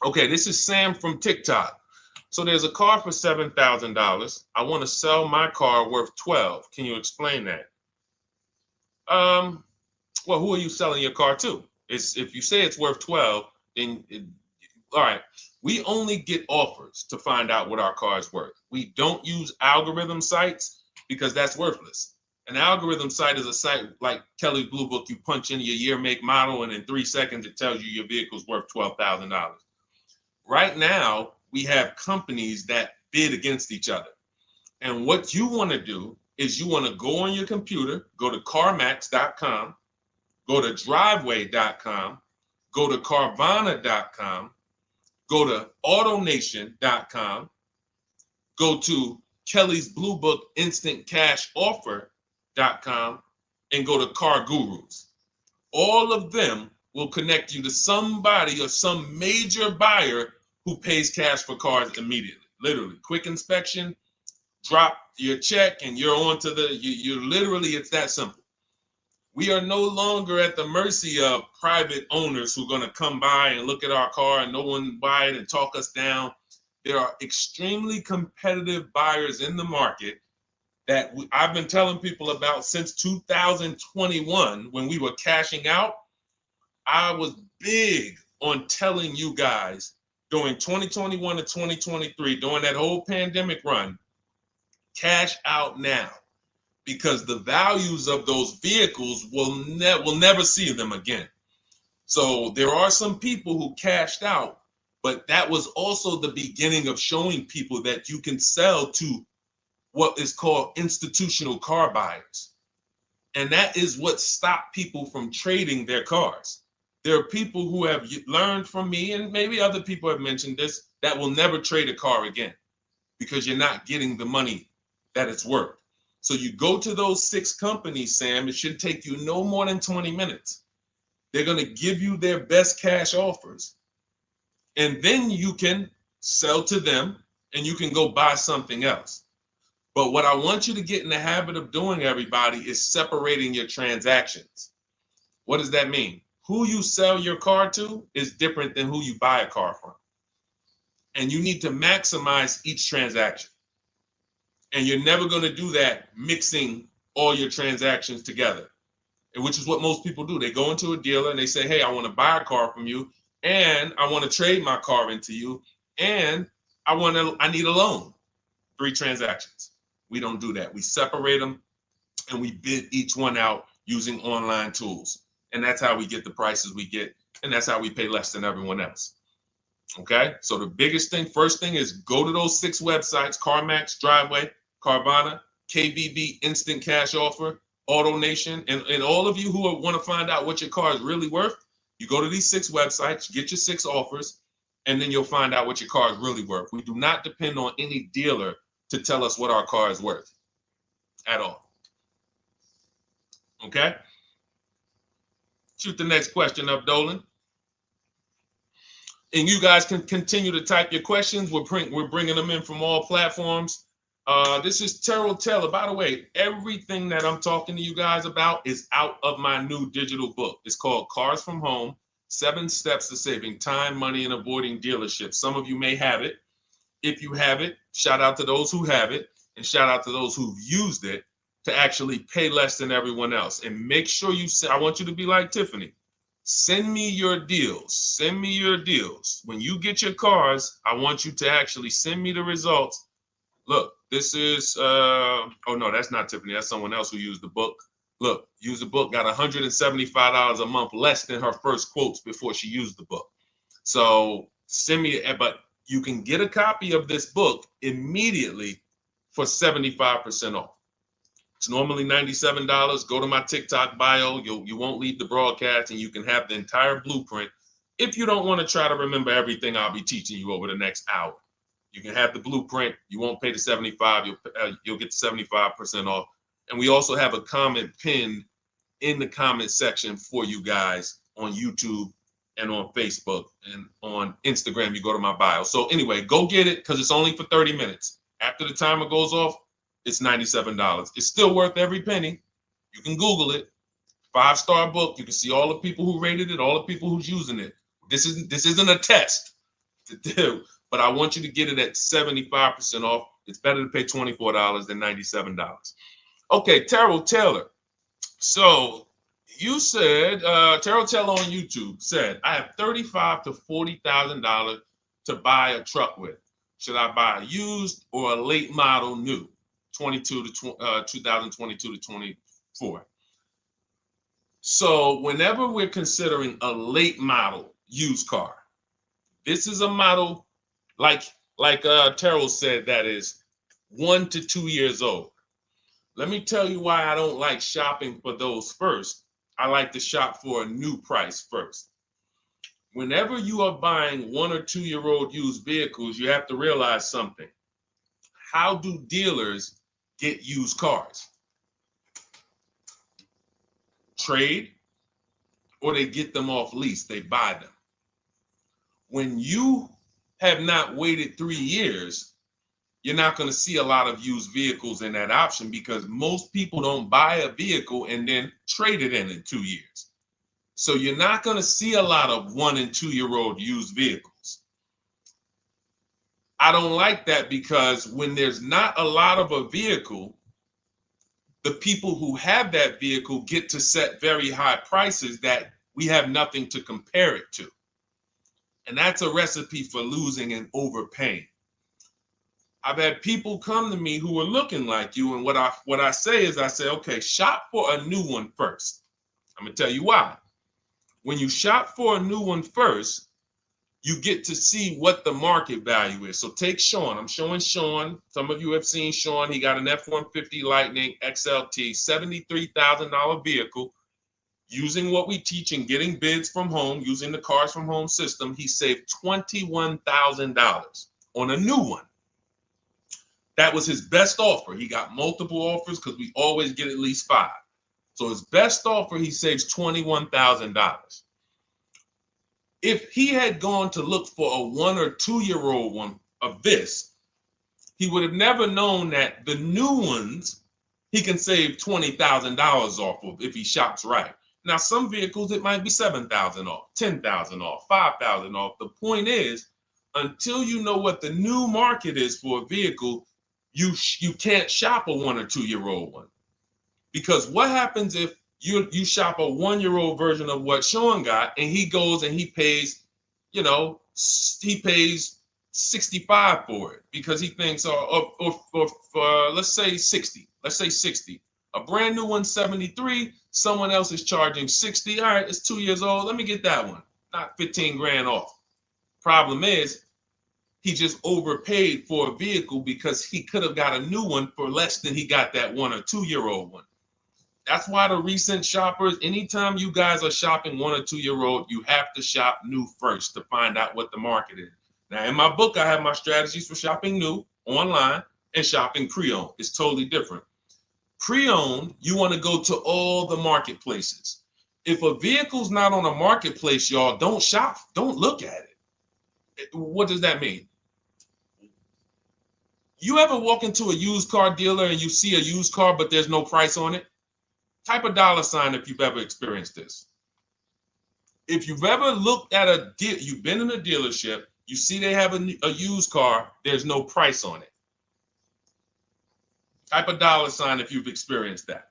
Okay, this is Sam from TikTok. So there's a car for $7,000. I want to sell my car worth 12. Can you explain that? Um, well, who are you selling your car to? It's if you say it's worth 12, then all right. We only get offers to find out what our car is worth. We don't use algorithm sites because that's worthless. An algorithm site is a site like Kelly's Blue Book. You punch in your year, make, model, and in 3 seconds it tells you your vehicle's worth $12,000. Right now, we have companies that bid against each other. And what you want to do is you want to go on your computer, go to CarMax.com, go to Driveway.com, go to Carvana.com, go to AutoNation.com, go to Kelly's Blue Book Instant Cash Offer.com, and go to Car Gurus. All of them will connect you to somebody or some major buyer who pays cash for cars immediately. Literally, quick inspection, drop your check, and you're on to you literally, it's that simple. We are no longer at the mercy of private owners who are going to come by and look at our car and no one buy it and talk us down. There are extremely competitive buyers in the market that I've been telling people about since 2021 when we were cashing out. I was big on telling you guys during 2021 to 2023, during that whole pandemic run, cash out now, because the values of those vehicles will never see them again. So there are some people who cashed out, but that was also the beginning of showing people that you can sell to what is called institutional car buyers. And that is what stopped people from trading their cars. There are people who have learned from me, and maybe other people have mentioned this, that will never trade a car again because you're not getting the money that it's worth. So you go to those 6 companies, Sam, it should take you no more than 20 minutes. They're going to give you their best cash offers. And then you can sell to them and you can go buy something else. But what I want you to get in the habit of doing, everybody, is separating your transactions. What does that mean? Who you sell your car to is different than who you buy a car from. And you need to maximize each transaction. And you're never going to do that mixing all your transactions together, which is what most people do. They go into a dealer and they say, hey, I want to buy a car from you, and I want to trade my car into you, and I need a loan. 3 transactions. We don't do that. We separate them and we bid each one out using online tools. And that's how we get the prices we get. And that's how we pay less than everyone else. Okay. So the biggest thing, first thing, is go to those 6 websites: CarMax, Driveway, Carvana, KBB, Instant Cash Offer, AutoNation. And all of you who want to find out what your car is really worth, you go to these 6 websites, get your 6 offers, and then you'll find out what your car is really worth. We do not depend on any dealer to tell us what our car is worth at all. Okay? Shoot the next question up, Dolan. And you guys can continue to type your questions. We're bringing them in from all platforms. This is Terrell Taylor. By the way, everything that I'm talking to you guys about is out of my new digital book. It's called Cars from Home, 7 Steps to Saving Time, Money, and Avoiding Dealerships. Some of you may have it. If you have it, shout out to those who have it, and shout out to those who've used it to actually pay less than everyone else. And make sure I want you to be like Tiffany. Send me your deals. Send me your deals. When you get your cars, I want you to actually send me the results. Look, this is, oh no, that's not Tiffany. That's someone else who used the book. Look, used the book, got $175 a month less than her first quotes before she used the book. So send me, but you can get a copy of this book immediately for 75% off. It's normally $97. Go to my TikTok bio. You won't leave the broadcast, and you can have the entire blueprint. If you don't want to try to remember everything I'll be teaching you over the next hour, you can have the blueprint. You won't pay the $75. You'll get the 75% off. And we also have a comment pinned in the comment section for you guys on YouTube and on Facebook, and on Instagram. You go to my bio. So anyway, go get it, because it's only for 30 minutes. After the timer goes off, it's $97. It's still worth every penny. You can Google it. 5-star book. You can see all the people who rated it, all the people who's using it. This isn't a test. to do, but I want you to get it at 75% off. It's better to pay $24 than $97. Okay, Terrell Taylor. So you said, Terrell Taylor on YouTube said, I have $35,000 to $40,000 to buy a truck with. Should I buy a used or a late model new, 2022 to 24? So whenever we're considering a late model used car, this is a model like Terrell said that is 1 to 2 years old. Let me tell you why I don't like shopping for those first. I like to shop for a new price first. Whenever you are buying 1 or 2 year old used vehicles, you have to realize something. How do dealers get used cars? Trade, or they get them off lease, they buy them. When you have not waited 3 years, you're not going to see a lot of used vehicles in that option because most people don't buy a vehicle and then trade it in 2 years. So you're not going to see a lot of 1 and 2 year old used vehicles. I don't like that because when there's not a lot of a vehicle, the people who have that vehicle get to set very high prices that we have nothing to compare it to. And that's a recipe for losing and overpaying. I've had people come to me who are looking like you, and what I say is, I say, okay, shop for a new one first. I'm gonna tell you why. When you shop for a new one first, you get to see what the market value is. So take Sean. I'm showing Sean. Some of you have seen Sean. He got an F-150 Lightning XLT, $73,000 vehicle. Using what we teach and getting bids from home, using the Cars from Home system, he saved $21,000 on a new one. That was his best offer. He got multiple offers because we always get at least 5. So his best offer, he saves $21,000. If he had gone to look for a 1 or 2 year old one of this, he would have never known that the new ones he can save $20,000 off of if he shops right. Now, some vehicles, it might be $7,000 off, $10,000 off, $5,000 off. The point is, until you know what the new market is for a vehicle, you can't shop a 1 or 2 year old one. Because what happens if you shop a 1 year old version of what Sean got and he goes and he pays, he pays 65 for it because he thinks, or let's say 60. Let's say 60. A brand new one, 73. Someone else is charging 60. All right, it's 2 years old. Let me get that one. Not 15 grand off. Problem is, he just overpaid for a vehicle because he could have got a new one for less than he got that 1 or 2 year old one. That's why the recent shoppers, anytime you guys are shopping 1 or 2 year old, you have to shop new first to find out what the market is. Now, in my book, I have my strategies for shopping new online and shopping pre-owned. It's totally different. Pre-owned, you want to go to all the marketplaces. If a vehicle's not on a marketplace, y'all, don't shop. Don't look at it. What does that mean? You ever walk into a used car dealer and you see a used car, but there's no price on it? Type a $ if you've ever experienced this. If you've ever looked at a deal, you've been in a dealership, you see they have a used car, there's no price on it. Type a $ if you've experienced that.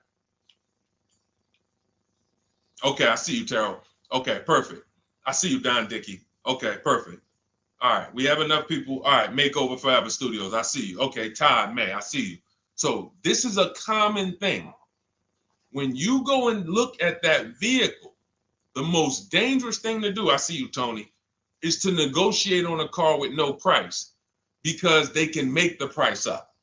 Okay, I see you, Terrell. Okay, perfect. I see you, Don Dickey. Okay, perfect. All right, we have enough people. All right, Makeover Forever Studios. I see you. Okay, Todd May, I see you. So this is a common thing. When you go and look at that vehicle, the most dangerous thing to do, I see you, Tony, is to negotiate on a car with no price because they can make the price up.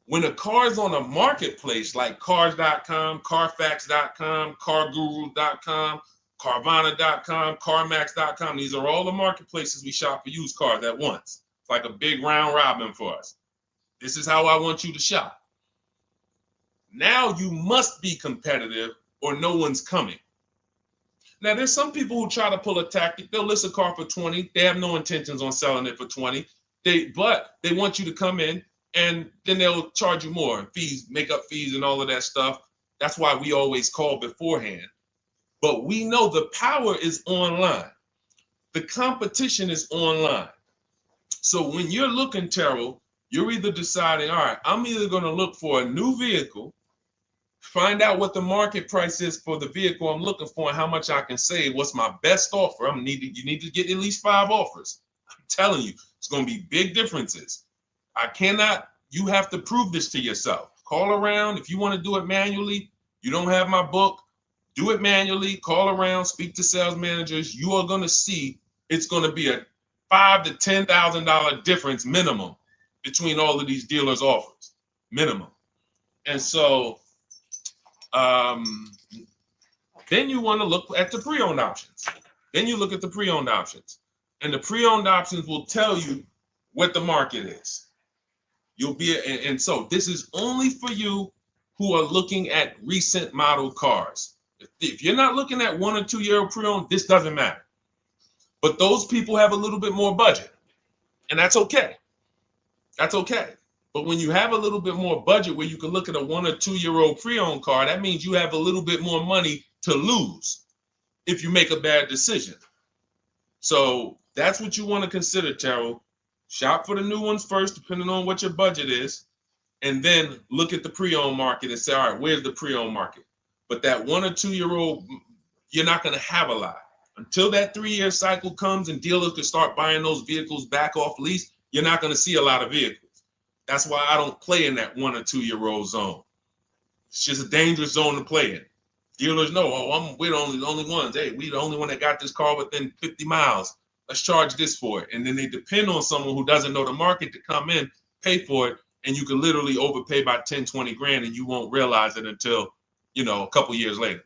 When a car is on a marketplace like cars.com, carfax.com, carguru.com, carvana.com, carmax.com, these are all the marketplaces we shop for used cars at once. It's like a big round robin for us. This is how I want you to shop. Now you must be competitive or no one's coming. Now there's some people who try to pull a tactic. They'll list a car for 20. They have no intentions on selling it for 20. But they want you to come in and then they'll charge you more, fees, makeup fees and all of that stuff. That's why we always call beforehand. But we know the power is online. The competition is online. So when you're looking, Terrell, you're either deciding, all right, I'm either going to look for a new vehicle, find out what the market price is for the vehicle I'm looking for and how much I can save. What's my best offer? You need to get at least 5 offers. I'm telling you, it's going to be big differences. You have to prove this to yourself. Call around. If you want to do it manually, you don't have my book, do it manually, call around, speak to sales managers. You are going to see it's going to be a $5,000 to $10,000 difference minimum between all of these dealers' offers, minimum. And so then you want to look at the pre-owned options. Then you look at the pre-owned options. And the pre-owned options will tell you what the market is. And so this is only for you who are looking at recent model cars. If you're not looking at 1 or 2 year old pre-owned, this doesn't matter. But those people have a little bit more budget, and that's okay. That's okay. But when you have a little bit more budget where you can look at a 1 or 2 year old pre-owned car, that means you have a little bit more money to lose if you make a bad decision. So that's what you want to consider, Terrell. Shop for the new ones first, depending on what your budget is, and then look at the pre-owned market and say, all right, where's the pre-owned market? But that 1 or 2 year old, you're not going to have a lot. Until that 3 year cycle comes and dealers can start buying those vehicles back off lease, you're not going to see a lot of vehicles. That's why I don't play in that 1 or 2 year old zone. It's just a dangerous zone to play in. Dealers know, we're the only ones. Hey, we the only one that got this car within 50 miles. Let's charge this for it. And then they depend on someone who doesn't know the market to come in, pay for it, and you can literally overpay by 10, 20 grand and you won't realize it until, a couple years later.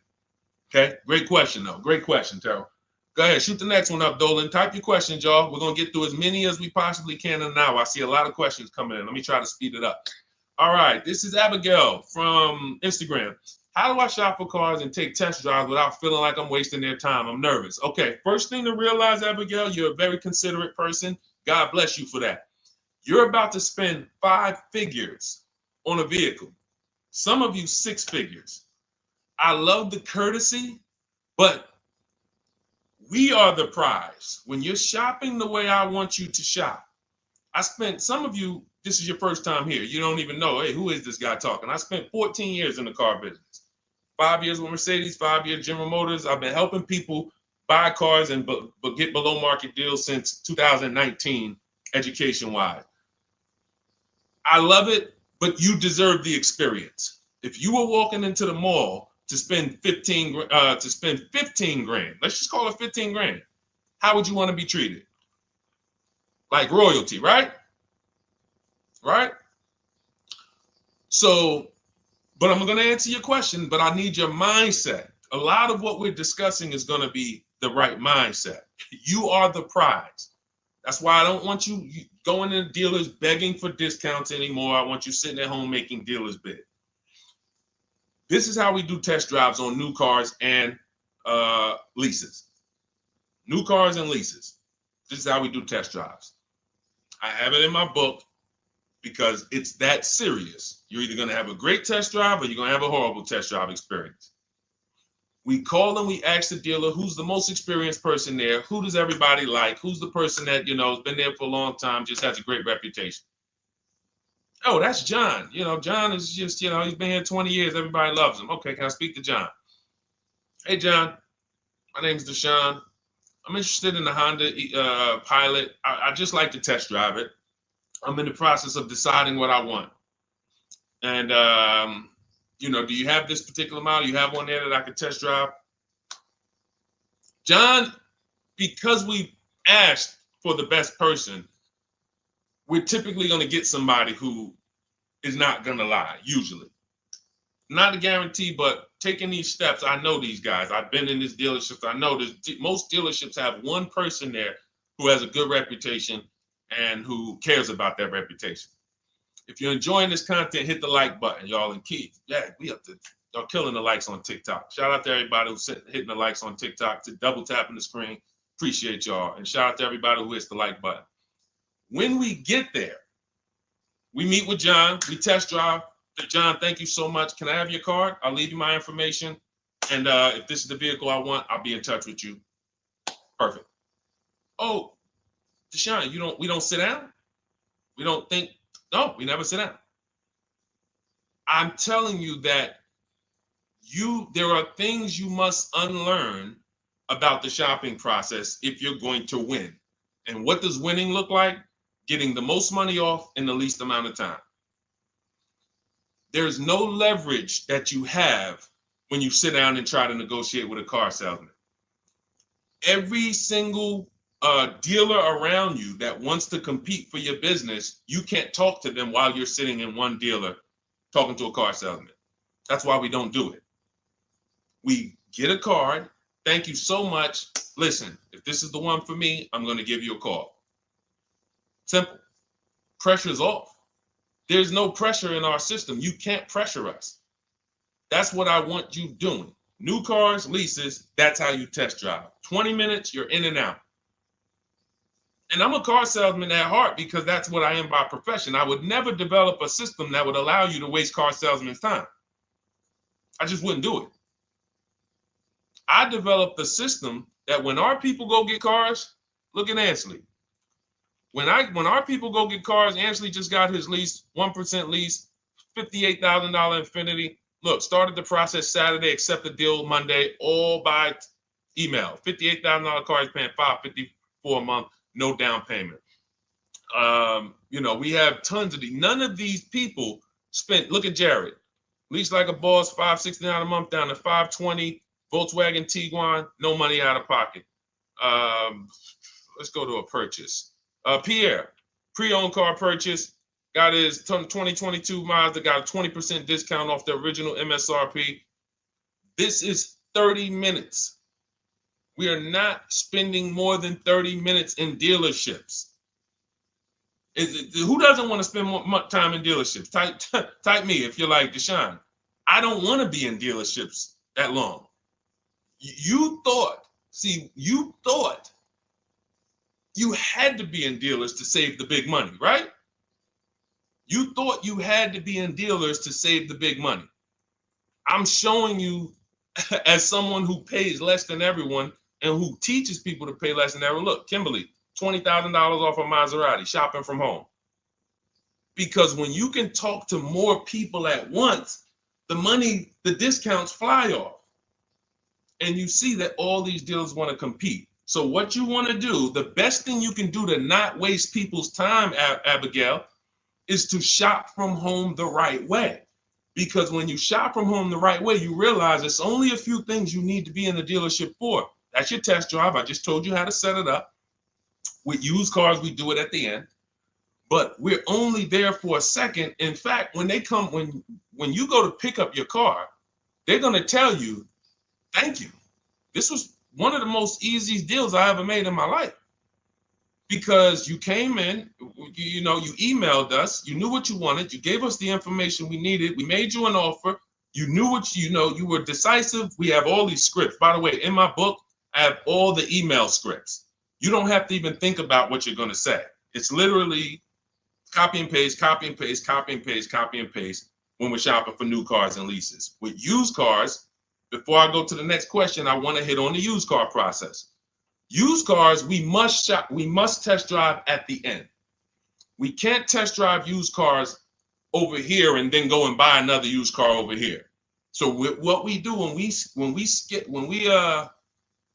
Okay, great question though. Great question, Terrell. Go ahead, shoot the next one up, Dolan. Type your questions, y'all. We're going to get through as many as we possibly can in an hour. I see a lot of questions coming in. Let me try to speed it up. All right, this is Abigail from Instagram. How do I shop for cars and take test drives without feeling like I'm wasting their time? I'm nervous. Okay, first thing to realize, Abigail, you're a very considerate person. God bless you for that. You're about to spend 5 figures on a vehicle. Some of you 6 figures. I love the courtesy, but we are the prize. When you're shopping the way I want you to shop, some of you, this is your first time here. You don't even know, hey, who is this guy talking? I spent 14 years in the car business. 5 years with Mercedes, 5 years General Motors. I've been helping people buy cars and get below market deals since 2019, education-wise. I love it, but you deserve the experience. If you were walking into the mall to spend 15 grand, let's just call it 15 grand. How would you want to be treated? Like royalty, right? Right? So, but I'm going to answer your question, but I need your mindset. A lot of what we're discussing is going to be the right mindset. You are the prize. That's why I don't want you going to dealers begging for discounts anymore. I want you sitting at home making dealers bid. This is how we do test drives on new cars and leases. New cars and leases. This is how we do test drives. I have it in my book because it's that serious. You're either going to have a great test drive or you're going to have a horrible test drive experience. We call and we ask the dealer, who's the most experienced person there? Who does everybody like? Who's the person that, has been there for a long time, just has a great reputation? Oh, that's John. John is just, he's been here 20 years. Everybody loves him. Okay, can I speak to John? Hey, John, my name's Deshone. I'm interested in the Honda Pilot. I just like to test drive it. I'm in the process of deciding what I want. And, do you have this particular model? You have one there that I could test drive? John, because we asked for the best person, we're typically going to get somebody who is not going to lie, usually. Not a guarantee, but taking these steps, I know these guys. I've been in this dealership. I know most dealerships have one person there who has a good reputation and who cares about that reputation. If you're enjoying this content, hit the like button, y'all. And Keith, y'all killing the likes on TikTok. Shout out to everybody who's hitting the likes on TikTok, to double tapping the screen. Appreciate y'all. And shout out to everybody who hits the like button. When we get there, we meet with John. We test drive. John, thank you so much. Can I have your card? I'll leave you my information. And if this is the vehicle I want, I'll be in touch with you. Perfect. Oh, Deshone, we don't sit down? We don't think, no, we never sit down. I'm telling you that there are things you must unlearn about the shopping process if you're going to win. And what does winning look like? Getting the most money off in the least amount of time. There's no leverage that you have when you sit down and try to negotiate with a car salesman. Every single dealer around you that wants to compete for your business, you can't talk to them while you're sitting in one dealer talking to a car salesman. That's why we don't do it. We get a card. Thank you so much. Listen, if this is the one for me, I'm going to give you a call. Simple. Pressure's off. There's no pressure in our system. You can't pressure us. That's what I want you doing. New cars, leases, that's how you test drive. 20 minutes, you're in and out. And I'm a car salesman at heart because that's what I am by profession. I would never develop a system that would allow you to waste car salesmen's time. I just wouldn't do it. I developed a system that when our people go get cars, look at Ansley. When our people go get cars, Ansley just got his lease, 1% lease, $58,000 Infiniti. Look, started the process Saturday, accept the deal Monday, all by email. $58,000 car, he's paying $554 a month, no down payment. We have tons of these. None of these people spent, look at Jared, lease like a boss, $569 a month down to $520, Volkswagen Tiguan, no money out of pocket. Let's go to a purchase. Pierre, pre-owned car purchase, got his 2022 Mazda, got a 20% discount off the original MSRP. This is 30 minutes. We are not spending more than 30 minutes in dealerships. Who doesn't want to spend more time in dealerships? Type me if you're like Deshone. I don't want to be in dealerships that long. You thought you had to be in dealers to save the big money, right? You thought you had to be in dealers to save the big money. I'm showing you as someone who pays less than everyone and who teaches people to pay less than everyone. Look, Kimberly, $20,000 off a Maserati, shopping from home. Because when you can talk to more people at once, the discounts fly off. And you see that all these dealers want to compete. So what you want to do, the best thing you can do to not waste people's time, Abigail, is to shop from home the right way. Because when you shop from home the right way, you realize it's only a few things you need to be in the dealership for. That's your test drive. I just told you how to set it up. With used cars, we do it at the end. But we're only there for a second. In fact, when you go to pick up your car, they're going to tell you, thank you. This was one of the most easiest deals I ever made in my life. Because you came in, you emailed us, you knew what you wanted, you gave us the information we needed, we made you an offer, you knew what you were decisive. We have all these scripts. By the way, in my book, I have all the email scripts. You don't have to even think about what you're going to say. It's literally copy and paste, copy and paste, copy and paste, copy and paste when we're shopping for new cars and leases. With used cars, before I go to the next question, I want to hit on the used car process. Used cars, we must test drive at the end. We can't test drive used cars over here and then go and buy another used car over here. So what we do when we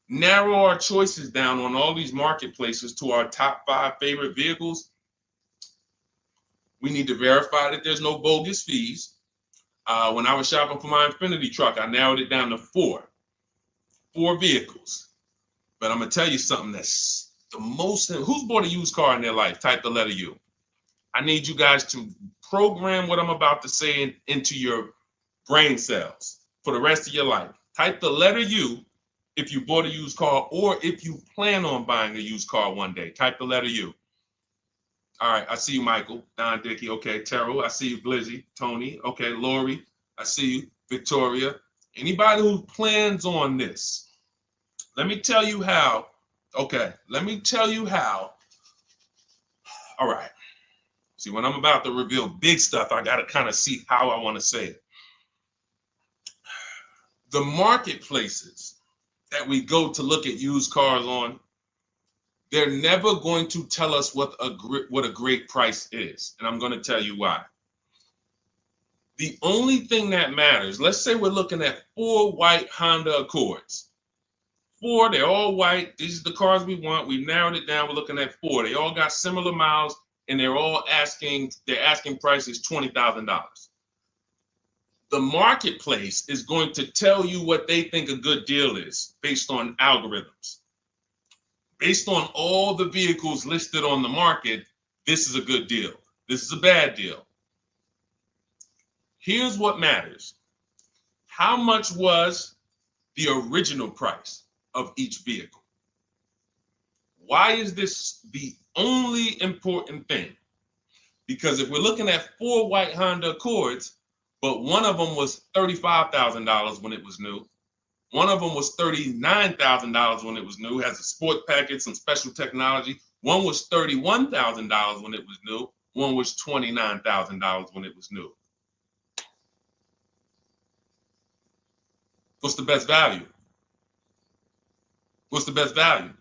narrow our choices down on all these marketplaces to our top 5 favorite vehicles, we need to verify that there's no bogus fees. When I was shopping for my Infiniti truck, I narrowed it down to 4 vehicles. But I'm going to tell you something that's the most, who's bought a used car in their life? Type the letter U. I need you guys to program what I'm about to say into your brain cells for the rest of your life. Type the letter U if you bought a used car or if you plan on buying a used car one day. Type the letter U. All right, I see you, Michael. Don Dickey, okay. Terrell, I see you. Glizzy, Tony, okay. Lori, I see you. Victoria. Anybody who plans on this, let me tell you how. Okay, let me tell you how. All right. See, when I'm about to reveal big stuff, I got to kind of see how I want to say it. The marketplaces that we go to look at used cars on, They're never going to tell us what a great price is. And I'm going to tell you why. The only thing that matters, let's say we're looking at 4 white Honda Accords. 4, they're all white. These are the cars we want. We've narrowed it down. We're looking at 4. They all got similar miles, and they're asking price is $20,000. The marketplace is going to tell you what they think a good deal is based on algorithms. Based on all the vehicles listed on the market, this is a good deal. This is a bad deal. Here's what matters. How much was the original price of each vehicle? Why is this the only important thing? Because if we're looking at 4 white Honda Accords, but one of them was $35,000 when it was new, one of them was $39,000 when it was new, has a sport package, some special technology. One was $31,000 when it was new. One was $29,000 when it was new. What's the best value? What's the best value?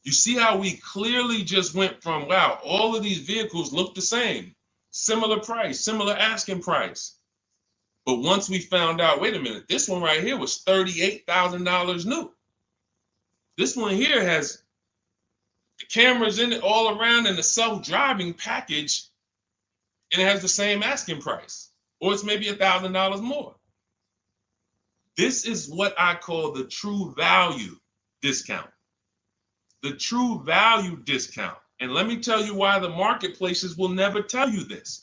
You see how we clearly just went from, wow, all of these vehicles look the same, similar price, similar asking price. But once we found out, wait a minute, this one right here was $38,000 new. This one here has the cameras in it all around and the self-driving package, and it has the same asking price, or it's maybe $1,000 more. This is what I call the true value discount. The true value discount. And let me tell you why the marketplaces will never tell you this.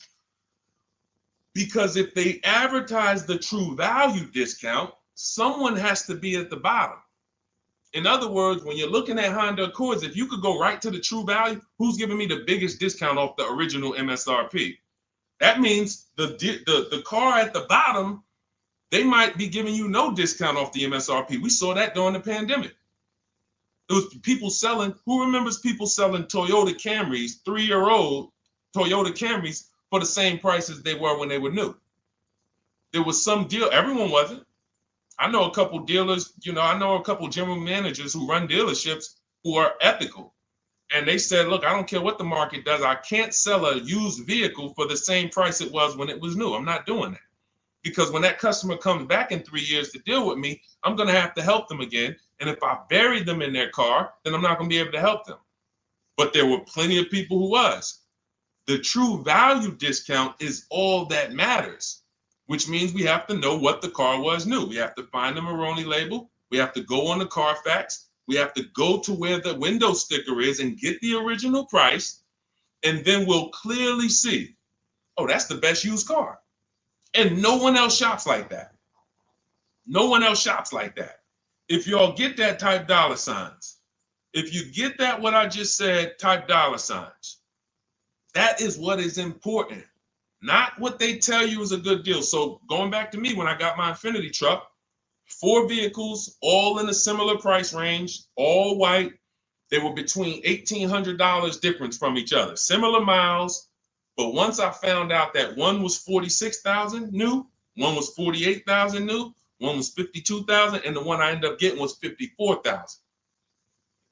Because if they advertise the true value discount, someone has to be at the bottom. In other words, when you're looking at Honda Accords, if you could go right to the true value, who's giving me the biggest discount off the original MSRP? That means the car at the bottom, they might be giving you no discount off the MSRP. We saw that during the pandemic. It was people selling, who remembers people selling Toyota Camrys, 3-year-old Toyota Camrys for the same price as they were when they were new? There was some deal, everyone wasn't. I know a couple dealers, I know a couple general managers who run dealerships who are ethical. And they said, look, I don't care what the market does. I can't sell a used vehicle for the same price it was when it was new. I'm not doing that. Because when that customer comes back in 3 years to deal with me, I'm going to have to help them again. And if I bury them in their car, then I'm not going to be able to help them. But there were plenty of people who was. The true value discount is all that matters, which means we have to know what the car was new. We have to find the Maroni label. We have to go on the Carfax. We have to go to where the window sticker is and get the original price. And then we'll clearly see, oh, that's the best used car. And no one else shops like that. No one else shops like that. If y'all get that, type dollar signs. If you get that, what I just said, type dollar signs. That is what is important, not what they tell you is a good deal. So going back to me, when I got my Infiniti truck, 4 vehicles, all in a similar price range, all white. They were between $1,800 difference from each other, similar miles. But once I found out that one was 46,000 new, one was 48,000 new, one was 52,000, and the one I ended up getting was 54,000.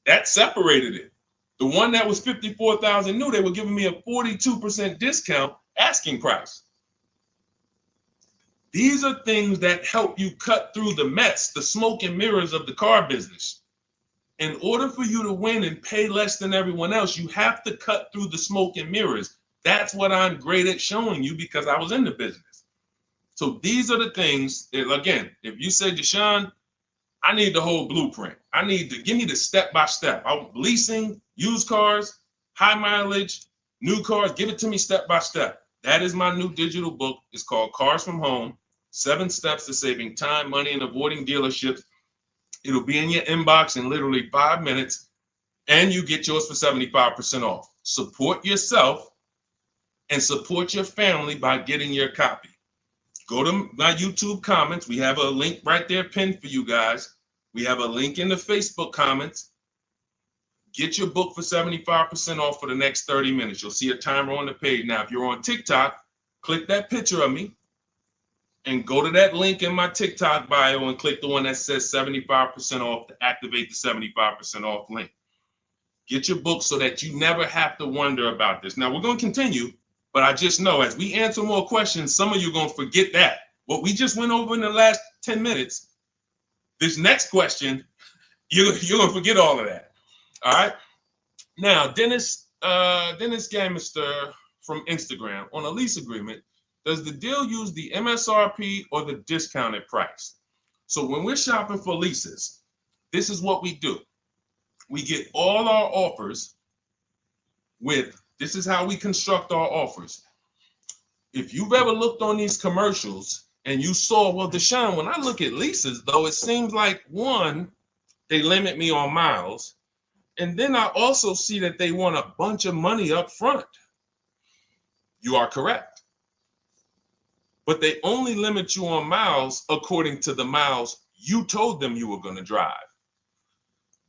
That separated it. The one that was 54,000 new, they were giving me a 42% discount asking price. These are things that help you cut through the mess, the smoke and mirrors of the car business. In order for you to win and pay less than everyone else, you have to cut through the smoke and mirrors. That's what I'm great at showing you because I was in the business. So these are the things that, again, if you say, Deshone, I need the whole blueprint. I need to give me the step-by-step. I'm leasing, used cars, high mileage, new cars. Give it to me step-by-step. That is my new digital book. It's called Cars from Home, 7 Steps to Saving Time, Money, and Avoiding Dealerships. It'll be in your inbox in literally 5 minutes, and you get yours for 75% off. Support yourself and support your family by getting your copy. Go to my YouTube comments. We have a link right there pinned for you guys. We have a link in the Facebook comments. Get your book for 75% off for the next 30 minutes. You'll see a timer on the page. Now, if you're on TikTok, click that picture of me and go to that link in my TikTok bio and click the one that says 75% off to activate the 75% off link. Get your book so that you never have to wonder about this. Now, we're going to continue, but I just know as we answer more questions, some of you are going to forget that. What we just went over in the last 10 minutes, this next question, you're going to forget all of that. All right? Now, Dennis Gamister from Instagram, on a lease agreement, does the deal use the MSRP or the discounted price? So when we're shopping for leases, this is what we do. We get all our offers this is how we construct our offers. If you've ever looked on these commercials and you saw, well, Deshone, when I look at leases, though, it seems like, one, they limit me on miles. And then I also see that they want a bunch of money up front. You are correct. But they only limit you on miles according to the miles you told them you were going to drive.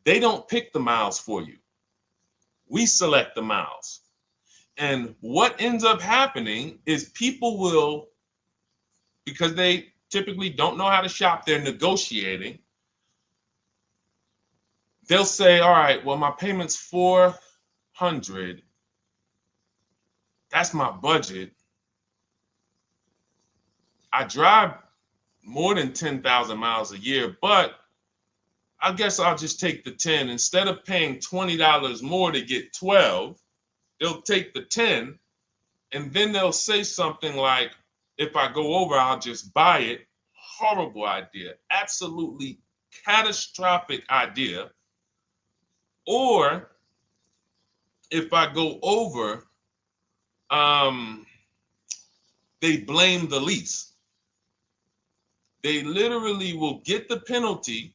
They don't pick the miles for you. We select the miles. And what ends up happening is people will, because they typically don't know how to shop, they're negotiating. They'll say, all right, well, my payment's $400. That's my budget. I drive more than 10,000 miles a year, but I guess I'll just take the 10. Instead of paying $20 more to get 12, they'll take the 10, and then they'll say something like, if I go over, I'll just buy it. Horrible idea. Absolutely catastrophic idea. Or if I go over, they blame the lease. They literally will get the penalty,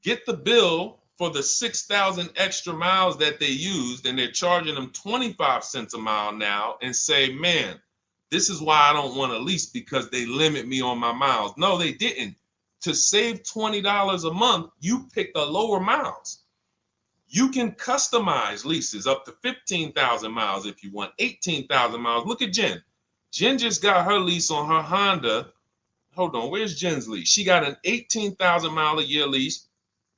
get the bill for the 6,000 extra miles that they used, and they're charging them 25 cents a mile now, and say, man, this is why I don't want to lease, because they limit me on my miles. No, they didn't. To save $20 a month, you pick the lower miles. You can customize leases up to 15,000 miles if you want, 18,000 miles. Look at Jen. Jen just got her lease on her Honda. Hold on, where's Jen's lease? She got an 18,000 mile a year lease.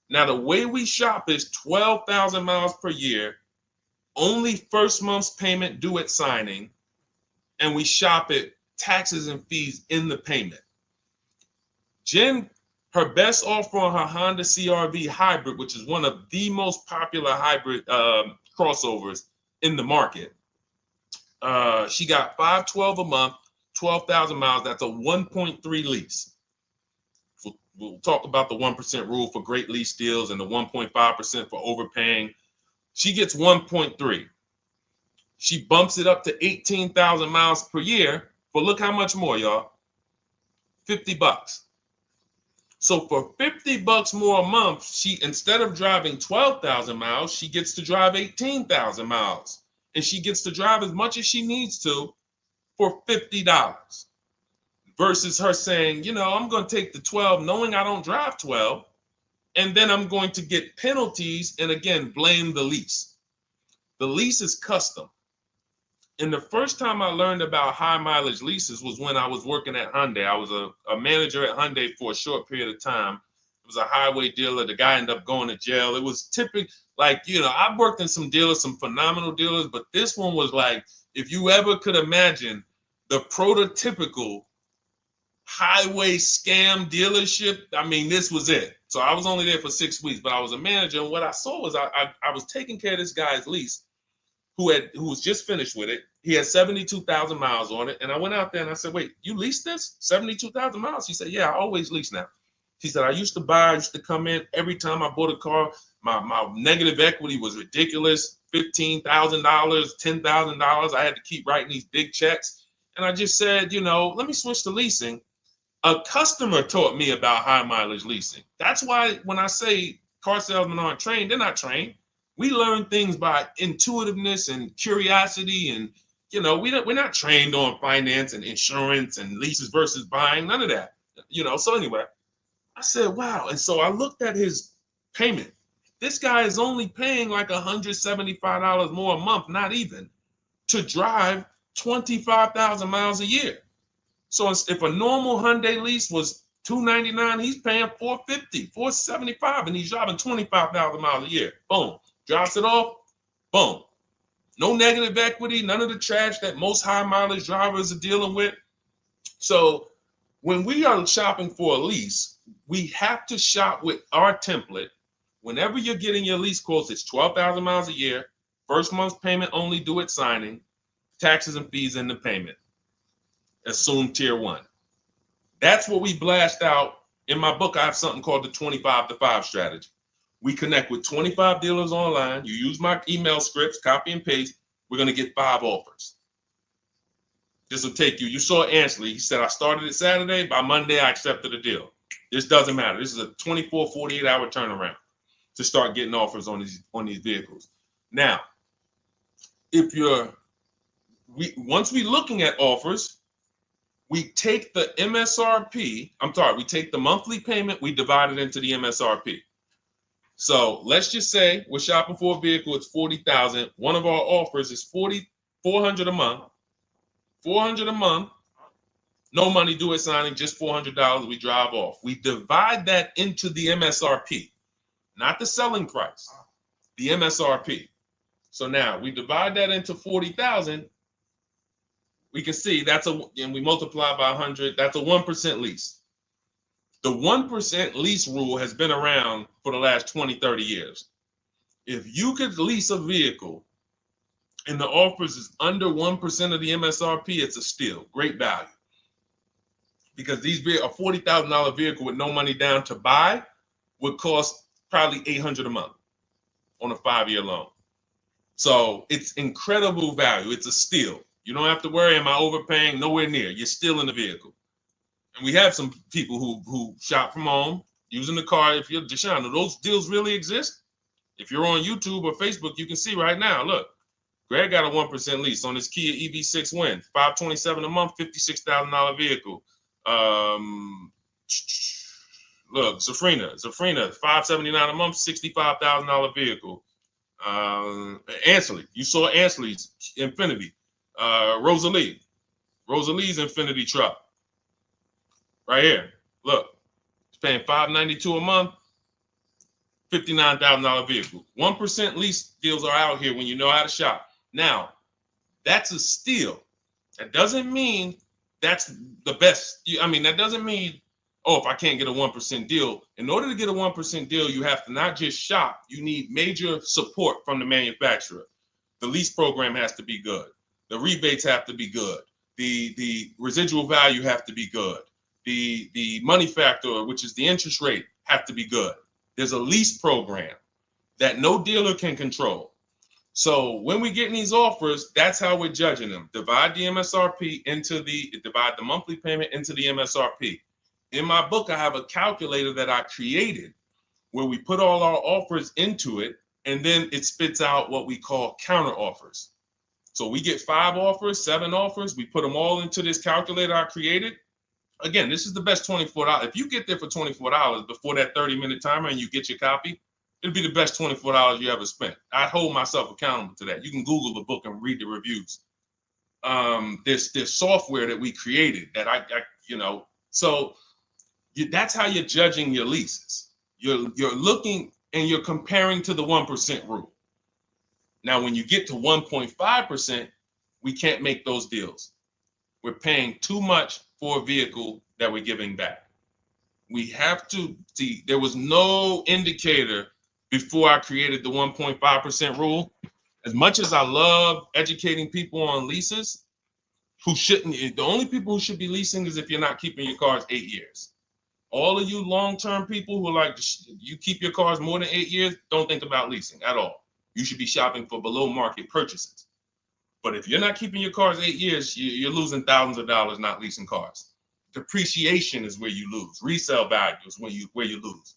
Now, the way we shop is 12,000 miles per year, only first month's payment due at signing, and we shop it taxes and fees in the payment. Jen, her best offer on her Honda CR-V hybrid, which is one of the most popular hybrid crossovers in the market, she got $512 a month, 12,000 miles. That's a 1.3 lease. We'll talk about the 1% rule for great lease deals and the 1.5% for overpaying. She gets 1.3. She bumps it up to 18,000 miles per year. But look how much more, y'all. $50. So for $50 more a month, she, instead of driving 12,000 miles, she gets to drive 18,000 miles. And she gets to drive as much as she needs to for $50. Versus her saying, you know, I'm going to take the 12 knowing I don't drive 12, and then I'm going to get penalties and, again, blame the lease. The lease is custom. And the first time I learned about high mileage leases was when I was working at Hyundai. I was a manager at Hyundai for a short period of time. It was a highway dealer. The guy ended up going to jail. It was typical, like, you know, I've worked in some dealers, some phenomenal dealers, but this one was like, if you ever could imagine the prototypical highway scam dealership, I mean, this was it. So I was only there for 6 weeks, but I was a manager, and what I saw was I was taking care of this guy's lease who was just finished with it. He had 72,000 miles on it, and I went out there and I said, wait, you leased this? 72,000 miles? He said, yeah, I always lease now. He said, I used to come in every time I bought a car, my negative equity was ridiculous, $15,000, $10,000. I had to keep writing these big checks. And I just said, you know, let me switch to leasing. A customer taught me about high mileage leasing. That's why when I say car salesmen aren't trained, they're not trained. We learn things by intuitiveness and curiosity, and you know, we're not trained on finance and insurance and leases versus buying, none of that. You know, so anyway, I said, wow. And so I looked at his payment. This guy is only paying like $175 more a month, not even, to drive 25,000 miles a year. So if a normal Hyundai lease was $299, he's paying $450, $475, and he's driving 25,000 miles a year. Boom, drops it off, Boom. No negative equity, none of the trash that most high mileage drivers are dealing with. So when we are shopping for a lease, we have to shop with our template. Whenever you're getting your lease quotes, it's 12,000 miles a year, first month's payment only due at signing, taxes and fees in the payment. Assume tier 1. That's what we blast out. In my book, I have something called the 25 to 5 strategy. We connect with 25 dealers online. You use my email scripts, copy and paste. We're going to get 5 offers. This will take you. You saw Ansley. He said, I started it Saturday. By Monday, I accepted a deal. This doesn't matter. This is a 24, 48-hour turnaround to start getting offers on these vehicles. Now, once we're looking at offers, we take the MSRP. We take the monthly payment. We divide it into the MSRP. So let's just say we're shopping for a vehicle. It's $40,000. One of our offers is $400 a month. $400 a month. No money due at signing, just $400. We drive off. We divide that into the MSRP, not the selling price, the MSRP. So now we divide that into 40,000. We can see and we multiply by 100. That's a 1% lease. The 1% lease rule has been around for the last 20, 30 years. If you could lease a vehicle and the offers is under 1% of the MSRP, it's a steal. Great value. Because a $40,000 vehicle with no money down to buy would cost probably $800 a month on a 5-year loan. So it's incredible value. It's a steal. You don't have to worry, am I overpaying? Nowhere near. You're still in the vehicle. And we have some people who shop from home using the car. If you're Deshone, do those deals really exist? If you're on YouTube or Facebook, you can see right now. Look, Greg got a 1% lease on his Kia EV6 Win, $527 a month, $56,000 vehicle. Look, Zafrina, $579 a month, $65,000 vehicle. Ansley, you saw Ansley's Infinity. Rosalie's Infinity truck. Right here. Look, it's paying $592 a month, $59,000 vehicle. 1% lease deals are out here when you know how to shop. Now, that's a steal. That doesn't mean that's the best. That doesn't mean, if I can't get a 1% deal. In order to get a 1% deal, you have to not just shop. You need major support from the manufacturer. The lease program has to be good. The rebates have to be good. The residual value have to be good. The money factor, which is the interest rate, have to be good. There's a lease program that no dealer can control. So when we get these offers, that's how we're judging them. Divide the monthly payment into the MSRP. In my book, I have a calculator that I created where we put all our offers into it, and then it spits out what we call counter offers. So we get 5 offers, 7 offers. We put them all into this calculator I created. Again, this is the best $24. If you get there for $24 before that 30-minute timer and you get your copy, it'll be the best $24 you ever spent. I hold myself accountable to that. You can Google the book and read the reviews. There's software that we created that that's how you're judging your leases. You're looking and you're comparing to the 1% rule. Now, when you get to 1.5%, we can't make those deals. We're paying too much for a vehicle that we're giving back. We have to see, there was no indicator before I created the 1.5% rule. As much as I love educating people on leases, the only people who should be leasing is if you're not keeping your cars 8 years. All of you long-term people who you keep your cars more than 8 years, don't think about leasing at all. You should be shopping for below market purchases. But if you're not keeping your cars 8 years, you're losing thousands of dollars not leasing cars. Depreciation is where you lose. Resale value is where you lose.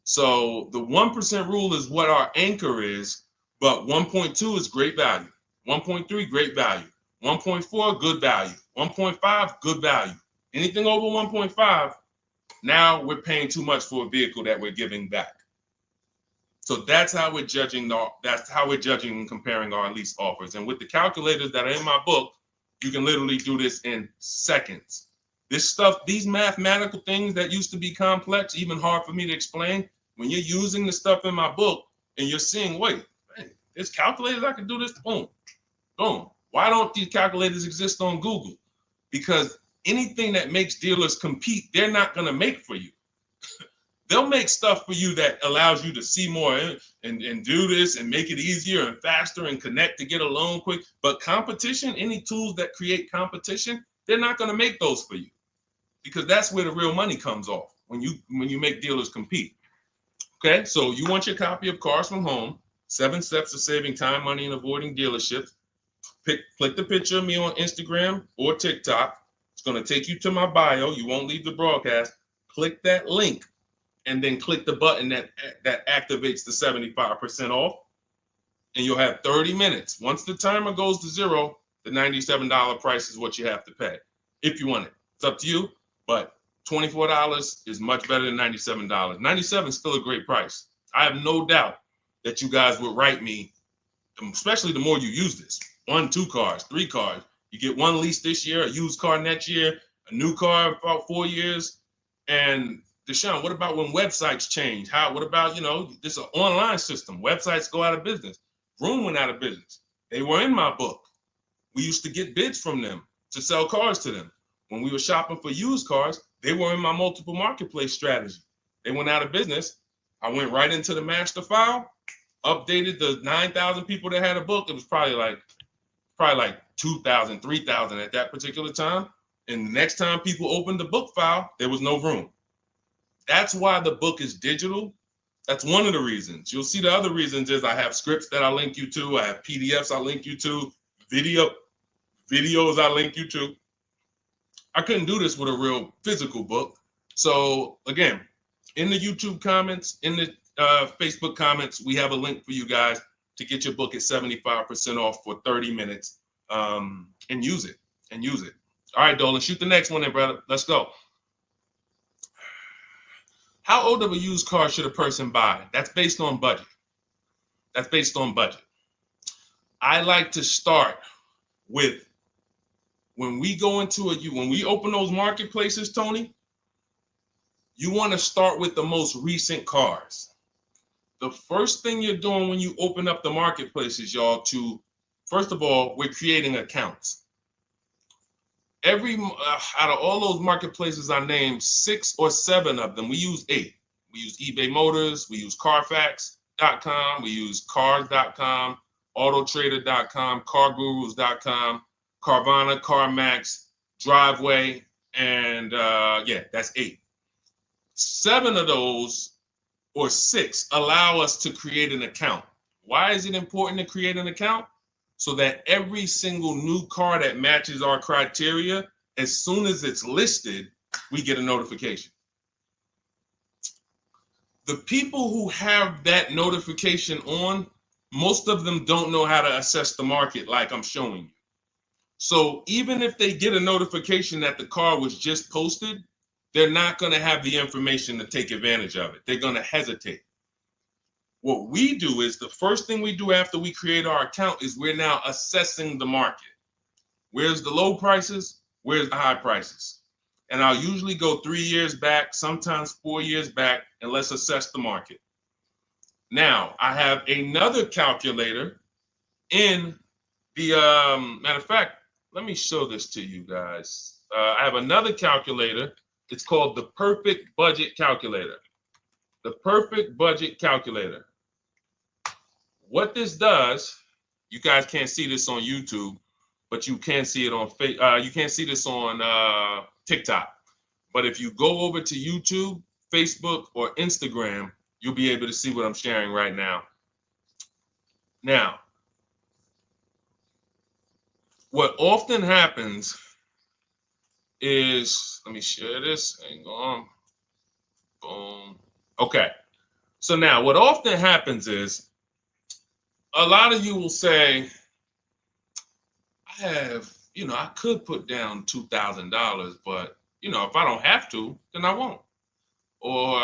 So the 1% rule is what our anchor is, but 1.2 is great value. 1.3, great value. 1.4, good value. 1.5, good value. Anything over 1.5, now we're paying too much for a vehicle that we're giving back. So that's how we're judging. That's how we're judging and comparing our lease offers. And with the calculators that are in my book, you can literally do this in seconds. This stuff, these mathematical things that used to be complex, even hard for me to explain, when you're using the stuff in my book and you're seeing, wait, There's calculators I can do this. Boom, boom. Why don't these calculators exist on Google? Because anything that makes dealers compete, they're not going to make for you. They'll make stuff for you that allows you to see more and do this and make it easier and faster and connect to get a loan quick. But competition, any tools that create competition, they're not going to make those for you, because that's where the real money comes off when you make dealers compete. Okay, so you want your copy of Cars from Home, 7 Steps to Saving Time, Money, and Avoiding Dealerships. Click the picture of me on Instagram or TikTok. It's going to take you to my bio. You won't leave the broadcast. Click that link and then click the button that activates the 75% off, and you'll have 30 minutes. Once the timer goes to 0, the $97 price is what you have to pay if you want it. It's up to you, but $24 is much better than $97. $97 is still a great price. I have no doubt that you guys would write me, especially the more you use this. 1, 2 cars, 3 cars. You get 1 lease this year, a used car next year, a new car in about 4 years. And Deshone, what about when websites change? What about, this is an online system. Websites go out of business. Vroom went out of business. They were in my book. We used to get bids from them to sell cars to them. When we were shopping for used cars, they were in my multiple marketplace strategy. They went out of business. I went right into the master file, updated the 9,000 people that had a book. It was probably like 2,000, 3,000 at that particular time. And the next time people opened the book file, there was no room. That's why the book is digital. That's one of the reasons. You'll see the other reasons is I have scripts that I link you to. I have PDFs I link you to. Videos I link you to. I couldn't do this with a real physical book. So again, in the YouTube comments, in the Facebook comments, we have a link for you guys to get your book at 75% off for 30 minutes and use it. All right, Dolan, shoot the next one then, brother. Let's go. How old of a used car should a person buy? That's based on budget. I like to start with, when we open those marketplaces, Tony, you want to start with the most recent cars. The first thing you're doing when you open up the marketplaces, y'all, first of all, we're creating accounts. Out of all those marketplaces I named, 6 or 7 of them, we use 8. We use eBay Motors, we use Carfax.com, we use Cars.com, Autotrader.com, CarGurus.com, Carvana, CarMax, Driveway, and that's 8. 7 of those, or 6, allow us to create an account. Why is it important to create an account? So that every single new car that matches our criteria, as soon as it's listed, we get a notification. The people who have that notification on, most of them don't know how to assess the market like I'm showing you. So even if they get a notification that the car was just posted, they're not going to have the information to take advantage of it. They're going to hesitate. What we do is, the first thing we do after we create our account is we're now assessing the market. Where's the low prices? Where's the high prices? And I'll usually go 3 years back, sometimes 4 years back, and let's assess the market. Now, I have another calculator in the, matter of fact, let me show this to you guys. I have another calculator. It's called the Perfect Budget Calculator. The Perfect Budget Calculator. What this does, you guys can't see this on YouTube, but you can see it on you can't see this on TikTok. But if you go over to YouTube, Facebook, or Instagram, you'll be able to see what I'm sharing right now. Now, what often happens is, let me share this. Hang on. Boom. Okay. So now what often happens is, a lot of you will say, I could put down $2,000, but, if I don't have to, then I won't. Or,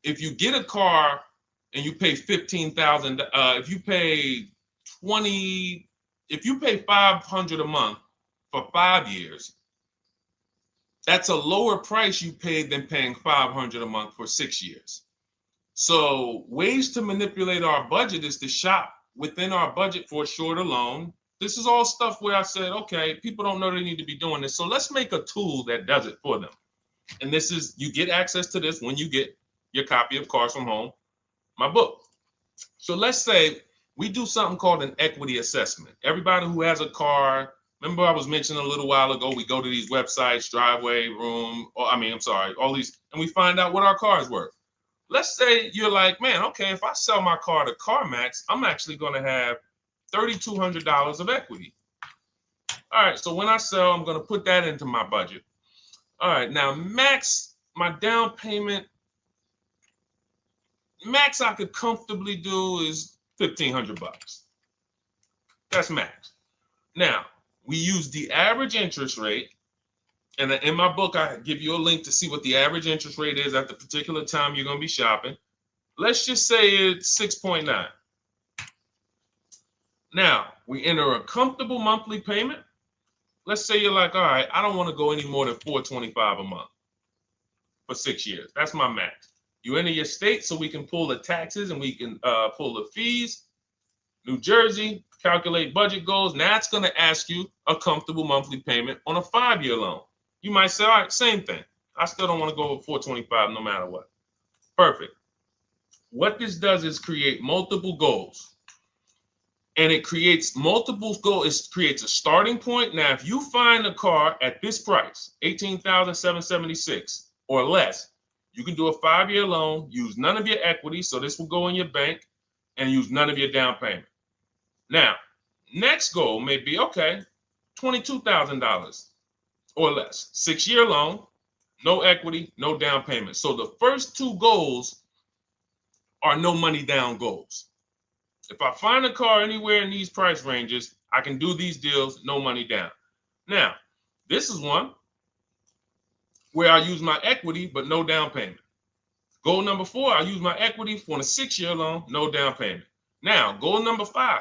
if you get a car and you pay $15,000, if you pay $500 a month for 5 years, that's a lower price you paid than paying $500 a month for 6 years. So ways to manipulate our budget is to shop within our budget for a shorter loan. This is all stuff where I said, okay, people don't know they need to be doing this. So let's make a tool that does it for them. And this is, you get access to this when you get your copy of Cars from Home, my book. So let's say we do something called an equity assessment. Everybody who has a car, remember I was mentioning a little while ago, we go to these websites, Driveway, Room, or all these, and we find out what our car is worth. Let's say you're like, man, okay, if I sell my car to CarMax, I'm actually going to have $3,200 of equity. All right, so when I sell, I'm going to put that into my budget. All right, now max, my down payment, max I could comfortably do is $1,500. That's max. Now, we use the average interest rate, and in my book, I give you a link to see what the average interest rate is at the particular time you're going to be shopping. Let's just say it's 6.9. Now, we enter a comfortable monthly payment. Let's say you're like, all right, I don't want to go any more than $425 a month for 6 years. That's my max. You enter your state so we can pull the taxes and we can pull the fees. New Jersey, calculate budget goals. Now it's going to ask you a comfortable monthly payment on a 5-year loan. You might say, all right, same thing. I still don't want to go over 425 no matter what. Perfect. What this does is create multiple goals. And it creates multiple goals. It creates a starting point. Now, if you find a car at this price, $18,776 or less, you can do a 5-year loan, use none of your equity, so this will go in your bank, and use none of your down payment. Now, next goal may be, okay, $22,000 or less. 6-year loan, no equity, no down payment. So the first two goals are no money down goals. If I find a car anywhere in these price ranges, I can do these deals, no money down. Now, this is one where I use my equity, but no down payment. Goal number 4, I use my equity for a 6-year loan, no down payment. Now, goal number 5.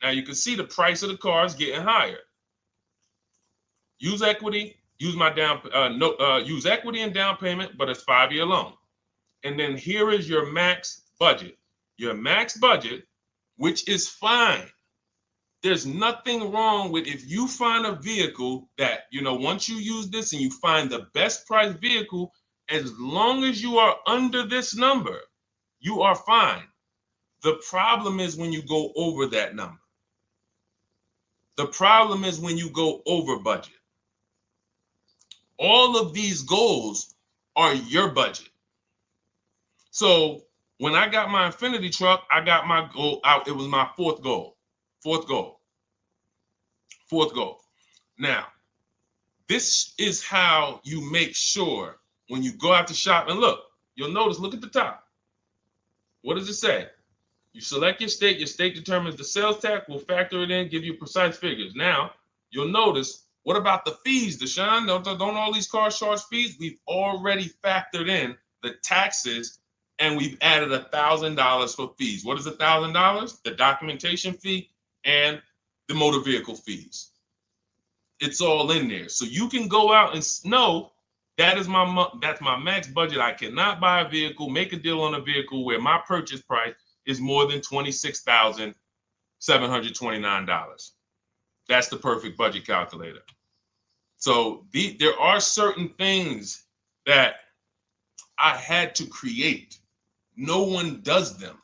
Now you can see the price of the car is getting higher. Use equity, use my use equity and down payment, but it's 5-year loan. And then here is your max budget. Your max budget, which is fine. There's nothing wrong with if you find a vehicle that, once you use this and you find the best price vehicle, as long as you are under this number, you are fine. The problem is when you go over that number. The problem is when you go over budget. All of these goals are your budget. So when I got my Infiniti truck, I got my goal out. It was my fourth goal. Now, this is how you make sure when you go out to shop, and look at the top. What does it say? You select your state determines the sales tax, will factor it in, give you precise figures. Now, you'll notice, what about the fees, Deshone? Don't all these cars charge fees? We've already factored in the taxes, and we've added $1,000 for fees. What is $1,000? The documentation fee and the motor vehicle fees. It's all in there. So you can go out and know that's my max budget. I cannot buy a vehicle, make a deal on a vehicle where my purchase price is more than $26,729. That's the perfect budget calculator. So there are certain things that I had to create. No one does them.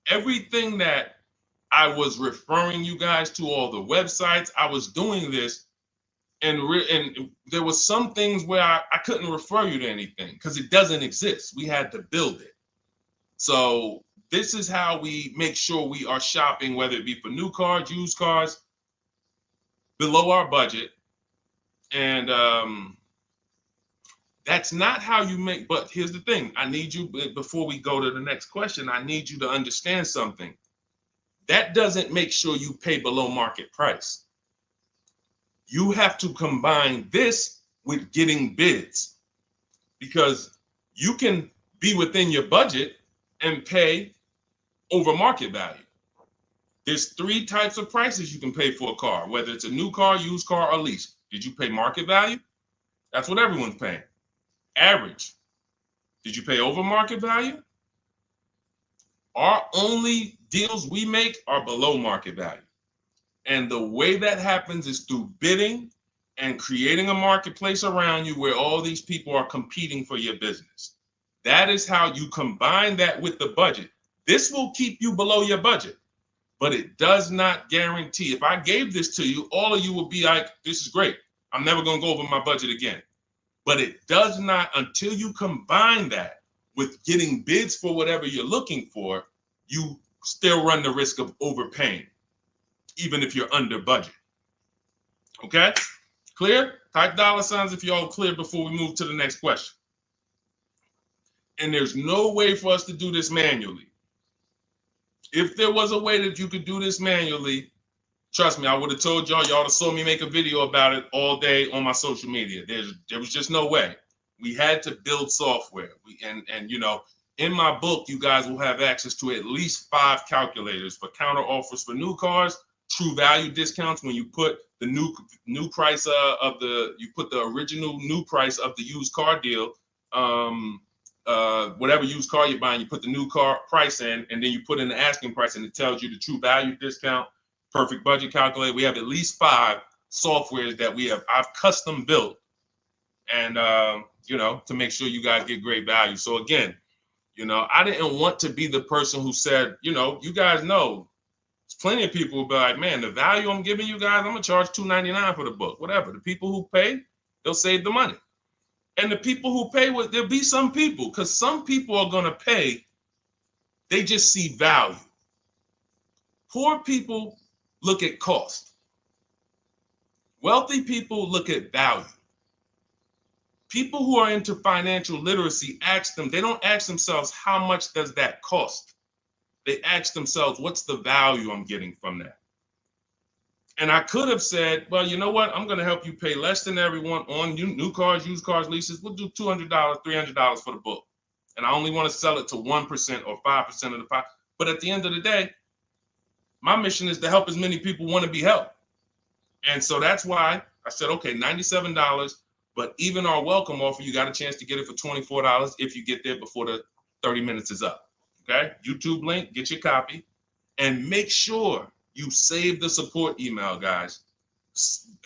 Everything that I was referring you guys to, all the websites, I was doing this, and there was some things where I couldn't refer you to anything because it doesn't exist. We had to build it. So this is how we make sure we are shopping, whether it be for new cars, used cars, below our budget. And that's not how you make, but here's the thing. I need you, before we go to the next question, I need you to understand something. That doesn't make sure you pay below market price. You have to combine this with getting bids, because you can be within your budget and pay over market value. There's 3 types of prices you can pay for a car, whether it's a new car, used car, or lease. Did you pay market value? That's what everyone's paying. Average. Did you pay over market value? Our only deals we make are below market value. And the way that happens is through bidding and creating a marketplace around you where all these people are competing for your business. That is how you combine that with the budget. This will keep you below your budget, but it does not guarantee. If I gave this to you, all of you would be like, this is great. I'm never going to go over my budget again. But it does not, until you combine that with getting bids for whatever you're looking for, you still run the risk of overpaying, even if you're under budget. Okay? Clear? Type $ if you're all clear before we move to the next question. And there's no way for us to do this manually. If there was a way that you could do this manually, trust me, I would have told y'all to saw me make a video about it all day on my social media. There was just no way. We had to build software. And you know, in my book, you guys will have access to at least 5 calculators for counter offers for new cars, true value discounts when you put the new price you put the original new price of the used car deal, whatever used car you're buying, you put the new car price in, and then you put in the asking price, and it tells you the true value discount, perfect budget calculator. We have at least 5 softwares that I've custom built, and you know, to make sure you guys get great value. So again, you know, I didn't want to be the person who said, you know, you guys know, there's plenty of people who be like, man, the value I'm giving you guys, I'm gonna charge $2.99 for the book, whatever. The people who pay, they'll save the money. And the people who pay, there'll be some people, because some people are gonna pay, they just see value. Poor people look at cost. Wealthy people look at value. People who are into financial literacy they don't ask themselves, how much does that cost? They ask themselves, what's the value I'm getting from that? And I could have said, well, you know what? I'm going to help you pay less than everyone on new cars, used cars, leases. We'll do $200, $300 for the book. And I only want to sell it to 1% or 5% of the pie. But at the end of the day, my mission is to help as many people want to be helped. And so that's why I said, okay, $97. But even our welcome offer, you got a chance to get it for $24 if you get there before the 30 minutes is up. Okay? YouTube link, get your copy. And make sure you save the support email, guys.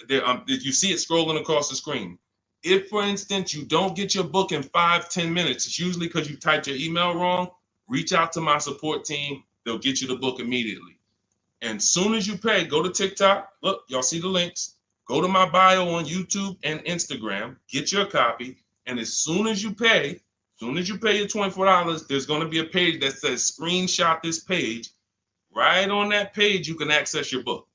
You see it scrolling across the screen. If, for instance, you don't get your book in 5-10 minutes, it's usually because you typed your email wrong. Reach out to my support team. They'll get you the book immediately. And soon as you pay, go to TikTok. Look, y'all see the links. Go to my bio on YouTube and Instagram. Get your copy. And as soon as you pay your $24, there's going to be a page that says screenshot this page. Right on that page, you can access your book.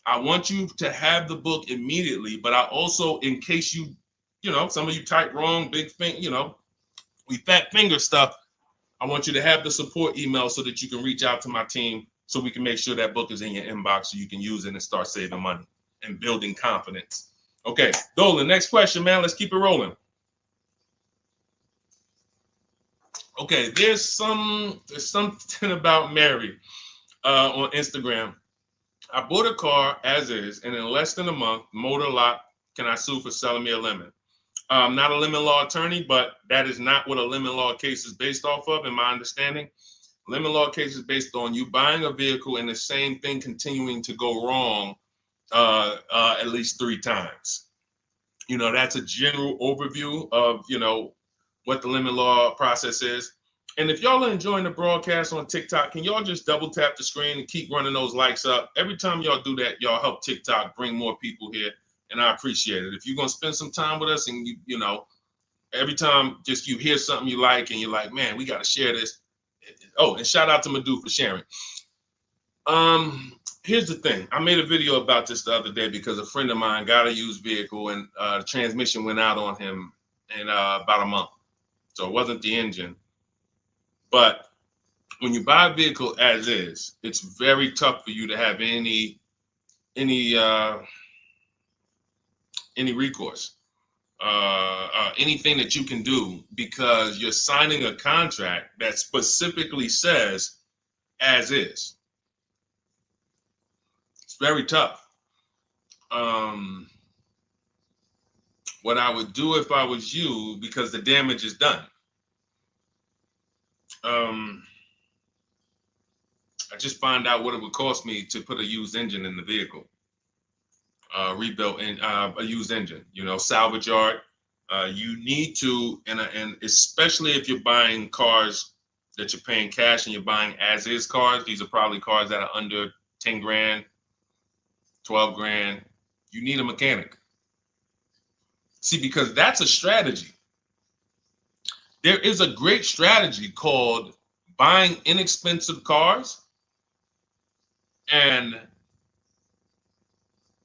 I want you to have the book immediately, but I also, in case you know, some of you type wrong, big thing, you know, we fat finger stuff. I want you to have the support email so that you can reach out to my team so we can make sure that book is in your inbox so you can use it and start saving money and building confidence. Okay, Dolan, next question, man. Let's keep it rolling. Okay, there's something about Mary on Instagram. I bought a car as is, and in less than a month, motor lock, can I sue for selling me a lemon? I'm not a lemon law attorney, but that is not what a lemon law case is based off of, in my understanding. Lemon law case is based on you buying a vehicle and the same thing continuing to go wrong at least 3 times. You know, that's a general overview of, you know, what the lemon law process is. And if y'all are enjoying the broadcast on TikTok, can y'all just double tap the screen and keep running those likes up? Every time y'all do that, y'all help TikTok bring more people here, and I appreciate it. If you're going to spend some time with us and, you know, every time just you hear something you like and you're like, man, we got to share this. Oh, and shout out to Madhu for sharing. Here's the thing. I made a video about this the other day because a friend of mine got a used vehicle and the transmission went out on him in about a month. So it wasn't the engine. But when you buy a vehicle as is, it's very tough for you to have any recourse, anything that you can do, because you're signing a contract that specifically says as is. It's very tough. What I would do if I was you, because the damage is done. I just find out what it would cost me to put a used engine in the vehicle, rebuilt in a used engine. You know, salvage yard. You need to, and especially if you're buying cars that you're paying cash and you're buying as is cars. These are probably cars that are under 10 grand, 12 grand. You need a mechanic. See, because that's a strategy. There is a great strategy called buying inexpensive cars and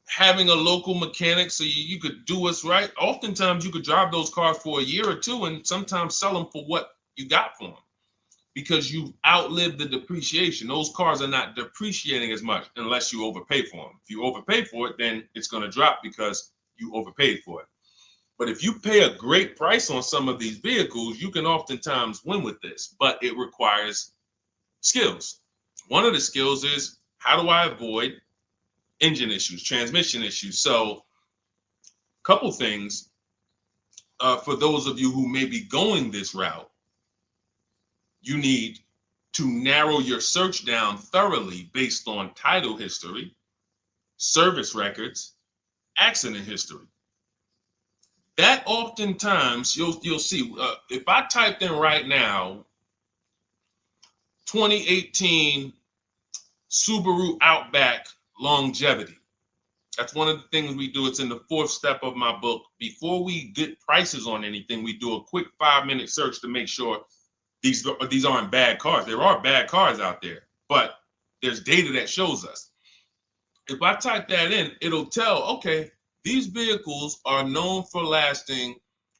having a local mechanic so you could do what's right. Oftentimes you could drive those cars for a year or two and sometimes sell them for what you got for them because you've outlived the depreciation. Those cars are not depreciating as much unless you overpay for them. If you overpay for it, then it's going to drop because you overpaid for it. But if you pay a great price on some of these vehicles, you can oftentimes win with this, but it requires skills. One of the skills is, how do I avoid engine issues, transmission issues? So a couple things for those of you who may be going this route, you need to narrow your search down thoroughly based on title history, service records, accident history. That oftentimes you'll see, if I typed in right now 2018 Subaru Outback longevity. That's one of the things we do. It's in the 4th step of my book. Before we get prices on anything, we do a quick 5-minute search to make sure these aren't bad cars. There are bad cars out there, but there's data that shows us. If I type that in, it'll tell, okay, these vehicles are known for lasting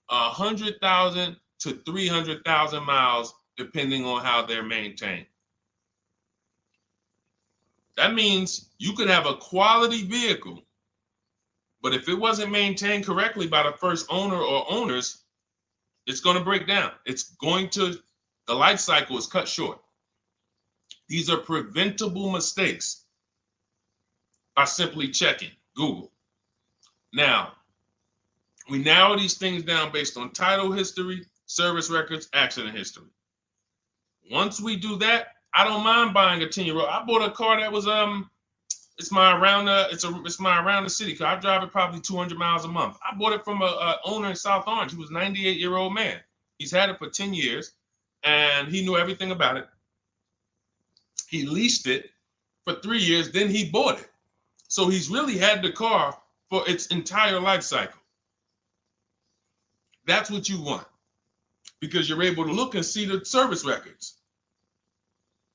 100,000 to 300,000 miles, depending on how they're maintained. That means you could have a quality vehicle, but if it wasn't maintained correctly by the first owner or owners, it's going to break down. The life cycle is cut short. These are preventable mistakes by simply checking Google. Now, we narrow these things down based on title history, service records, accident history. Once we do that, I don't mind buying a 10-year-old. I bought a car that was it's my around the city car. I drive it probably 200 miles a month. I bought it from a owner in South Orange. He was a 98-year-old man. He's had it for 10 years and he knew everything about it. He leased it for 3 years, then he bought it. So he's really had the car for its entire life cycle. That's what you want because you're able to look and see the service records.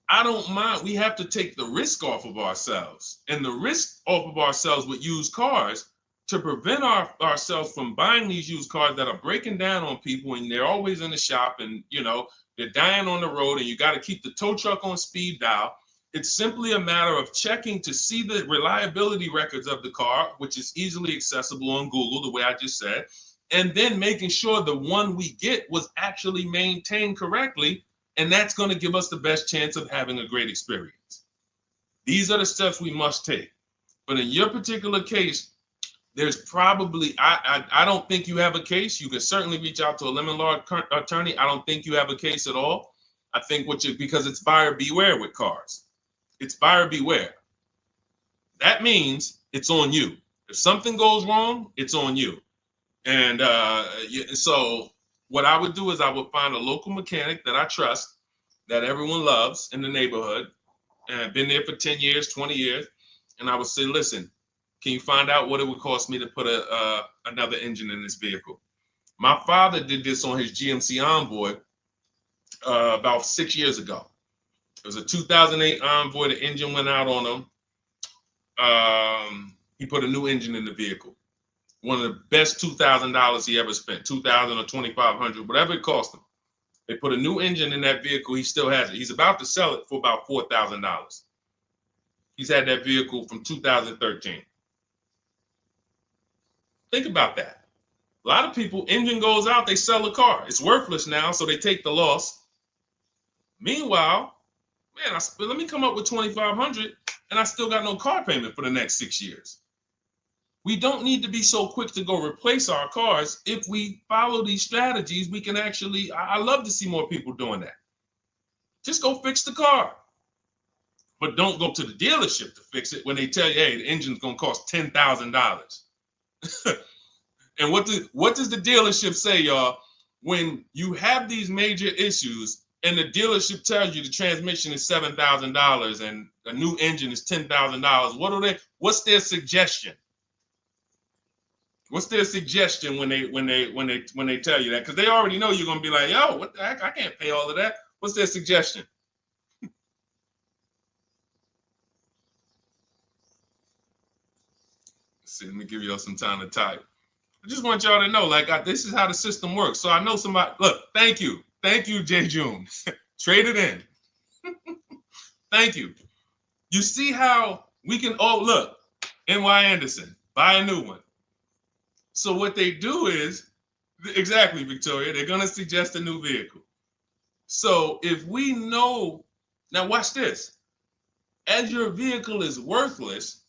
I don't mind. We have to take the risk off of ourselves, and the risk off of ourselves with used cars to prevent ourselves from buying these used cars that are breaking down on people and they're always in the shop and, they're dying on the road and you got to keep the tow truck on speed dial. It's simply a matter of checking to see the reliability records of the car, which is easily accessible on Google, the way I just said, and then making sure the one we get was actually maintained correctly. And that's going to give us the best chance of having a great experience. These are the steps we must take. But in your particular case, there's probably, I don't think you have a case. You can certainly reach out to a lemon law attorney. I don't think you have a case at all. I think because it's buyer beware with cars. It's buyer beware. That means it's on you. If something goes wrong, it's on you. And so what I would do is I would find a local mechanic that I trust, that everyone loves in the neighborhood, and I've been there for 10 years, 20 years. And I would say, listen, can you find out what it would cost me to put another engine in this vehicle? My father did this on his GMC Envoy about 6 years ago. It was a 2008 Envoy. The engine went out on him. He put a new engine in the vehicle. One of the best $2,000 he ever spent, $2,000 or $2,500, whatever it cost him. They put a new engine in that vehicle. He still has it. He's about to sell it for about $4,000. He's had that vehicle from 2013. Think about that. A lot of people, engine goes out, they sell the car. It's worthless now, so they take the loss. Meanwhile, man, let me come up with $2,500 and I still got no car payment for the next 6 years. We don't need to be so quick to go replace our cars. If we follow these strategies, we can actually, I love to see more people doing that. Just go fix the car. But don't go to the dealership to fix it when they tell you, hey, the engine's gonna cost $10,000. And what does the dealership say, y'all? When you have these major issues and the dealership tells you the transmission is $7,000 and a new engine is $10,000, what's their suggestion? What's their suggestion when they tell you that? Because they already know you're gonna be like, yo, what the heck? I can't pay all of that. What's their suggestion? Let's see, let me give y'all some time to type. I just want y'all to know, like, this is how the system works. So I know somebody, look, thank you, Jay June. Trade it in. Thank you. You see how we can, oh, look, NY Anderson, buy a new one. So what they do is, exactly, Victoria, they're going to suggest a new vehicle. So if we know, now watch this, as your vehicle is worthless,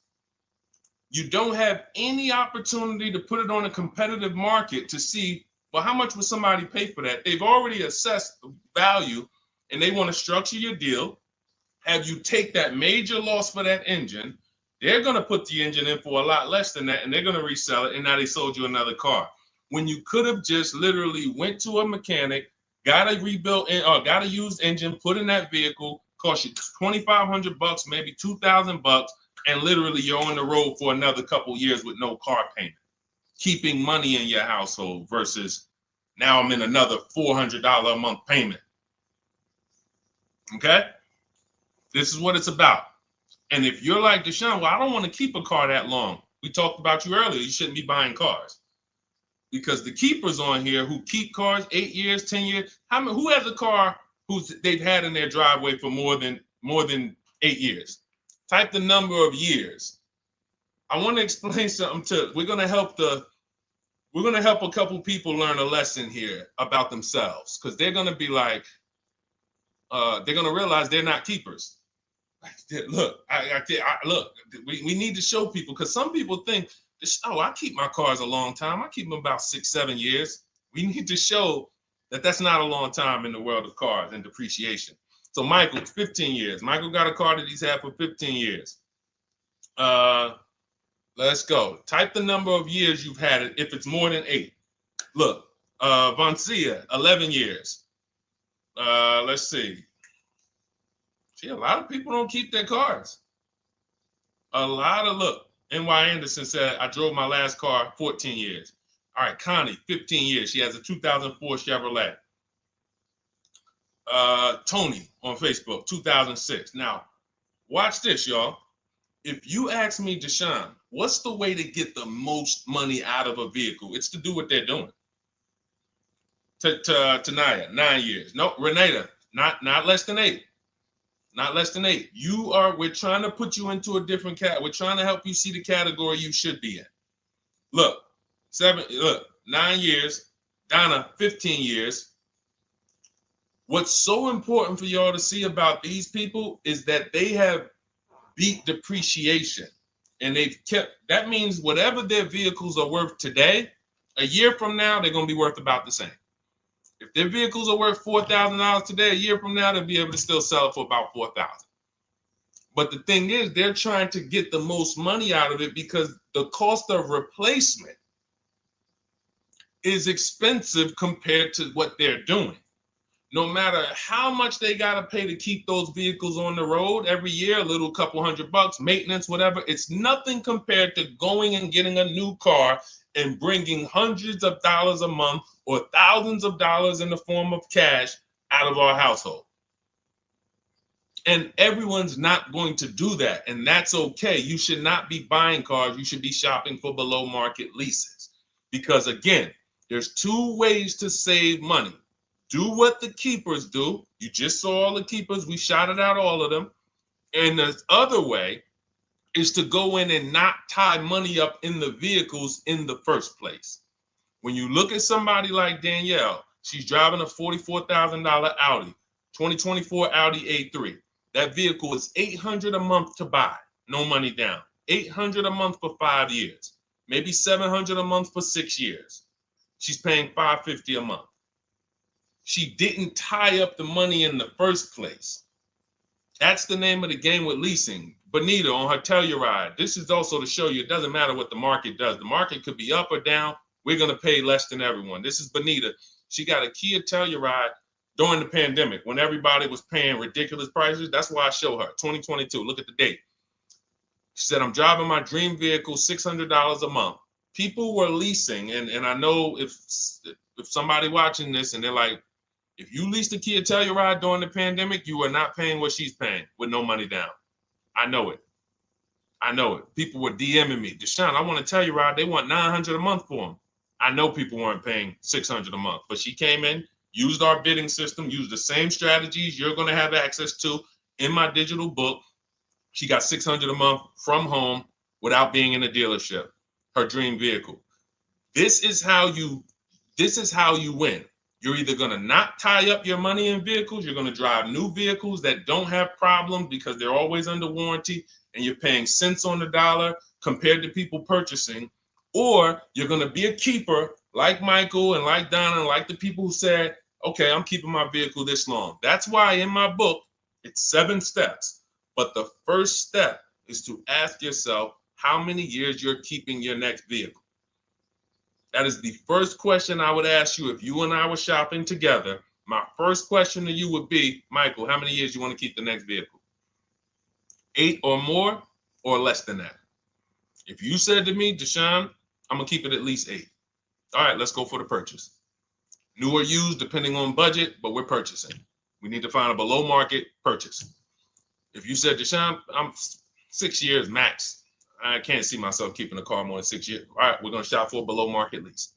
you don't have any opportunity to put it on a competitive market to see, well, how much would somebody pay for that? They've already assessed the value and they want to structure your deal, have you take that major loss for that engine. They're going to put the engine in for a lot less than that and they're going to resell it, and now they sold you another car. When you could have just literally went to a mechanic, got a rebuilt or got a used engine, put in that vehicle, cost you $2,500, maybe $2,000, and literally you're on the road for another couple years with no car payment, keeping money in your household versus now I'm in another $400 a month payment. Okay? This is what it's about. And if you're like Deshone, well, I don't want to keep a car that long. We talked about you earlier. You shouldn't be buying cars. Because the keepers on here who keep cars 8 years, 10 years, who has a car they've had in their driveway for more than 8 years? Type the number of years. I want to explain something we're going to help a couple people learn a lesson here about themselves, because they're going to be like, they're going to realize they're not keepers. Look, look, we need to show people, because some people think, oh, I keep my cars a long time. I keep them about 6-7 years. We need to show that that's not a long time in the world of cars and depreciation. So Michael, 15 years. Michael got a car that he's had for 15 years. Let's go. Type the number of years you've had it if it's more than 8. Look, Vancia, 11 years. Let's see. See, a lot of people don't keep their cars. Look, NY Anderson said, I drove my last car 14 years. All right, Connie, 15 years. She has a 2004 Chevrolet. Tony on Facebook, 2006. Now, watch this, y'all. If you ask me, Deshone, what's the way to get the most money out of a vehicle? It's to do what they're doing. Tanaya, 9 years. No, Renata, not less than 8. Not less than 8. We're trying to put you into a different we're trying to help you see the category you should be in. Look, 9 years. Donna, 15 years. What's so important for y'all to see about these people is that they have beat depreciation. And that means whatever their vehicles are worth today, a year from now, they're going to be worth about the same. If their vehicles are worth $4,000 today, a year from now, they'll be able to still sell it for about $4,000. But the thing is, they're trying to get the most money out of it because the cost of replacement is expensive compared to what they're doing. No matter how much they got to pay to keep those vehicles on the road every year, a little couple $100, maintenance, whatever, it's nothing compared to going and getting a new car and bringing hundreds of dollars a month or thousands of dollars in the form of cash out of our household. And everyone's not going to do that. And that's okay. You should not be buying cars. You should be shopping for below market leases. Because again, there's 2 ways to save money. Do what the keepers do. You just saw all the keepers. We shouted out all of them. And the other way is to go in and not tie money up in the vehicles in the first place. When you look at somebody like Danielle, she's driving a $44,000 Audi, 2024 Audi A3. That vehicle is $800 a month to buy, no money down. $800 a month for 5 years, maybe $700 a month for 6 years. She's paying $550 a month. She didn't tie up the money in the first place. That's the name of the game with leasing. Bonita on her Telluride. This is also to show you it doesn't matter what the market does. The market could be up or down. We're going to pay less than everyone. This is Bonita. She got a Kia Telluride during the pandemic when everybody was paying ridiculous prices. That's why I show her 2022. Look at the date. She said, I'm driving my dream vehicle, $600 a month. People were leasing. And I know if somebody watching this and they're like, if you leased a Kia Telluride during the pandemic, you are not paying what she's paying with no money down. I know it. I know it. People were DMing me, Deshone, I want a Telluride. They want $900 a month for them. I know people weren't paying $600 a month, but she came in, used our bidding system, used the same strategies you're going to have access to in my digital book. She got $600 a month from home without being in a dealership. Her dream vehicle. This is how you win. You're either going to not tie up your money in vehicles, you're going to drive new vehicles that don't have problems because they're always under warranty and you're paying cents on the dollar compared to people purchasing, or you're going to be a keeper like Michael and like Donna and like the people who said, okay, I'm keeping my vehicle this long. That's why in my book, it's 7 steps. But the first step is to ask yourself how many years you're keeping your next vehicle. That is the first question I would ask you if you and I were shopping together. My first question to you would be, Michael, how many years you want to keep the next vehicle? 8 or more or less than that? If you said to me, Deshone, I'm going to keep it at least 8. All right, let's go for the purchase. New or used, depending on budget, but we're purchasing. We need to find a below market purchase. If you said, Deshone, I'm 6 years max. I can't see myself keeping a car more than 6 years. All right, we're going to shop for a below market lease.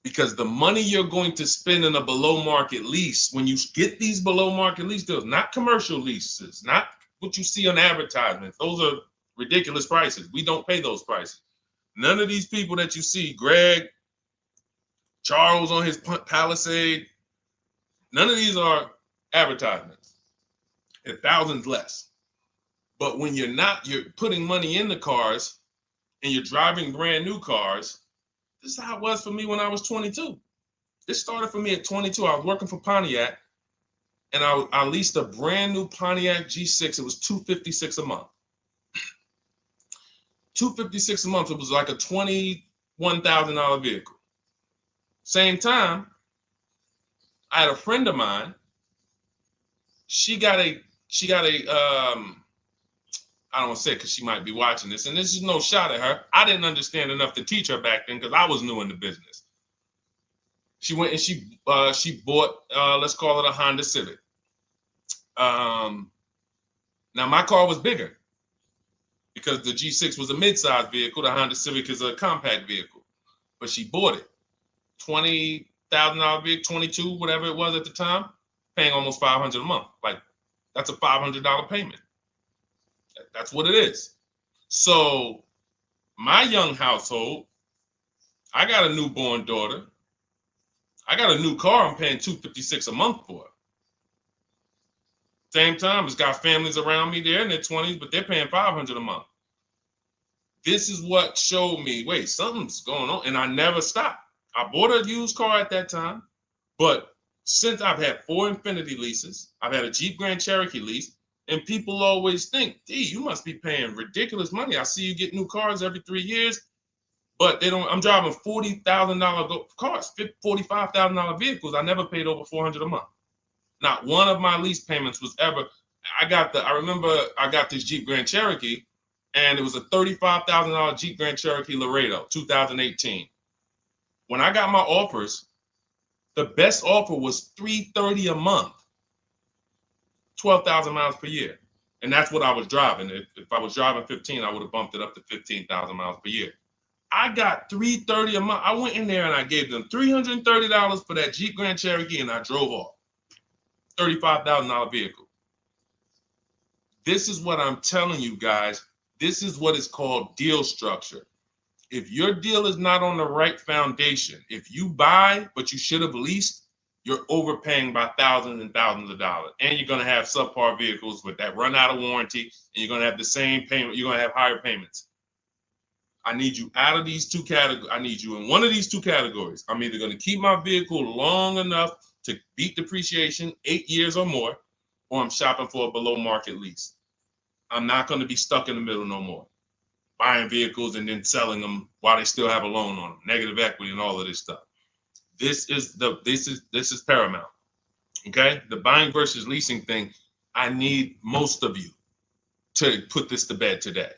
Because the money you're going to spend in a below market lease, when you get these below market lease deals, not commercial leases, not what you see on advertisements. Those are ridiculous prices. We don't pay those prices. None of these people that you see, Greg, Charles on his Palisade, none of these are advertisements. They're thousands less. But when you're putting money in the cars and you're driving brand new cars, this is how it was for me when I was 22. This started for me at 22. I was working for Pontiac and I leased a brand new Pontiac G6. It was $256 a month. $256 a month. It was like a $21,000 vehicle. Same time, I had a friend of mine. She got a I don't want to say it because she might be watching this, and this is no shot at her. I didn't understand enough to teach her back then because I was new in the business. She went and she bought, let's call it a Honda Civic. Now my car was bigger because the G6 was a mid-size vehicle. The Honda Civic is a compact vehicle, but she bought it. $20,000 vehicle, 22, whatever it was at the time, paying almost $500 a month. Like that's a $500 payment. That's what it is. So my young household, I got a newborn daughter. I got a new car I'm paying $256 a month for. Same time, it's got families around me. They're in their 20s, but they're paying $500 a month. This is what showed me, wait, something's going on. And I never stopped. I bought a used car at that time, but since I've had 4 Infiniti leases, I've had a Jeep Grand Cherokee lease, and people always think, gee, you must be paying ridiculous money. I see you get new cars every 3 years, but they don't. I'm driving $40,000 cars, $45,000 vehicles. I never paid over $400 a month. Not one of my lease payments was ever. I remember I got this Jeep Grand Cherokee, and it was a $35,000 Jeep Grand Cherokee Laredo, 2018. When I got my offers, the best offer was $330 a month. 12,000 miles per year. And that's what I was driving. If I was driving 15, I would have bumped it up to 15,000 miles per year. I got $330 a month. I went in there and I gave them $330 for that Jeep Grand Cherokee and I drove off. $35,000 vehicle. This is what I'm telling you guys. This is what is called deal structure. If your deal is not on the right foundation, if you buy, but you should have leased, you're overpaying by thousands and thousands of dollars. And you're going to have subpar vehicles with that run out of warranty, and you're going to have the same payment. You're going to have higher payments. I need you out of these two categories. I need you in one of these two categories. I'm either going to keep my vehicle long enough to beat depreciation, 8 years or more, or I'm shopping for a below market lease. I'm not going to be stuck in the middle no more, buying vehicles and then selling them while they still have a loan on them, negative equity and all of this stuff. This is paramount. Okay, the buying versus leasing thing. I need most of you to put this to bed today.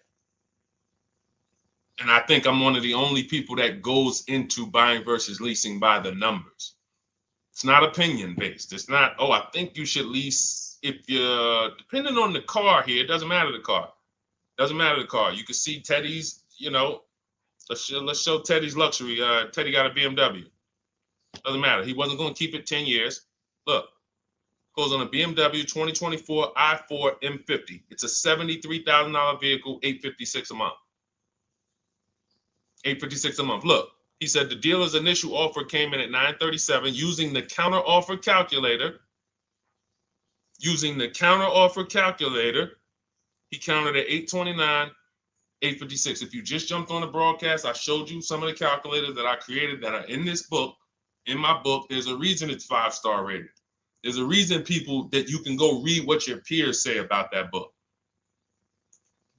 And I think I'm one of the only people that goes into buying versus leasing by the numbers. It's not opinion based. It's not, oh, I think you should lease if you're, depending on the car here, it doesn't matter the car. Doesn't matter the car. You can see Teddy's, let's show Teddy's luxury. Teddy got a BMW. Doesn't matter. He wasn't going to keep it 10 years. Look, goes on a BMW 2024 i4 M50. It's a $73,000 vehicle, $856 a month. $856 a month. Look, he said the dealer's initial offer came in at $937 using the counter offer calculator. Using the counter offer calculator, he counted at $829, $856. If you just jumped on the broadcast, I showed you some of the calculators that I created that are in this book. In my book, there's a reason it's 5-star rated. There's a reason people that you can go read what your peers say about that book.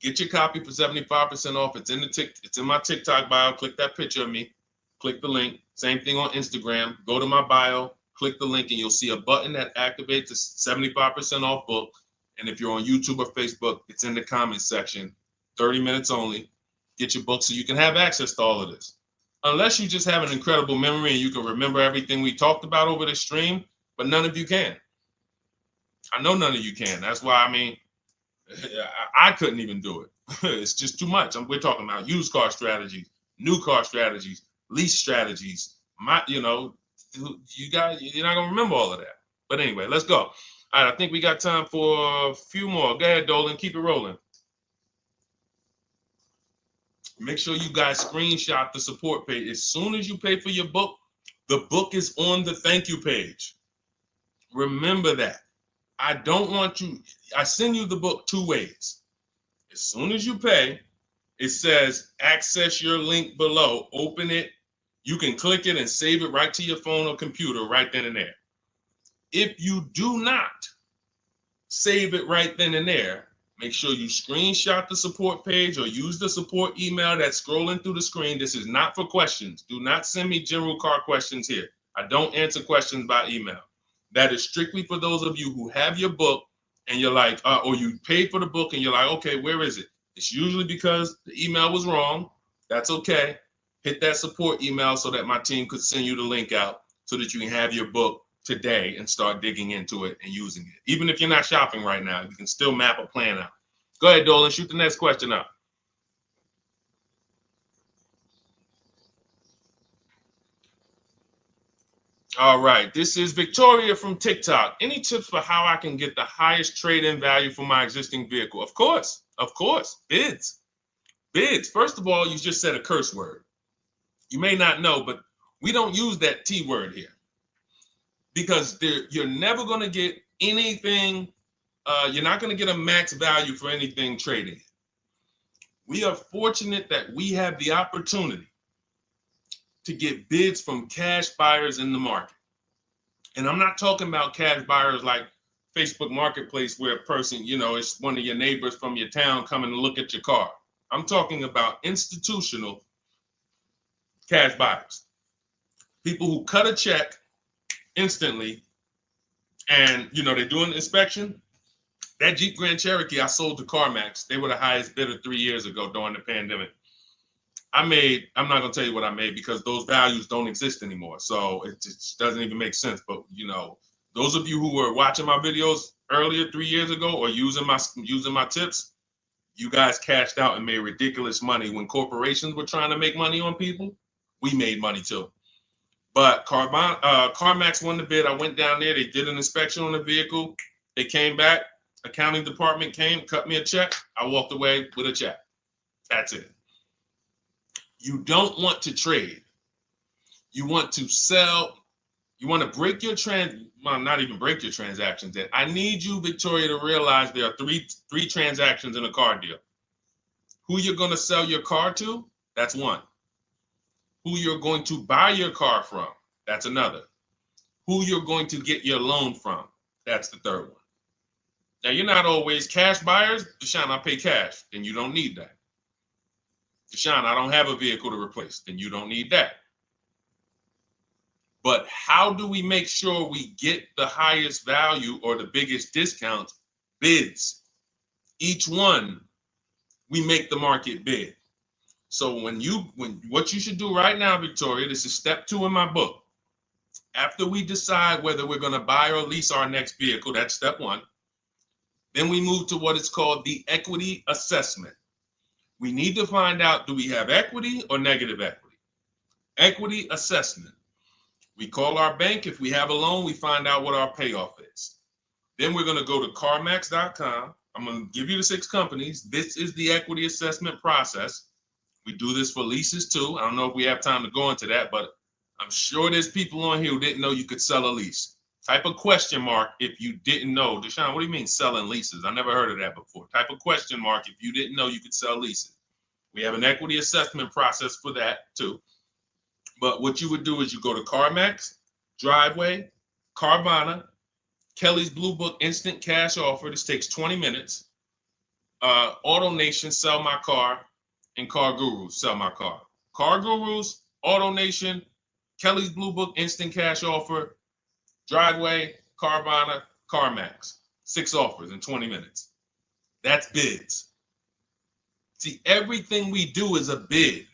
Get your copy for 75% off. It's in my TikTok bio. Click that picture of me. Click the link. Same thing on Instagram. Go to my bio. Click the link, and you'll see a button that activates the 75% off book. And if you're on YouTube or Facebook, it's in the comments section. 30 minutes only. Get your book so you can have access to all of this. Unless you just have an incredible memory and you can remember everything we talked about over the stream, but none of you can. I know none of you can. That's why, I couldn't even do it. It's just too much. We're talking about used car strategies, new car strategies, lease strategies. You guys, you're not gonna remember all of that. But anyway, let's go. All right, I think we got time for a few more. Go ahead, Dolan, keep it rolling. Make sure you guys screenshot the support page. As soon as you pay for your book, the book is on the thank you page. Remember that. I don't want you, I send you the book 2 ways. As soon as you pay, it says access your link below, open it. You can click it and save it right to your phone or computer right then and there. If you do not save it right then and there, make sure you screenshot the support page or use the support email that's scrolling through the screen. This is not for questions. Do not send me general car questions here. I don't answer questions by email. That is strictly for those of you who have your book and you're like, or you paid for the book and you're like, okay, where is it? It's usually because the email was wrong. That's okay. Hit that support email so that my team could send you the link out so that you can have your book today and start digging into it and using it. Even if you're not shopping right now, you can still map a plan out. Go ahead, Dolan, shoot the next question up. All right, this is Victoria from TikTok. Any tips for how I can get the highest trade-in value for my existing vehicle? Of course, bids. Bids. First of all, you just said a curse word. You may not know, but we don't use that T word here because you're never going to get anything. You're not going to get a max value for anything trading. We are fortunate that we have the opportunity to get bids from cash buyers in the market. And I'm not talking about cash buyers like Facebook Marketplace where a person, it's one of your neighbors from your town coming to look at your car. I'm talking about institutional cash buyers. People who cut a check instantly and, they do an inspection. That Jeep Grand Cherokee I sold to CarMax, they were the highest bidder 3 years ago during the pandemic. I'm not going to tell you what I made because those values don't exist anymore. So it just doesn't even make sense. But, those of you who were watching my videos earlier 3 years ago or using my tips, you guys cashed out and made ridiculous money. When corporations were trying to make money on people, we made money too. But CarMax won the bid. I went down there. They did an inspection on the vehicle. They came back. Accounting department came, cut me a check. I walked away with a check. That's it. You don't want to trade. You want to sell. You want to break your not even break your transactions. I need you, Victoria, to realize there are three transactions in a car deal. Who you're going to sell your car to, That's one. Who you're going to buy your car from, that's another. Who you're going to get your loan from, that's the third one. Now, you're not always cash buyers. Deshone, I pay cash. Then you don't need that. Deshone, I don't have a vehicle to replace. Then you don't need that. But how do we make sure we get the highest value or the biggest discount? Bids. Each one, we make the market bid. So when what you should do right now, Victoria, this is step 2 in my book. After we decide whether we're going to buy or lease our next vehicle, that's step 1. Then we move to what is called the equity assessment. We need to find out, do we have equity or negative equity? Equity assessment. We call our bank. If we have a loan, we find out what our payoff is. Then we're going to go to carmax.com. I'm going to give you the 6 companies. This is the equity assessment process. We do this for leases too. I don't know if we have time to go into that, but I'm sure there's people on here who didn't know you could sell a lease. Type a question mark if you didn't know. Deshone, what do you mean selling leases? I never heard of that before. Type a question mark if you didn't know you could sell leases. We have an equity assessment process for that too. But what you would do is you go to CarMax, Driveway, Carvana, Kelly's Blue Book Instant Cash Offer. This takes 20 minutes. Auto Nation, Sell My Car, and Car Gurus, Sell My Car. Car Gurus, Auto Nation, Kelly's Blue Book Instant Cash Offer, Driveway, Carvana, CarMax. 6 offers in 20 minutes. That's bids. See, everything we do is a bid.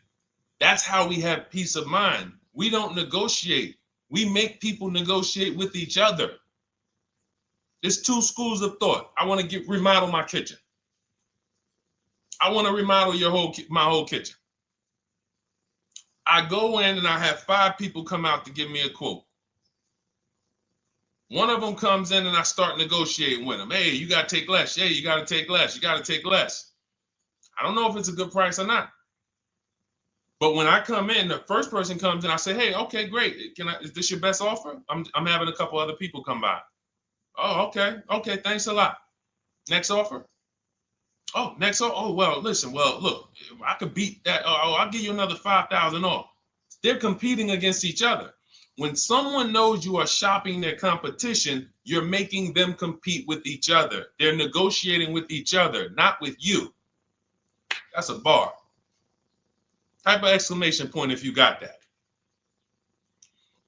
That's how we have peace of mind. We don't negotiate. We make people negotiate with each other. There's 2 schools of thought. I want to remodel my kitchen. I want to remodel my whole kitchen. I go in and I have 5 people come out to give me a quote. One of them comes in and I start negotiating with them. Hey, you got to take less. Hey, you got to take less. You got to take less. I don't know if it's a good price or not. But when I come in, the first person comes in, I say, hey, okay, great. Is this your best offer? I'm having a couple other people come by. Oh, okay. Okay, thanks a lot. Next offer. Oh, next offer. Oh, well, listen, look, I could beat that. Oh, I'll give you another 5,000 off. They're competing against each other. When someone knows you are shopping their competition, you're making them compete with each other. They're negotiating with each other, not with you. That's a bar. Type of exclamation point if you got that.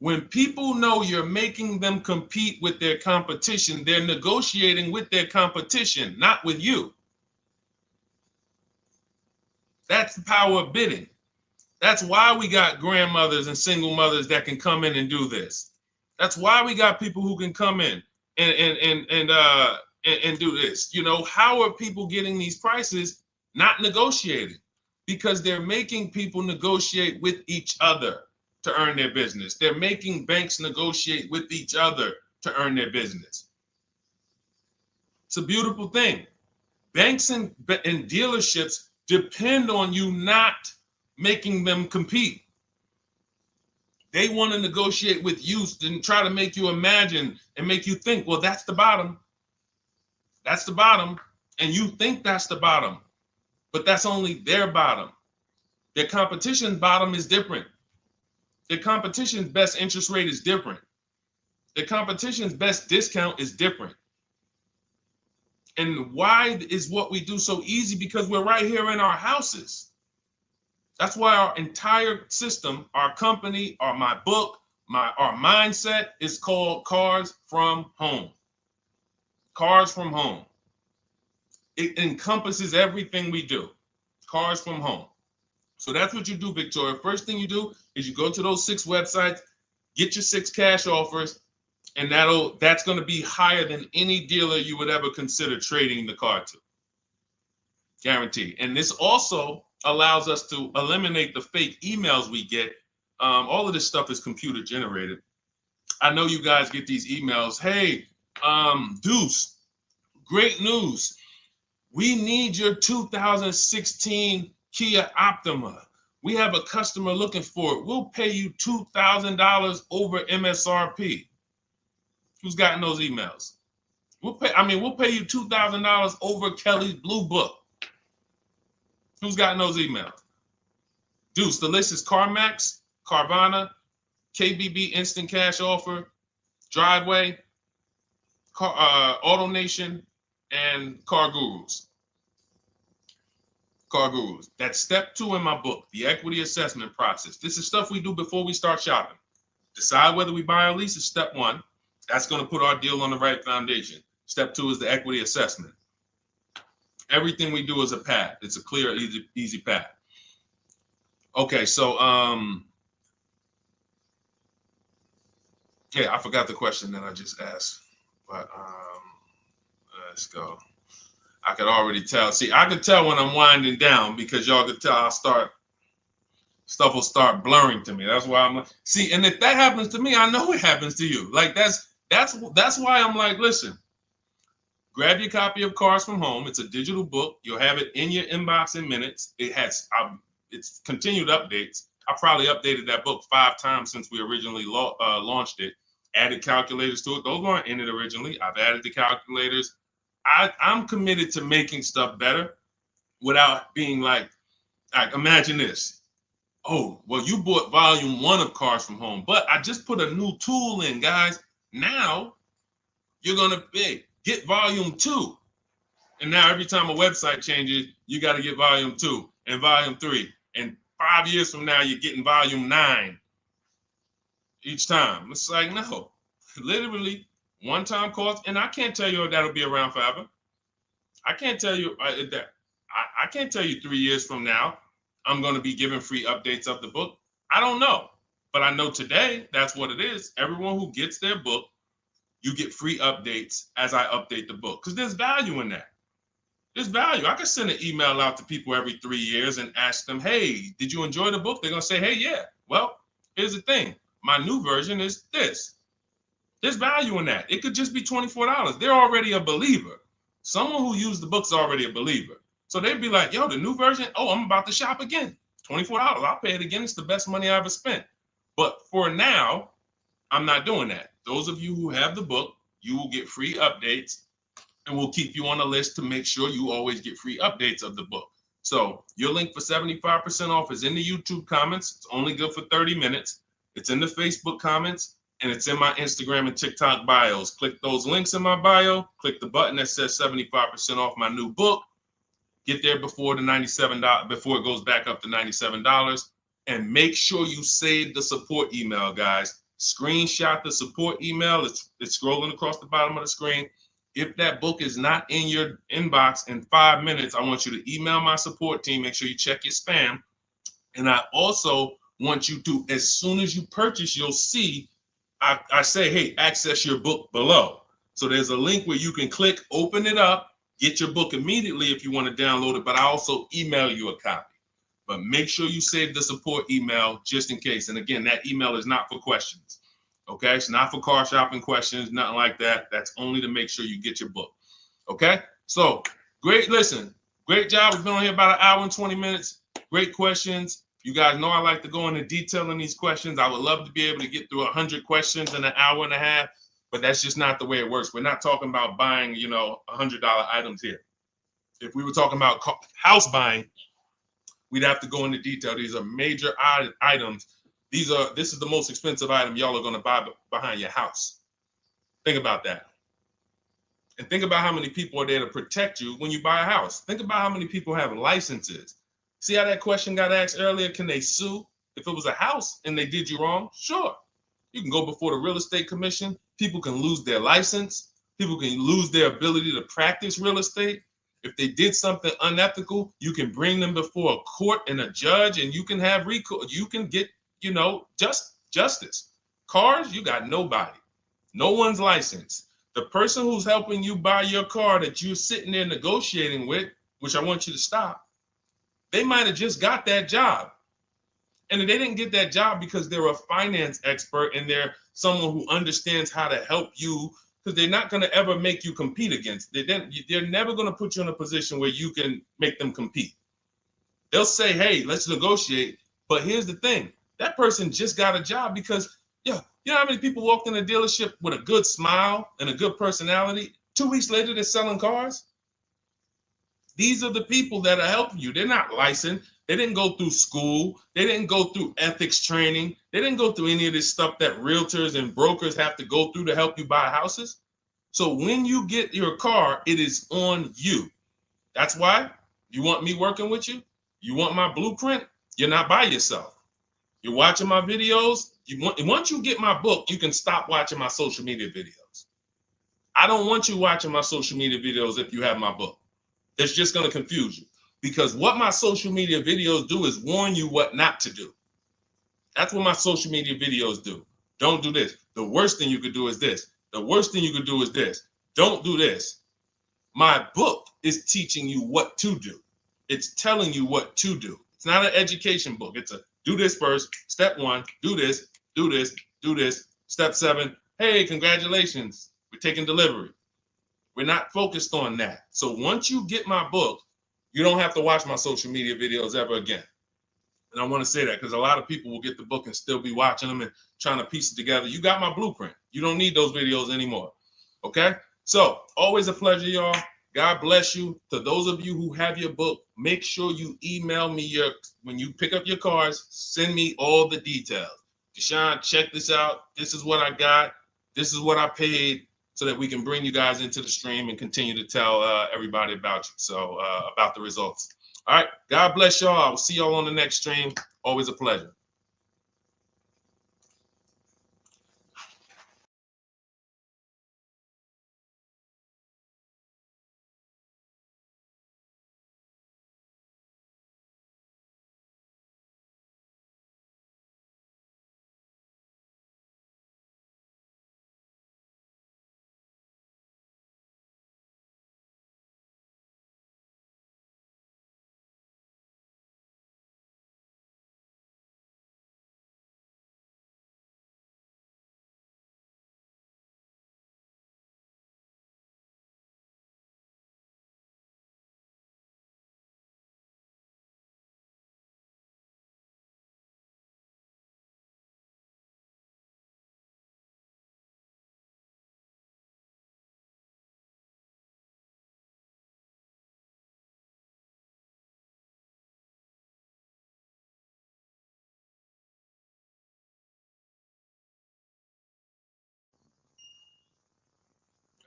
When people know you're making them compete with their competition, they're negotiating with their competition, not with you. That's the power of bidding. That's why we got grandmothers and single mothers that can come in and do this. That's why we got people who can come in and do this. You know, how are people getting these prices? Not negotiating, because they're making people negotiate with each other to earn their business. They're making banks negotiate with each other to earn their business. It's a beautiful thing. Banks and dealerships depend on you not making them compete. They want to negotiate with you and try to make you imagine and make you think, well, that's the bottom. That's the bottom. And you think that's the bottom, but that's only their bottom. Their competition's bottom is different. Their competition's best interest rate is different. Their competition's best discount is different. And why is what we do so easy? Because we're right here in our houses. That's why our entire system, our company, my book, our mindset is called Cars from Home. Cars from Home. It encompasses everything we do. Cars from Home. So that's what you do, Victoria. First thing you do is you go to those 6 websites, get your 6 cash offers, and that's going to be higher than any dealer you would ever consider trading the car to. Guaranteed. And this also allows us to eliminate the fake emails we get. All of this stuff is computer generated. I know you guys get these emails. Hey, Deuce, great news. We need your 2016 Kia Optima. We have a customer looking for it. We'll pay you $2,000 over MSRP. Who's gotten those emails? We'll pay you $2,000 over Kelly's Blue Book. Who's gotten those emails? Deuce, the list is CarMax, Carvana, KBB Instant Cash Offer, Driveway, Auto Nation, and Car Gurus. Car Gurus. That's step 2 in my book, the equity assessment process. This is stuff we do before we start shopping. Decide whether we buy or lease is step 1. That's going to put our deal on the right foundation. Step 2 is the equity assessment. Everything we do is a path. It's a clear, easy path. Okay, so yeah, I forgot the question that I just asked, but let's go. I could already tell. See, I could tell when I'm winding down because y'all could tell stuff will start blurring to me. That's why I'm like, see, and if that happens to me, I know it happens to you. Like that's why I'm like, listen, grab your copy of Cars from Home. It's a digital book. You'll have it in your inbox in minutes. It has it's continued updates. I probably updated that book 5 times since we originally launched it. Added calculators to it. Those weren't in it originally. I've added the calculators. I'm committed to making stuff better without being like imagine this. Oh, well, you bought volume 1 of Cars from Home, but I just put a new tool in, guys. Now you're going to get volume 2. And now every time a website changes, you got to get volume 2 and volume 3. And 5 years from now, you're getting volume 9 each time. It's like, no, literally one-time cost. And I can't tell you if that'll be around forever. I can't tell you that. I can't tell you 3 years from now, I'm going to be giving free updates of the book. I don't know. But I know today, that's what it is. Everyone who gets their book, you get free updates as I update the book. Because there's value in that. There's value. I could send an email out to people every 3 years and ask them, hey, did you enjoy the book? They're going to say, hey, yeah. Well, here's the thing. My new version is this. There's value in that. It could just be $24. They're already a believer. Someone who used the book's already a believer. So they'd be like, yo, the new version, oh, I'm about to shop again. $24. I'll pay it again. It's the best money I ever spent. But for now, I'm not doing that. Those of you who have the book, you will get free updates, and we'll keep you on the list to make sure you always get free updates of the book. So your link for 75% off is in the YouTube comments. It's only good for 30 minutes. It's in the Facebook comments, and it's in my Instagram and TikTok bios. Click those links in my bio. Click the button that says 75% off my new book. Get there before the $97, before it goes back up to $97. And make sure you save the support email, guys. Screenshot the support email. It's scrolling across the bottom of the screen. If that book is not in your inbox in 5 minutes, I want you to email my support team. Make sure you check your spam. And I also want you to, as soon as you purchase, you'll see, I say, hey, access your book below. So there's a link where you can click, open it up, get your book immediately if you want to download it, but I also email you a copy. But make sure you save the support email just in case. And again, that email is not for questions. Okay, it's not for car shopping questions, nothing like that. That's only to make sure you get your book. Okay, so great. Listen, great job. We've been on here about 1 hour and 20 minutes. Great questions. You guys know I like to go into detail in these questions. I would love to be able to get through 100 questions in 1.5 hours, but that's just not the way it works. We're not talking about buying, $100 items here. If we were talking about house buying, we'd have to go into detail. These are major items. This is the most expensive item y'all are going to buy behind your house. Think about that. And think about how many people are there to protect you when you buy a house. Think about how many people have licenses. See how that question got asked earlier? Can they sue if it was a house and they did you wrong? Sure. You can go before the real estate commission. People can lose their license. People can lose their ability to practice real estate. If they did something unethical, you can bring them before a court and a judge, and you can have recourse. You can get, justice. Cars, you got nobody. No one's licensed. The person who's helping you buy your car that you're sitting there negotiating with, which I want you to stop, they might have just got that job. And they didn't get that job because they're a finance expert and they're someone who understands how to help you, because they're not going to ever make you compete against. They're never going to put you in a position where you can make them compete. They'll say, hey, let's negotiate. But here's the thing. That person just got a job because, you know how many people walked in a dealership with a good smile and a good personality? 2 weeks later, they're selling cars. These are the people that are helping you. They're not licensed. They didn't go through school. They didn't go through ethics training. They didn't go through any of this stuff that realtors and brokers have to go through to help you buy houses. So when you get your car, it is on you. That's why you want me working with you. You want my blueprint. You're not by yourself. You're watching my videos. Once you get my book, you can stop watching my social media videos. I don't want you watching my social media videos if you have my book. It's just going to confuse you, because what my social media videos do is warn you what not to do. That's what my social media videos do. Don't do this. The worst thing you could do is this. The worst thing you could do is this. Don't do this. My book is teaching you what to do. It's telling you what to do. It's not an education book. It's a do this first. Step 1, do this, do this, do this. Step 7, hey, congratulations. We're taking delivery. We're not focused on that. So once you get my book, you don't have to watch my social media videos ever again. And I want to say that because a lot of people will get the book and still be watching them and trying to piece it together. You got my blueprint. You don't need those videos anymore. Okay? So always a pleasure, y'all. God bless you. To those of you who have your book, make sure you email me when you pick up your cars, send me all the details. Deshone, check this out. This is what I got. This is what I paid, so that we can bring you guys into the stream and continue to tell everybody about you. So about the results. All right. God bless y'all. I will see y'all on the next stream. Always a pleasure.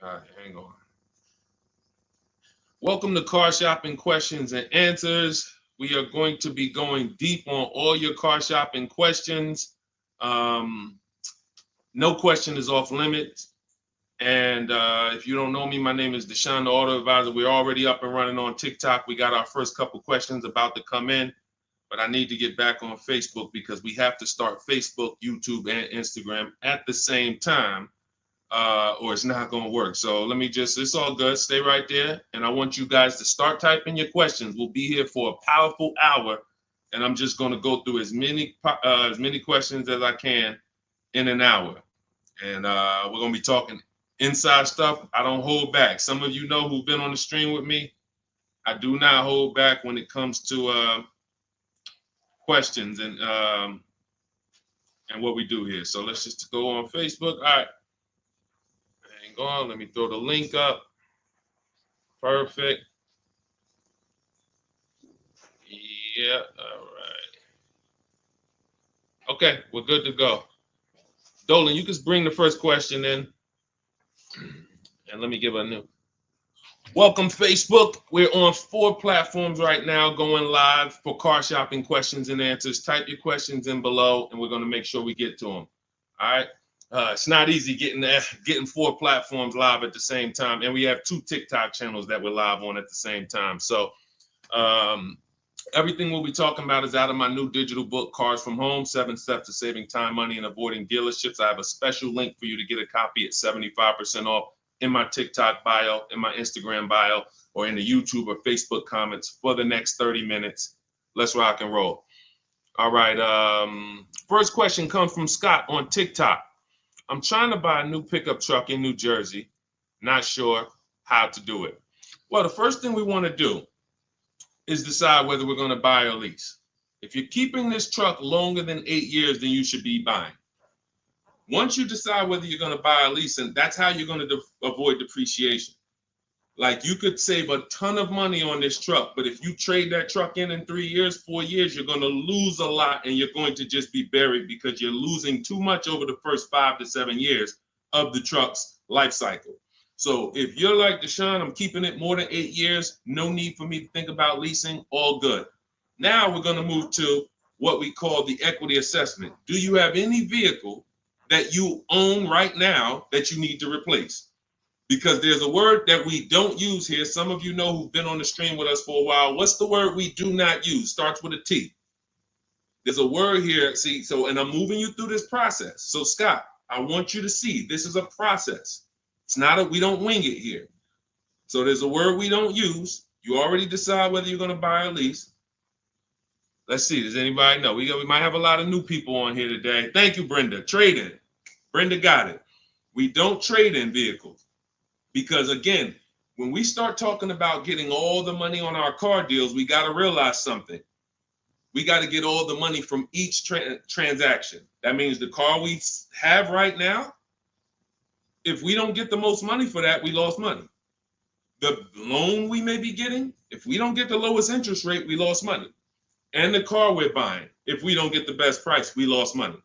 All right, hang on. Welcome to Car Shopping Questions and Answers. We are going to be going deep on all your car shopping questions. No question is off limits. And if you don't know me, my name is Deshone the Auto Advisor. We're already up and running on TikTok. We got our first couple questions about to come in, but I need to get back on Facebook because we have to start Facebook, YouTube, and Instagram at the same time, or it's not going to work. So let me it's all good. Stay right there. And I want you guys to start typing your questions. We'll be here for a powerful hour, and I'm just going to go through as many questions as I can in an hour. And we're going to be talking inside stuff. I don't hold back. Some of you know who've been on the stream with me. I do not hold back when it comes to questions and what we do here. So let's just go on Facebook. All right. Hang on. Let me throw the link up. Perfect. Yeah. All right. Okay. We're good to go. Dolan, you can bring the first question in. And let me give a new. Welcome, Facebook. We're on 4 platforms right now going live for car shopping questions and answers. Type your questions in below, and we're going to make sure we get to them. All right. It's not easy getting 4 platforms live at the same time. And we have 2 TikTok channels that we're live on at the same time. So everything we'll be talking about is out of my new digital book, Cars from Home, 7 Steps to Saving Time, Money, and Avoiding Dealerships. I have a special link for you to get a copy at 75% off in my TikTok bio, in my Instagram bio, or in the YouTube or Facebook comments for the next 30 minutes. Let's rock and roll. All right. First question comes from Scott on TikTok. I'm trying to buy a new pickup truck in New Jersey. Not sure how to do it. Well, the first thing we want to do is decide whether we're going to buy or lease. If you're keeping this truck longer than 8 years, then you should be buying. Once you decide whether you're going to buy or lease, and that's how you're going to avoid depreciation. Like you could save a ton of money on this truck, but if you trade that truck in 3 years, 4 years, you're going to lose a lot and you're going to just be buried because you're losing too much over the first 5 to 7 years of the truck's life cycle. So if you're like Deshone, I'm keeping it more than 8 years, no need for me to think about leasing, all good. Now we're going to move to what we call the equity assessment. Do you have any vehicle that you own right now that you need to replace? Because there's a word that we don't use here. Some of you know who've been on the stream with us for a while. What's the word we do not use? Starts with a T. There's a word here. See, so, and I'm moving you through this process. So Scott, I want you to see this is a process. It's not we don't wing it here. So there's a word we don't use. You already decide whether you're going to buy or lease. Let's see. Does anybody know? We might have a lot of new people on here today. Thank you, Brenda. Trade in. Brenda got it. We don't trade in vehicles. Because again, when we start talking about getting all the money on our car deals, we got to realize something. We got to get all the money from each transaction. That means the car we have right now, if we don't get the most money for that, we lost money. The loan we may be getting, if we don't get the lowest interest rate, we lost money. And the car we're buying, if we don't get the best price, we lost money.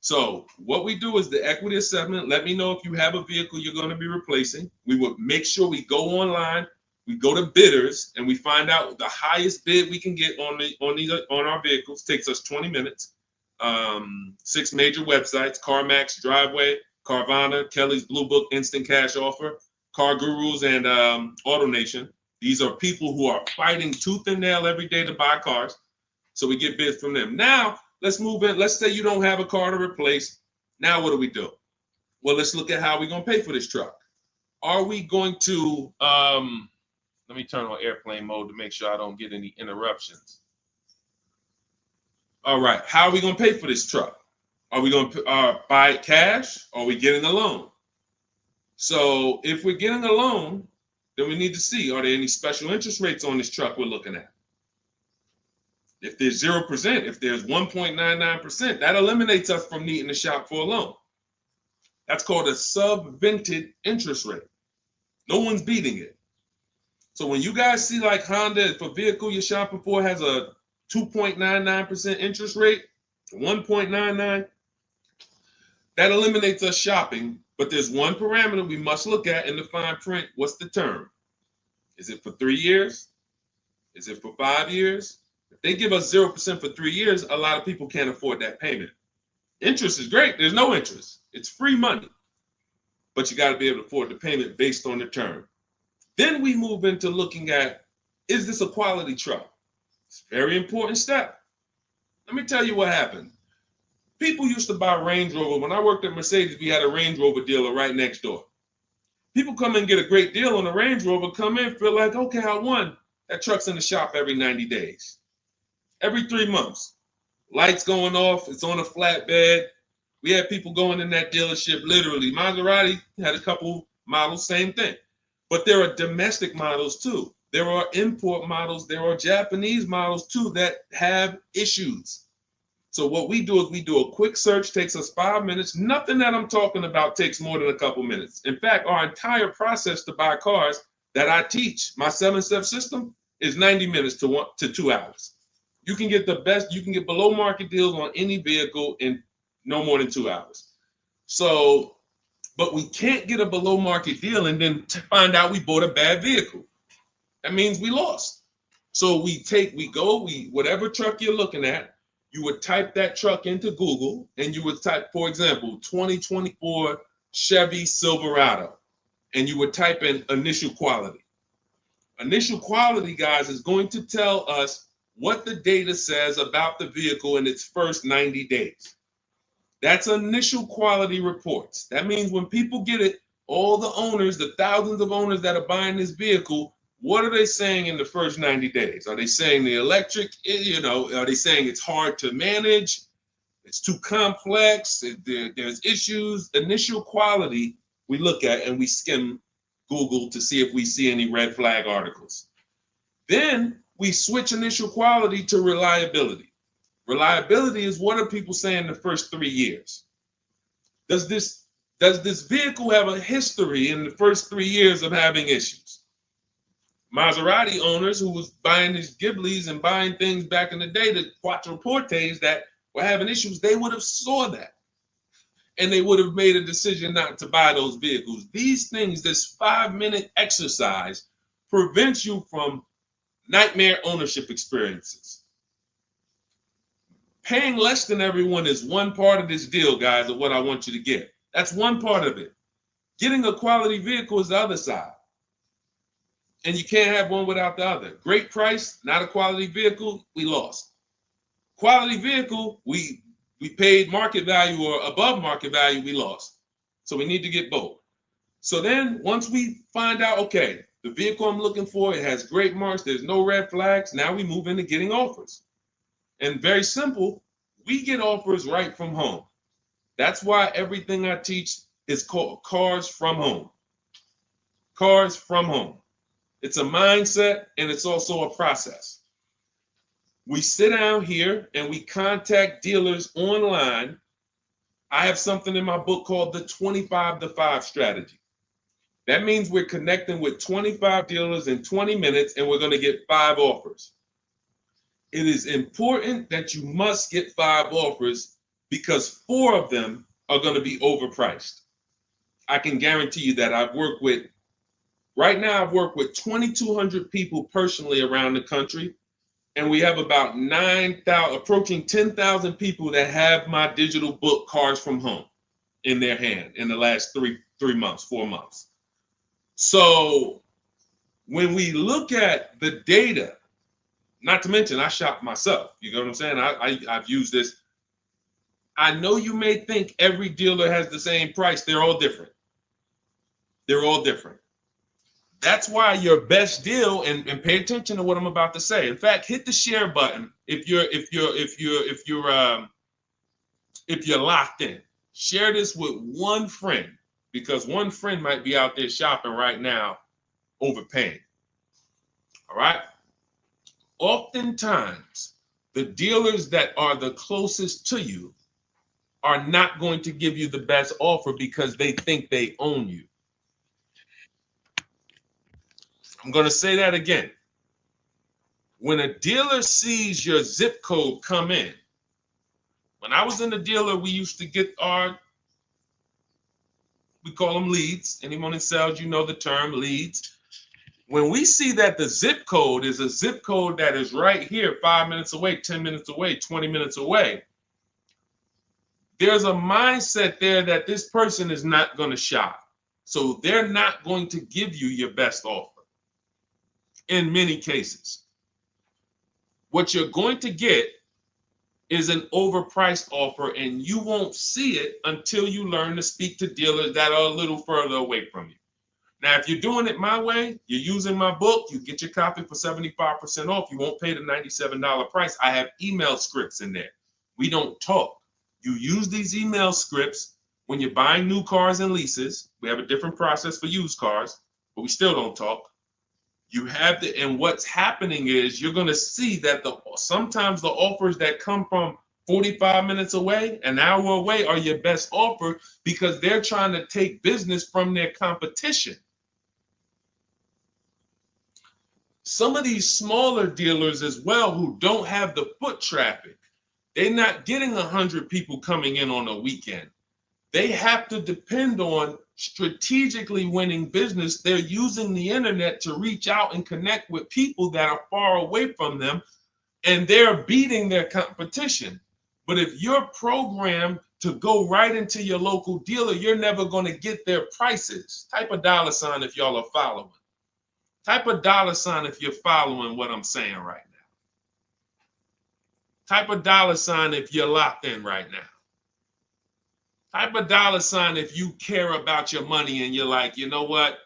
So what we do is the equity assessment. Let me know if you have a vehicle you're going to be replacing. We would make sure we go online, we go to bidders, and we find out the highest bid we can get on our vehicles. Takes us 20 minutes. 6 major websites: CarMax, Driveway, Carvana, Kelly's Blue Book, Instant Cash Offer, Car Gurus, and AutoNation. These are people who are fighting tooth and nail every day to buy cars. So we get bids from them. Now, let's move in. Let's say you don't have a car to replace. Now what do? Well, let's look at how we're going to pay for this truck. Are we going to, let me turn on airplane mode to make sure I don't get any interruptions. All right, how are we going to pay for this truck? Are we going to buy it cash, or are we getting a loan? So if we're getting a loan, then we need to see, are there any special interest rates on this truck we're looking at? If there's 0%, if there's 1.99%, that eliminates us from needing to shop for a loan. That's called a subvented interest rate. No one's beating it. So when you guys see like Honda, if a vehicle you're shopping for has a 2.99% interest rate, 1.99, that eliminates us shopping. But there's one parameter we must look at in the fine print. What's the term? Is it for 3 years? Is it for 5 years? If they give us 0% for 3 years, a lot of people can't afford that payment. Interest is great. There's no interest. It's free money. But you got to be able to afford the payment based on the term. Then we move into looking at, is this a quality truck? It's a very important step. Let me tell you what happened. People used to buy Range Rover. When I worked at Mercedes, we had a Range Rover dealer right next door. People come in and get a great deal on a Range Rover, come in, feel like, okay, I won. That truck's in the shop every 90 days. Every 3 months. Lights going off, it's on a flatbed. We had people going in that dealership, literally. Maserati had a couple models, same thing. But there are domestic models too. There are import models. There are Japanese models too that have issues. So what we do is we do a quick search, takes us 5 minutes. Nothing that I'm talking about takes more than a couple minutes. In fact, our entire process to buy cars that I teach, my 7-step system, is 90 minutes to 2 hours. You can get the best, you can get below market deals on any vehicle in no more than 2 hours. So, but we can't get a below market deal and then find out we bought a bad vehicle. That means we lost. So whatever truck you're looking at, you would type that truck into Google and you would type, for example, 2024 Chevy Silverado, and you would type in initial quality. Initial quality, guys, is going to tell us what the data says about the vehicle in its first 90 days. That's initial quality reports. That means when people get it, all the owners, the thousands of owners that are buying this vehicle, what are they saying in the first 90 days? Are they saying the electric, are they saying it's hard to manage? It's too complex, there's issues. Initial quality we look at and we skim Google to see if we see any red flag articles. Then we switch initial quality to reliability. Reliability is what are people saying the first 3 years? Does this vehicle have a history in the first 3 years of having issues? Maserati owners who was buying these Ghiblis and buying things back in the day, the Quattroportes that were having issues, they would have saw that. And they would have made a decision not to buy those vehicles. These things, this 5-minute exercise prevents you from nightmare ownership experiences. Paying less than everyone is one part of this deal, guys, of what I want you to get. That's one part of it. Getting a quality vehicle is the other side. And you can't have one without the other. Great price, not a quality vehicle, we lost. Quality vehicle, we paid market value or above market value, we lost. So we need to get both. So then once we find out, okay, the vehicle I'm looking for, it has great marks, there's no red flags, now we move into getting offers. And very simple, we get offers right from home. That's why everything I teach is called Cars from Home. Cars from Home. It's a mindset and it's also a process. We sit down here and we contact dealers online. I have something in my book called the 25 to 5 strategy. That means we're connecting with 25 dealers in 20 minutes and we're going to get 5 offers. It is important that you must get 5 offers because 4 of them are going to be overpriced. I can guarantee you that. Right now I've worked with 2,200 people personally around the country, and we have about 9,000, approaching 10,000 people that have my digital book, Cars from Home, in their hand in the last 4 months. So when we look at the data, not to mention I shop myself, you know what I'm saying? I've used this. I know you may think every dealer has the same price. They're all different. They're all different. That's why your best deal, and pay attention to what I'm about to say. In fact, hit the share button if you're locked in. Share this with one friend because one friend might be out there shopping right now, overpaying. All right. Oftentimes, the dealers that are the closest to you are not going to give you the best offer because they think they own you. I'm going to say that again. When a dealer sees your zip code come in, when I was in the dealer, we used to get we call them leads. Anyone in sales, you know the term leads. When we see that the zip code is a zip code that is right here, 5 minutes away, 10 minutes away, 20 minutes away, there's a mindset there that this person is not going to shop. So they're not going to give you your best offer in many cases. What you're going to get is an overpriced offer, and you won't see it until you learn to speak to dealers that are a little further away from you. Now, if you're doing it my way, you're using my book, you get your copy for 75% off. You won't pay the $97 price. I have email scripts in there. We don't talk. You use these email scripts when you're buying new cars and leases. We have a different process for used cars, but we still don't talk. You have to, and what's happening is you're going to see that sometimes the offers that come from 45 minutes away, an hour away, are your best offer because they're trying to take business from their competition. Some of these smaller dealers as well who don't have the foot traffic, they're not getting 100 people coming in on a weekend. They have to depend on strategically winning business. They're using the internet to reach out and connect with people that are far away from them, and they're beating their competition. But if you're programmed to go right into your local dealer, you're never going to get their prices. Type a $ if y'all are following. Type a $ if you're following what I'm saying right now. Type a $ if you're locked in right now. Type a $ if you care about your money and you're like, you know what?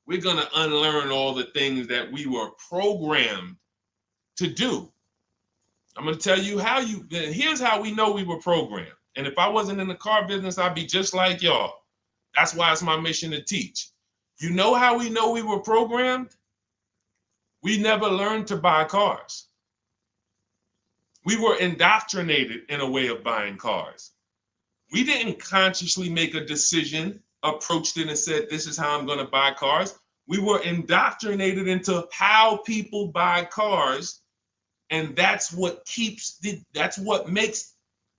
We're going to unlearn all the things that we were programmed to do. I'm going to tell you here's how we know we were programmed. And if I wasn't in the car business, I'd be just like y'all. That's why it's my mission to teach. You know how we know we were programmed? We never learned to buy cars. We were indoctrinated in a way of buying cars. We didn't consciously make a decision, approached it and said, this is how I'm going to buy cars. We were indoctrinated into how people buy cars, and that's what makes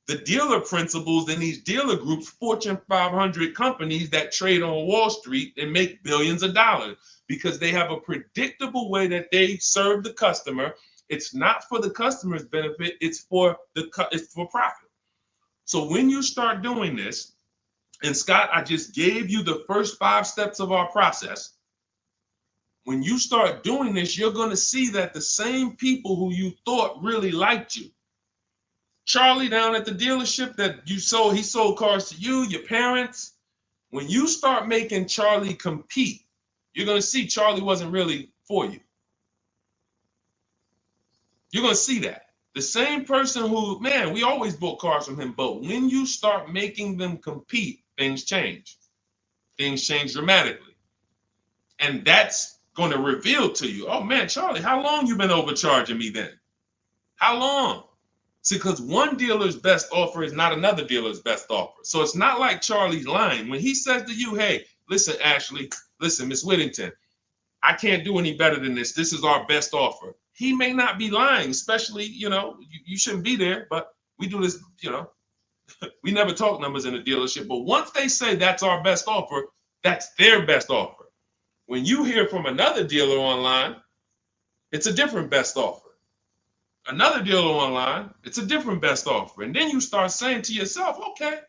the dealer principals in these dealer groups, Fortune 500 companies that trade on Wall Street and make billions of dollars, because they have a predictable way that they serve the customer. It's not for the customer's benefit, it's for profit. So when you start doing this, and Scott, I just gave you the first 5 steps of our process. When you start doing this, you're going to see that the same people who you thought really liked you, Charlie down at the dealership that he sold cars to you, your parents. When you start making Charlie compete, you're going to see Charlie wasn't really for you. You're going to see that. The same person who, man, we always bought cars from him, but when you start making them compete, things change. Things change dramatically. And that's going to reveal to you, oh man, Charlie, how long you been overcharging me then? How long? See, because one dealer's best offer is not another dealer's best offer. So it's not like Charlie's lying. When he says to you, hey, listen, Ashley, listen, Miss Whittington, I can't do any better than this. This is our best offer. He may not be lying, especially, you shouldn't be there, but we do this, we never talk numbers in a dealership. But once they say that's our best offer, that's their best offer. When you hear from another dealer online, it's a different best offer. Another dealer online, it's a different best offer. And then you start saying to yourself, okay,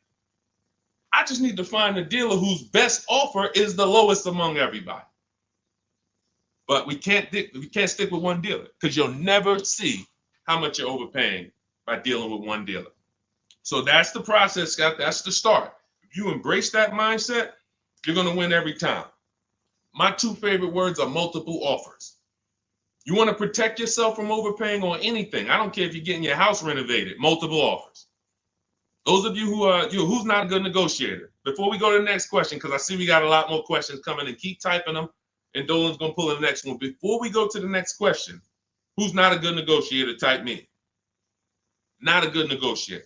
I just need to find a dealer whose best offer is the lowest among everybody. But we can't stick with one dealer, because you'll never see how much you're overpaying by dealing with one dealer. So that's the process, Scott. That's the start. If you embrace that mindset, you're going to win every time. My 2 favorite words are multiple offers. You want to protect yourself from overpaying on anything. I don't care if you're getting your house renovated, multiple offers. Those of you who's not a good negotiator. Before we go to the next question, because I see we got a lot more questions coming, and keep typing them, and Dolan's going to pull the next one. Before we go to the next question, who's not a good negotiator? Type me. Not a good negotiator.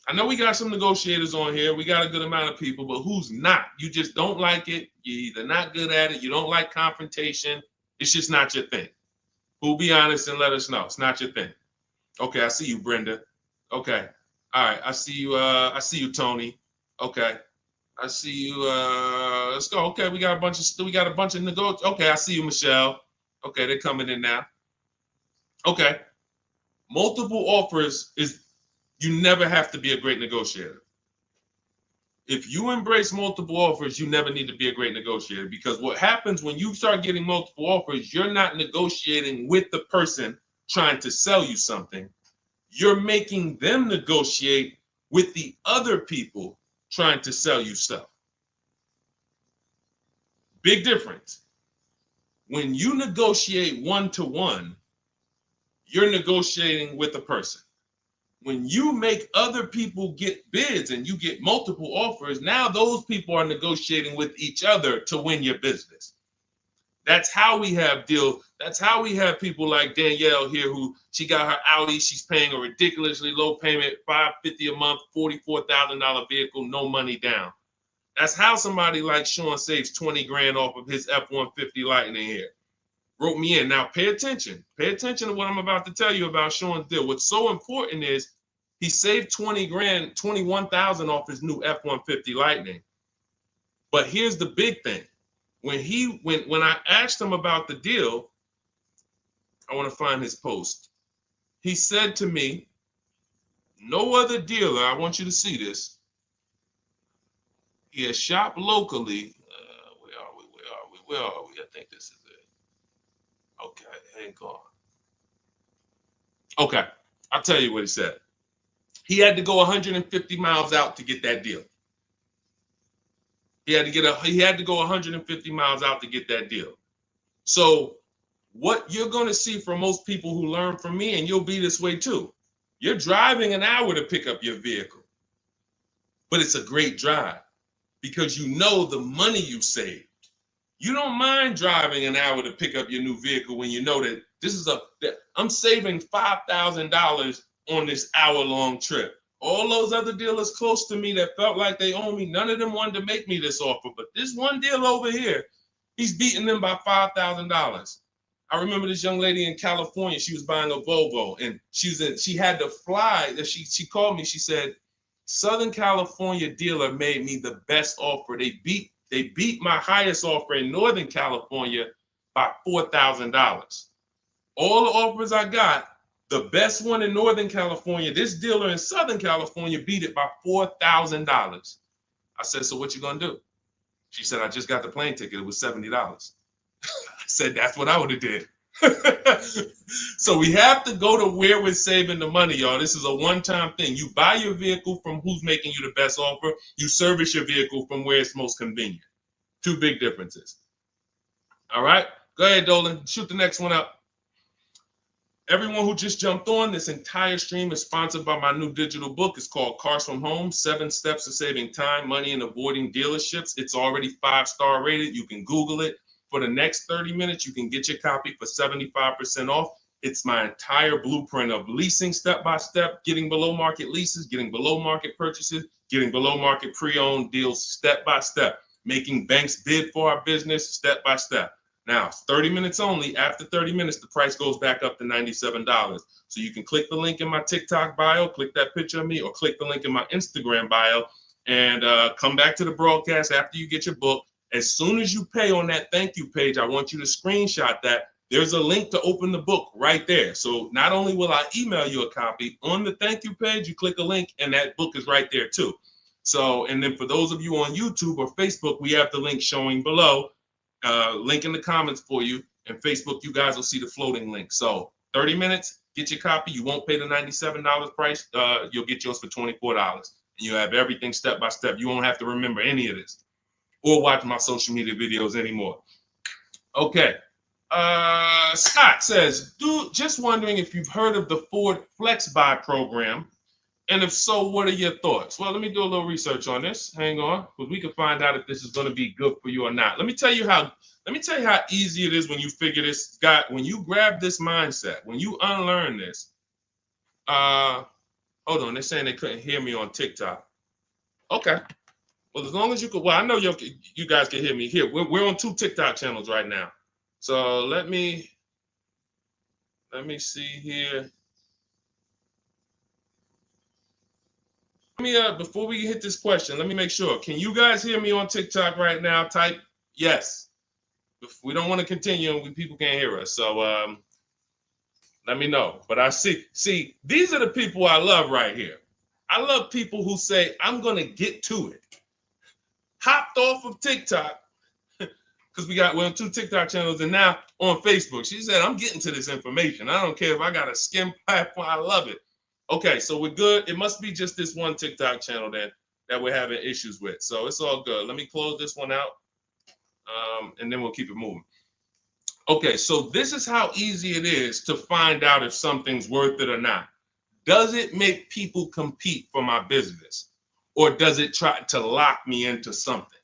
I know we got some negotiators on here. We got a good amount of people, but who's not? You just don't like it. You're either not good at it. You don't like confrontation. It's just not your thing. Who'll be honest and let us know. It's not your thing. Okay, I see you, Brenda. Okay. All right, I see you, Tony. Okay. I see you. Let's go. Okay, we got a bunch of negotiators. Okay, I see you, Michelle. Okay, they're coming in now. Okay. Multiple offers is, you never have to be a great negotiator. If you embrace multiple offers, you never need to be a great negotiator, because what happens when you start getting multiple offers, you're not negotiating with the person trying to sell you something. You're making them negotiate with the other people trying to sell you stuff. Big difference. When you negotiate one-to-one, you're negotiating with a person. When you make other people get bids and you get multiple offers, now those people are negotiating with each other to win your business. That's how we have deals. That's how we have people like Danielle here, who she got her Audi. She's paying a ridiculously low payment, $550 a month, $44,000 vehicle, no money down. That's how somebody like Sean saves 20 grand off of his F-150 Lightning here. Wrote me in. Now pay attention. Pay attention to what I'm about to tell you about Sean's deal. What's so important is he saved 20 grand, 21,000 off his new F-150 Lightning. But here's the big thing. When I asked him about the deal, I want to find his post. He said to me, no other dealer, I want you to see this. He has shopped locally. Where are we? I think this is it. Okay, hang on. Okay, I'll tell you what he said. He had to go 150 miles out to get that deal. He had to go 150 miles out to get that deal. So what you're going to see from most people who learn from me, and you'll be this way too, you're driving an hour to pick up your vehicle, but it's a great drive because you know the money you saved. You don't mind driving an hour to pick up your new vehicle when you know that I'm saving $5,000 on this hour-long trip. All those other dealers close to me that felt like they owe me, none of them wanted to make me this offer. But this one deal over here, He's beating them by $5,000. I remember this young lady in California. She was buying a Volvo, and she had to fly. She called me. She said, Southern California dealer made me the best offer. They beat my highest offer in Northern California by $4,000. All the offers I got, the best one in Northern California, this dealer in Southern California beat it by $4,000. I said, so what you gonna do? She said, I just got the plane ticket. It was $70. I said, that's what I would have did. So we have to go to where we're saving the money, y'all. This is a one-time thing. You buy your vehicle from who's making you the best offer. You service your vehicle from where it's most convenient. Two big differences. All right, go ahead, Dolan. Shoot the next one up. Everyone who just jumped on, this entire stream is sponsored by my new digital book. It's called Cars from Home, 7 Steps to Saving Time, Money, and Avoiding Dealerships. It's already 5-star rated. You can Google it. For the next 30 minutes, you can get your copy for 75% off. It's my entire blueprint of leasing step-by-step, getting below market leases, getting below market purchases, getting below market pre-owned deals step-by-step, making banks bid for our business step-by-step. Now, 30 minutes only. After 30 minutes, the price goes back up to $97. So you can click the link in my TikTok bio, click that picture of me, or click the link in my Instagram bio, and come back to the broadcast after you get your book. As soon as you pay on that thank you page, I want you to screenshot that. There's a link to open the book right there. So not only will I email you a copy, on the thank you page, you click a link and that book is right there too. So, and then for those of you on YouTube or Facebook, we have the link showing below, link in the comments for you. And Facebook, you guys will see the floating link. So 30 minutes, get your copy. You won't pay the $97 price. You'll get yours for $24. And you have everything step by step. You won't have to remember any of this or watch my social media videos anymore. Okay. Scott says, just wondering if you've heard of the Ford Flex Buy program, and if so, what are your thoughts? Well, let me do a little research on this. Hang on, because we can find out if this is going to be good for you or not. Let me tell you how easy it is when you figure this, Scott. When you grab this mindset, when you unlearn this. Hold on, they're saying they couldn't hear me on TikTok. Okay. Well, as long as you could, well, I know you guys can hear me here. We're on 2 TikTok channels right now. So let me see here. Let me before we hit this question, let me make sure. Can you guys hear me on TikTok right now? Type yes. If we don't want to continue and people can't hear us. So let me know. But I see, these are the people I love right here. I love people who say, I'm gonna get to it. Hopped off of TikTok, because we're on 2 TikTok channels and now on Facebook. She said, I'm getting to this information. I don't care if I got a skim platform. I love it. Okay, so we're good. It must be just this one TikTok channel then that we're having issues with. So it's all good. Let me close this one out, and then we'll keep it moving. Okay, so this is how easy it is to find out if something's worth it or not. Does it make people compete for my business? Or does it try to lock me into something?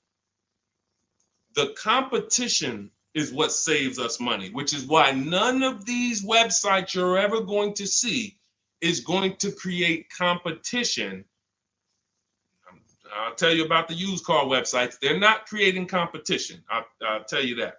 The competition is what saves us money, which is why none of these websites you're ever going to see is going to create competition. I'll tell you about the used car websites. They're not creating competition. I'll tell you that.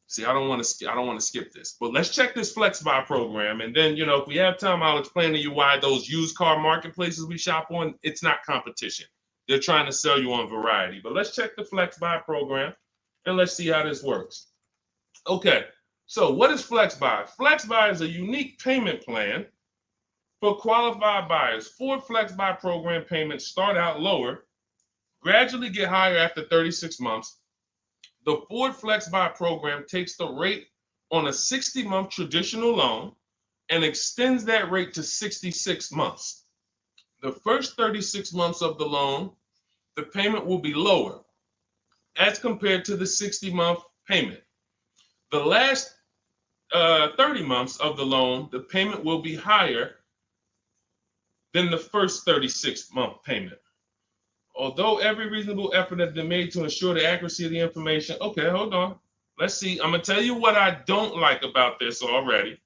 See, I don't want to skip this, but let's check this Flex Buy program. And then, if we have time, I'll explain to you why those used car marketplaces we shop on, it's not competition. They're trying to sell you on variety. But let's check the Flex Buy program and let's see how this works. Okay, so what is Flex Buy? Flex Buy is a unique payment plan for qualified buyers. Ford Flex Buy program payments start out lower, gradually get higher after 36 months. The Ford Flex Buy program takes the rate on a 60-month traditional loan and extends that rate to 66 months. The first 36 months of the loan, the payment will be lower as compared to the 60-month payment. The last 30 months of the loan, the payment will be higher than the first 36-month payment. Although every reasonable effort has been made to ensure the accuracy of the information. Okay, hold on. Let's see. I'm going to tell you what I don't like about this already.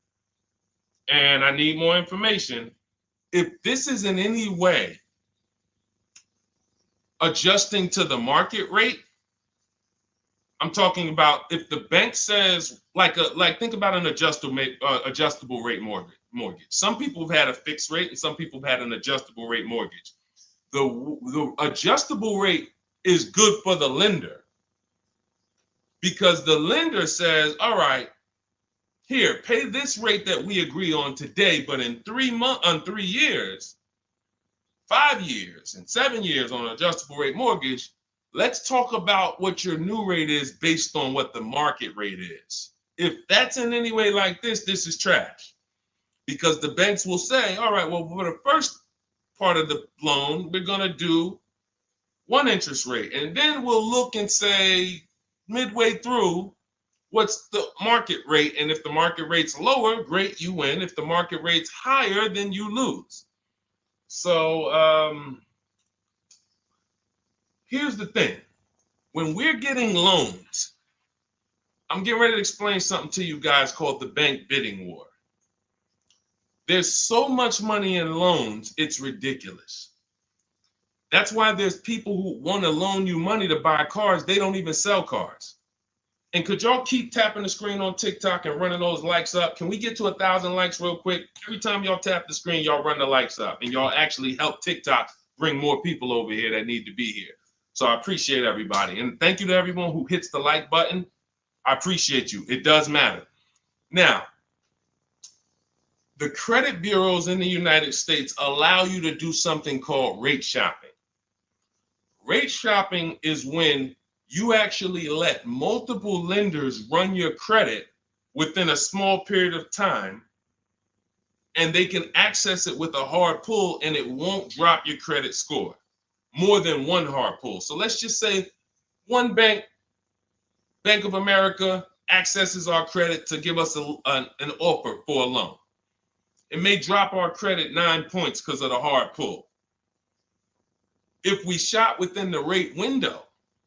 And I need more information. If this is in any way adjusting to the market rate, I'm talking about if the bank says like think about an adjustable rate mortgage. Some people have had a fixed rate and some people have had an adjustable rate mortgage. The adjustable rate is good for the lender because the lender says, all right, here, pay this rate that we agree on today, but in 3 years, 5 years, and 7 years on an adjustable rate mortgage, let's talk about what your new rate is based on what the market rate is. If that's in any way like this is trash. Because the banks will say, all right, well, for the first part of the loan, we're going to do one interest rate. And then we'll look and say, midway through, what's the market rate? And if the market rate's lower, great, you win. If the market rate's higher, then you lose. So here's the thing. When we're getting loans, I'm getting ready to explain something to you guys called the bank bidding war. There's so much money in loans, it's ridiculous. That's why there's people who want to loan you money to buy cars. They don't even sell cars. And could y'all keep tapping the screen on TikTok and running those likes up? Can we get to 1,000 likes real quick? Every time y'all tap the screen, y'all run the likes up and y'all actually help TikTok bring more people over here that need to be here. So I appreciate everybody. And thank you to everyone who hits the like button. I appreciate you. It does matter. Now, the credit bureaus in the United States allow you to do something called rate shopping. Rate shopping is when you actually let multiple lenders run your credit within a small period of time, and they can access it with a hard pull and it won't drop your credit score. More than one hard pull. So let's just say one bank, Bank of America, accesses our credit to give us an offer for a loan. It may drop our credit 9 points because of the hard pull. If we shop within the rate window,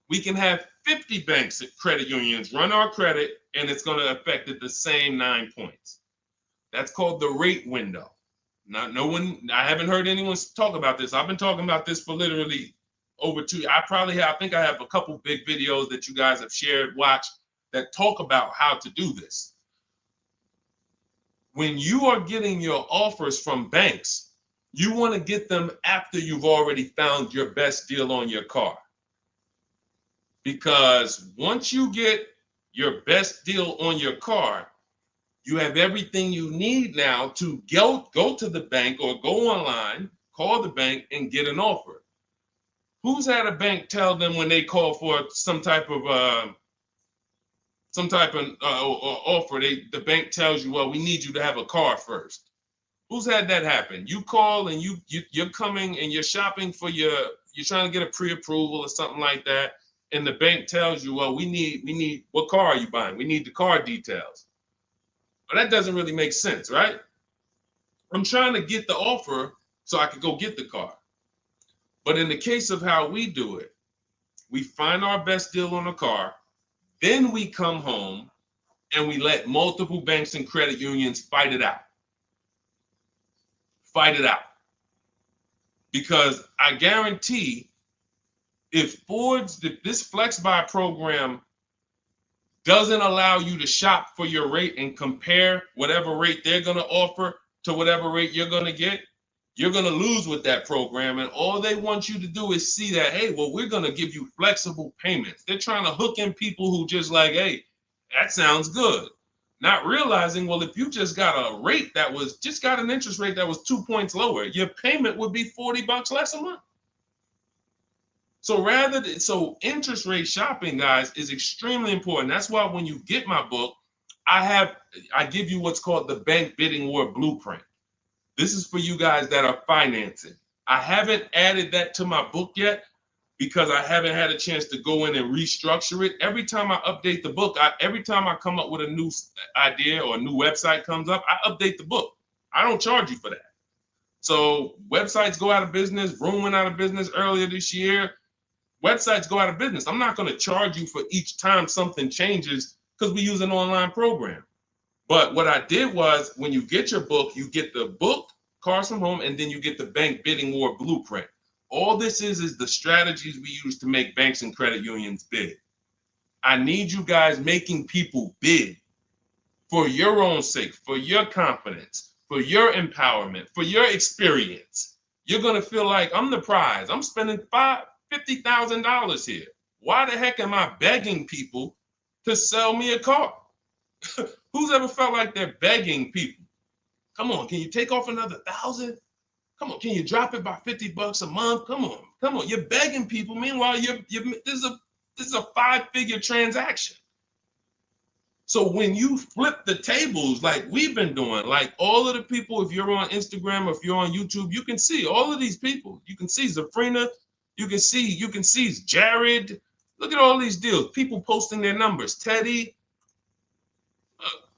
we can have 50 banks at credit unions run our credit, and it's going to affect it the same 9 points. That's called the rate window. I haven't heard anyone talk about this. I've been talking about this for literally over 2 years. I think I have a couple big videos that you guys have shared, watched, that talk about how to do this. When you are getting your offers from banks, you want to get them after you've already found your best deal on your car. Because once you get your best deal on your car, you have everything you need now to go to the bank or go online, call the bank and get an offer. Who's had a bank tell them when they call for some type of offer, the bank tells you, well, we need you to have a car first. Who's had that happen? You call and you're coming and you're shopping for you're trying to get a pre-approval or something like that, and the bank tells you, well, we need what car are you buying? We need the car details. Well, that doesn't really make sense, right? I'm trying to get the offer so I could go get the car. But in the case of how we do it, we find our best deal on a car, then we come home and we let multiple banks and credit unions fight it out. Fight it out. Because I guarantee if this Flex Buy program doesn't allow you to shop for your rate and compare whatever rate they're going to offer to whatever rate you're going to get, you're going to lose with that program. And all they want you to do is see that, hey, well, we're going to give you flexible payments. They're trying to hook in people who just like, hey, that sounds good. Not realizing, well, if you just got a rate that was just got an interest rate that was 2 points lower, your payment would be $40 less a month. So interest rate shopping, guys, is extremely important. That's why when you get my book, I give you what's called the Bank Bidding War Blueprint. This is for you guys that are financing. I haven't added that to my book yet because I haven't had a chance to go in and restructure it. Every time I update the book, every time I come up with a new idea or a new website comes up, I update the book. I don't charge you for that. So websites go out of business. Vroom went out of business earlier this year. Websites go out of business. I'm not going to charge you for each time something changes because we use an online program. But what I did was when you get your book, you get the book, Cars from Home, and then you get the Bank Bidding War Blueprint. All this is the strategies we use to make banks and credit unions bid. I need you guys making people bid for your own sake, for your confidence, for your empowerment, for your experience. You're going to feel like I'm the prize. I'm spending $50,000 here. Why the heck am I begging people to sell me a car? Who's ever felt like they're begging people? Come on, can you take off another 1,000? Come on, can you drop it by $50 a month? Come on. You're begging people. Meanwhile, this is a 5-figure transaction. So when you flip the tables like we've been doing, like all of the people, if you're on Instagram or if you're on YouTube, you can see all of these people. You can see Zafrina, you can see Jared. Look at all these deals. People posting their numbers. Teddy,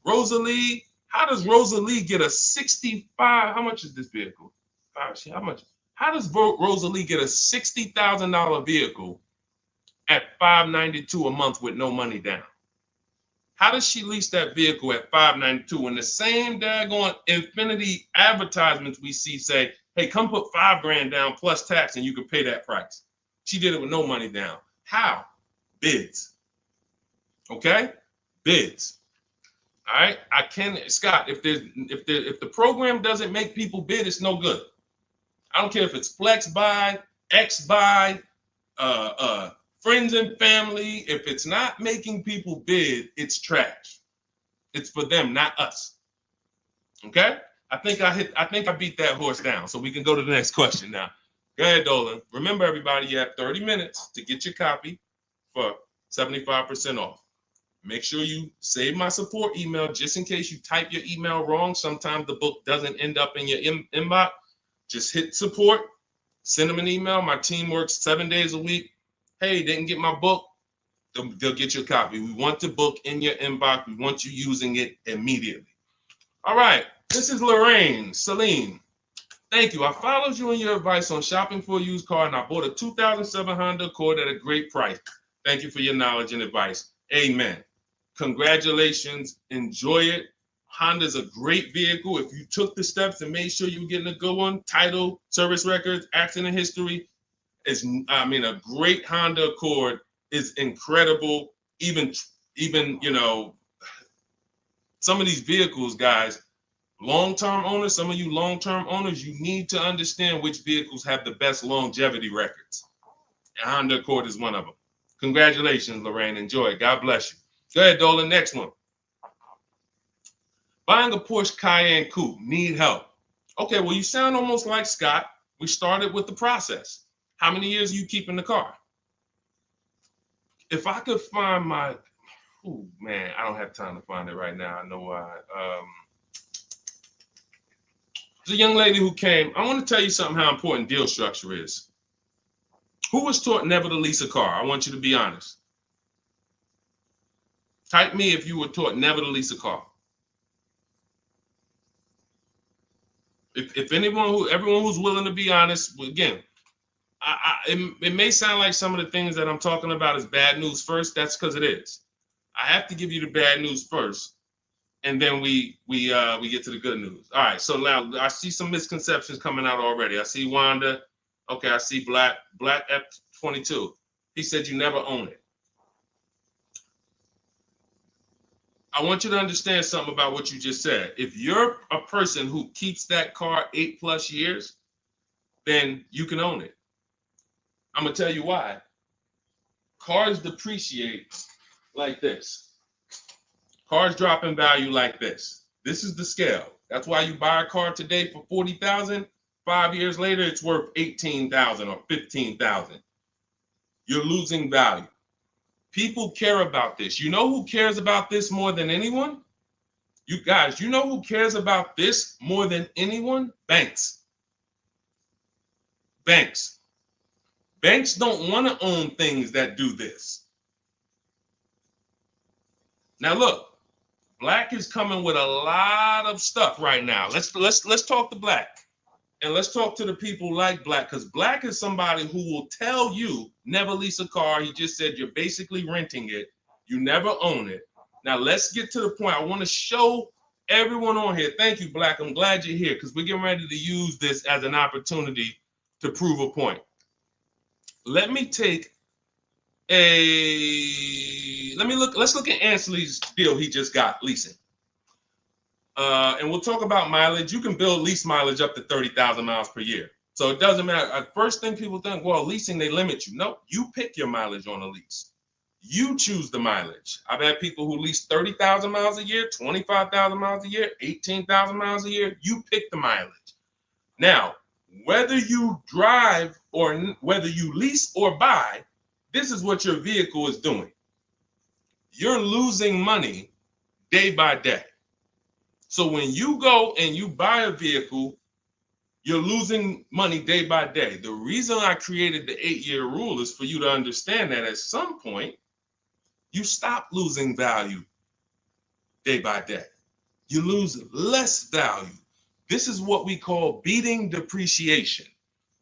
Rosalie. How does Rosalie get a 65? How much is this vehicle? How much? How does Rosalie get a $60,000 vehicle at $592 a month with no money down? How does she lease that vehicle at $592 when the same daggone Infinity advertisements we see say, hey, come put $5,000 down plus tax and you can pay that price? She did it with no money down. How? Bids. Okay? Bids. All right. Scott, if the program doesn't make people bid, it's no good. I don't care if it's flex buy, X buy, friends and family. If it's not making people bid, it's trash. It's for them, not us. Okay? I think I beat that horse down. So we can go to the next question now. Go ahead, Dolan. Remember, everybody, you have 30 minutes to get your copy for 75% off. Make sure you save my support email just in case you type your email wrong. Sometimes the book doesn't end up in your inbox. Just hit support, send them an email. My team works 7 days a week. Hey, didn't get my book. They'll get you a copy. We want the book in your inbox. We want you using it immediately. All right. This is Lorraine Celine. Thank you. I followed you and your advice on shopping for a used car, and I bought a 2007 Honda Accord at a great price. Thank you for your knowledge and advice. Amen. Congratulations. Enjoy it. Honda's a great vehicle. If you took the steps and made sure you were getting a good one, title, service records, accident history, a great Honda Accord is incredible. Even some of these vehicles, guys, long-term owners, some of you long-term owners, you need to understand which vehicles have the best longevity records. And Honda Accord is one of them. Congratulations, Lorraine. Enjoy it. God bless you. Go ahead, Dolan. Next one. Buying a Porsche Cayenne Coupe, need help. Okay, well, you sound almost like Scott. We started with the process. How many years are you keeping the car? If I could find my, oh man, I don't have time to find it right now. I know why. There's a young lady who came. I want to tell you something how important deal structure is. Who was taught never to lease a car? I want you to be honest. Type me if you were taught never to lease a car. If everyone who's willing to be honest, again, it may sound like some of the things that I'm talking about is bad news first. That's because it is. I have to give you the bad news first, and then we get to the good news. All right. So now I see some misconceptions coming out already. I see Wanda. Okay. I see Black F22. He said you never own it. I want you to understand something about what you just said. If you're a person who keeps that car 8+ years, then you can own it. I'm going to tell you why. Cars depreciate like this. Cars drop in value like this. This is the scale. That's why you buy a car today for $40,000. 5 years later, it's worth $18,000 or $15,000. You're losing value. People care about this. You know who cares about this more than anyone? You guys, you know who cares about this more than anyone? Banks. Banks. Banks don't want to own things that do this. Now look, Black is coming with a lot of stuff right now. Let's talk to Black. And let's talk to the people like Black, because Black is somebody who will tell you never lease a car. He just said you're basically renting it. You never own it. Now let's get to the point. I want to show everyone on here. Thank you, Black. I'm glad you're here because we're getting ready to use this as an opportunity to prove a point. Let me take let's look at Ansley's deal he just got leasing. And we'll talk about mileage. You can build lease mileage up to 30,000 miles per year. So it doesn't matter. At first thing people think, well, leasing, they limit you. No, you pick your mileage on a lease. You choose the mileage. I've had people who lease 30,000 miles a year, 25,000 miles a year, 18,000 miles a year. You pick the mileage. Now, whether you drive or whether you lease or buy, this is what your vehicle is doing. You're losing money day by day. So when you go and you buy a vehicle, you're losing money day by day. The reason I created the 8-year rule is for you to understand that at some point, you stop losing value day by day. You lose less value. This is what we call beating depreciation.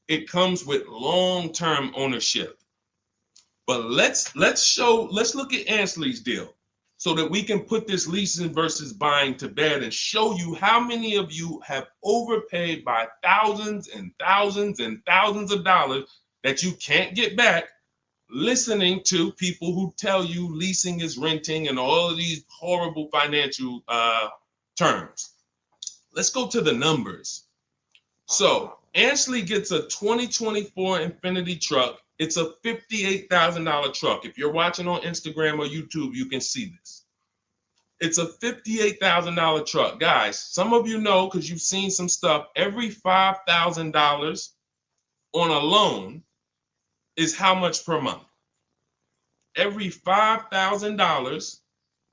It comes with long-term ownership. But let's look at Ansley's deal so that we can put this leasing versus buying to bed and show you how many of you have overpaid by thousands and thousands and thousands of dollars that you can't get back listening to people who tell you leasing is renting and all of these horrible financial terms. Let's go to the numbers. So Ansley gets a 2024 Infiniti truck. It's a $58,000 truck. If you're watching on Instagram or YouTube, you can see this. It's a $58,000 truck. Guys, some of you know because you've seen some stuff, every $5,000 on a loan is how much per month? Every $5,000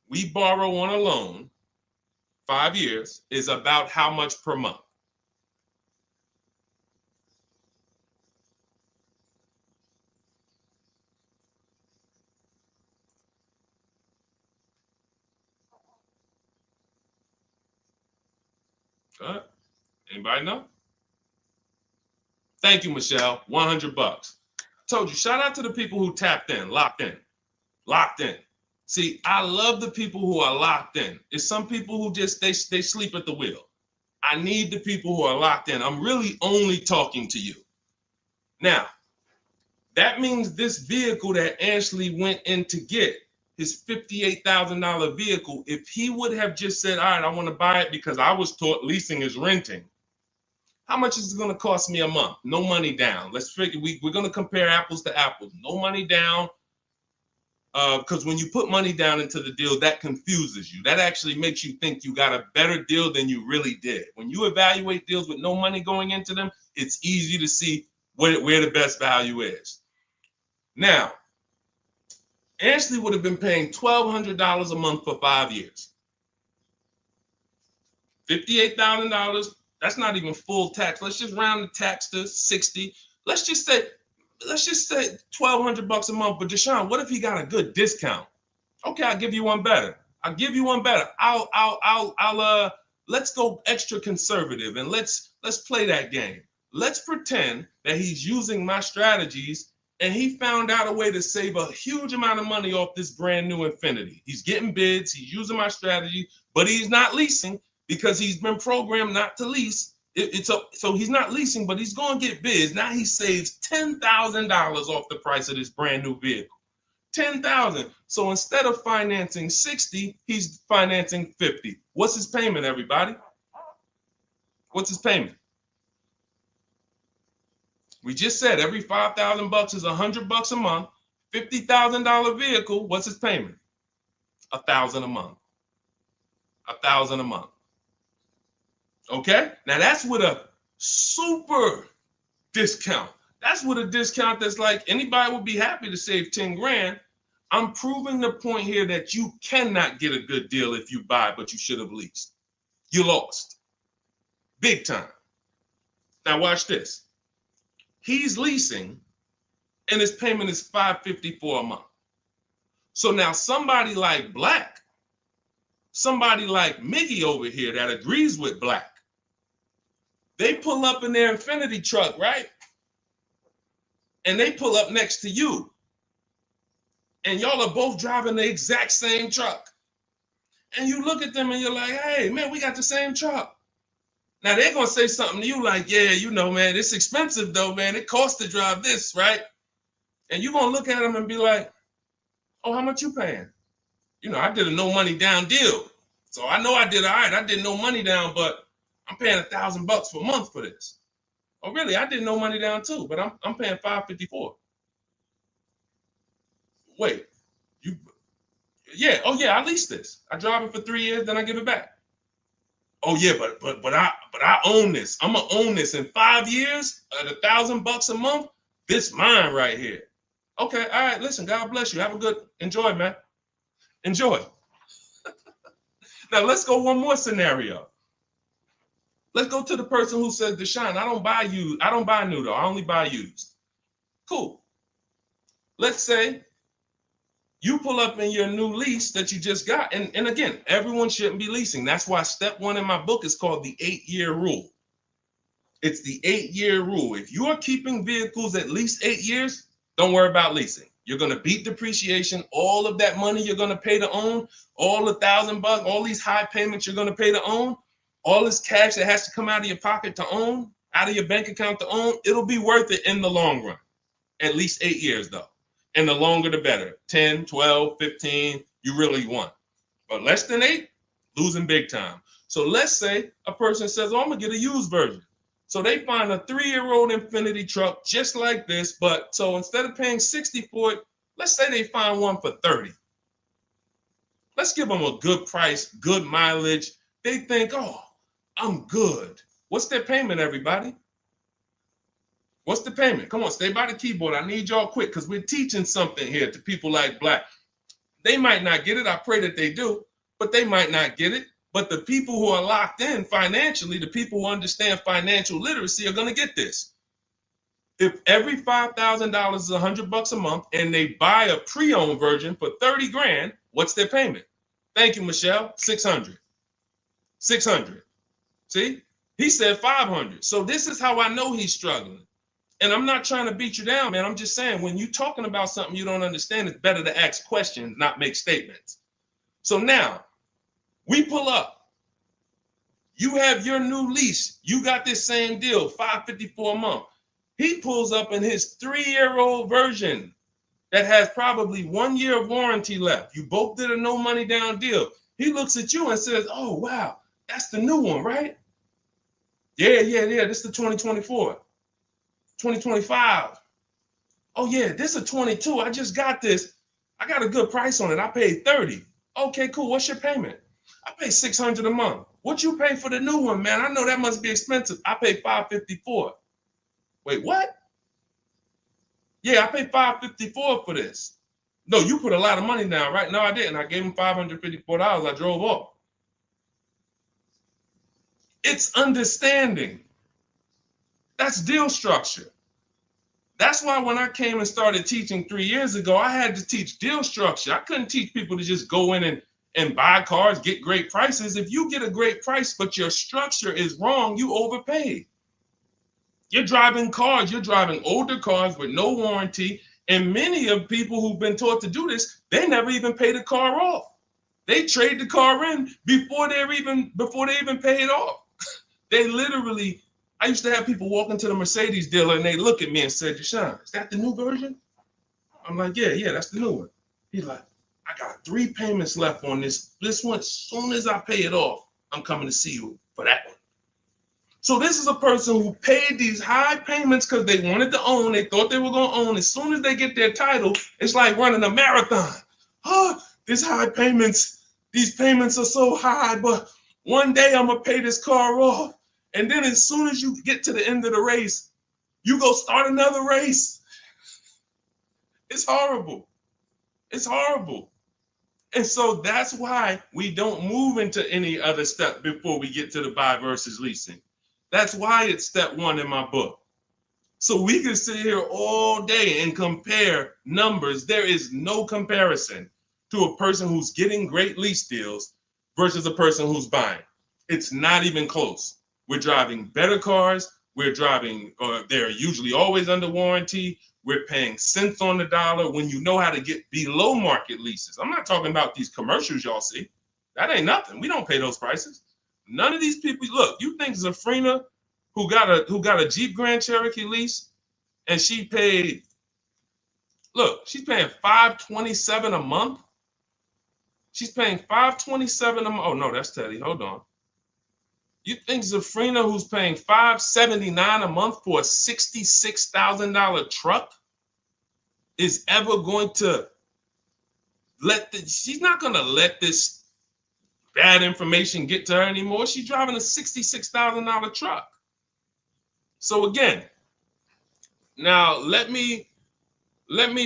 we borrow on a loan, 5 years, is about how much per month? Anybody know? Thank you, Michelle. 100 bucks. Told you, shout out to the people who tapped in, locked in. See, I love the people who are locked in. It's some people who just, they sleep at the wheel. I need the people who are locked in. I'm really only talking to you. Now, that means this vehicle that Ashley went in to get, his $58,000 vehicle, if he would have just said, all right, I want to buy it because I was taught leasing is renting, how much is it going to cost me a month? No money down. Let's figure, we're going to compare apples to apples. No money down, because when you put money down into the deal, that confuses you. That actually makes you think you got a better deal than you really did. When you evaluate deals with no money going into them, it's easy to see where the best value is. Now, Ashley would have been paying $1,200 a month for 5 years. $58,000. That's not even full tax. Let's just round the tax to 60. Let's just say $1,200 a month. But Deshone, what if he got a good discount? Okay, I'll give you one better. Let's go extra conservative and let's play that game. Let's pretend that he's using my strategies and he found out a way to save a huge amount of money off this brand new Infiniti. He's getting bids, he's using my strategy, but he's not leasing because he's been programmed not to lease. So he's not leasing, but he's going to get bids. Now he saves $10,000 off the price of this brand new vehicle. $10,000. So instead of financing 60, he's financing 50. What's his payment, everybody? What's his payment? We just said every $5,000 is $100 a month. $50,000 vehicle. What's his payment? $1,000 a month. $1,000 a month. Okay. Now that's with a super discount. That's with a discount that's like anybody would be happy to save 10 grand. I'm proving the point here that you cannot get a good deal if you buy, but you should have leased. You lost. Big time. Now watch this. He's leasing and his payment is $554 a month. So now somebody like Black, somebody like Miggy over here that agrees with Black, they pull up in their Infiniti truck, right? And they pull up next to you. And y'all are both driving the exact same truck. And you look at them and you're like, hey, man, we got the same truck. Now they're going to say something to you like, yeah, you know, man, it's expensive though, man. It costs to drive this, right? And you're going to look at them and be like, Oh, how much you paying? You know, I did a no money down deal. So I know I did all right. I did no money down, but I'm paying $1,000 per month for this. Oh, really? I did no money down too, but I'm paying $554. Wait, you? Yeah. Oh, yeah. I leased this. I drive it for 3 years, then I give it back. Oh, yeah, but I own this. I'm gonna own this in 5 years at $1,000 a month. This mine right here. Okay. All right. Listen. God bless you. Have a good enjoy, man. Enjoy. Now let's go one more scenario. Let's go to the person who says, Deshone, I don't buy used. I don't buy new though. I only buy used. Cool. Let's say you pull up in your new lease that you just got. And again, everyone shouldn't be leasing. That's why step one in my book is called the 8-year rule. It's the 8-year rule. If you are keeping vehicles at least 8 years, don't worry about leasing. You're going to beat depreciation. All of that money you're going to pay to own, all the $1,000, all these high payments you're going to pay to own, all this cash that has to come out of your pocket to own, out of your bank account to own, it'll be worth it in the long run. At least 8 years though. And the longer the better. 10, 12, 15, you really want. But less than 8, losing big time. So let's say a person says, oh, I'm going to get a used version. So they find a 3-year-old Infiniti truck just like this, but so instead of paying $60 for it, let's say they find one for $30. Let's give them a good price, good mileage. They think, oh, I'm good. What's their payment, everybody? What's the payment? Come on, stay by the keyboard. I need y'all quick because we're teaching something here to people like Black. They might not get it. I pray that they do, but they might not get it. But the people who are locked in financially, the people who understand financial literacy are going to get this. If every $5,000 is $100 a month and they buy a pre-owned version for 30 grand, what's their payment? Thank you, Michelle. 600. 600. See, he said 500. So this is how I know he's struggling. And I'm not trying to beat you down, man. I'm just saying when you're talking about something you don't understand, it's better to ask questions, not make statements. So now we pull up. You have your new lease. You got this same deal, $554 a month. He pulls up in his 3-year-old version that has probably 1 year of warranty left. You both did a no money down deal. He looks at you and says, oh, wow, that's the new one, right? Yeah. This is the 2024, 2025. Oh, yeah, this is a 22. I just got this. I got a good price on it. I paid 30. Okay, cool. What's your payment? I pay 600 a month. What you pay for the new one, man? I know that must be expensive. I pay 554. Wait, what? Yeah, I paid 554 for this. No, you put a lot of money down, right? No, I didn't. I gave him $554. I drove off. It's understanding. That's deal structure. That's why when I came and started teaching 3 years ago, I had to teach deal structure. I couldn't teach people to just go in and buy cars, get great prices. If you get a great price, but your structure is wrong, you overpaid. You're driving cars, you're driving older cars with no warranty. And many of people who've been taught to do this, they never even pay the car off. They trade the car in before they even pay it off. They literally, I used to have people walk into the Mercedes dealer and they look at me and say, Deshone, is that the new version? I'm like, yeah, that's the new one. He's like, I got 3 payments left on this one. As soon as I pay it off, I'm coming to see you for that one. So this is a person who paid these high payments because they wanted to own. They thought they were going to own. As soon as they get their title, it's like running a marathon. Oh, these high payments, these payments are so high, but one day I'm going to pay this car off. And then as soon as you get to the end of the race, you go start another race. It's horrible. It's horrible. And so that's why we don't move into any other step before we get to the buy versus leasing. That's why it's step 1 in my book. So we can sit here all day and compare numbers. There is no comparison to a person who's getting great lease deals versus a person who's buying. It's not even close. We're driving better cars. We're driving, they're usually always under warranty. We're paying cents on the dollar when you know how to get below market leases. I'm not talking about these commercials y'all see. That ain't nothing. We don't pay those prices. None of these people, look, you think Zafrina, who got a Jeep Grand Cherokee lease, and she paid, Look, she's paying $527 a month. She's paying $527 a month. Oh no, that's Teddy. Hold on. You think Zafrina, who's paying $579 a month for a $66,000 truck, is ever going to she's not going to let this bad information get to her anymore. She's driving a $66,000 truck. So again, now let me,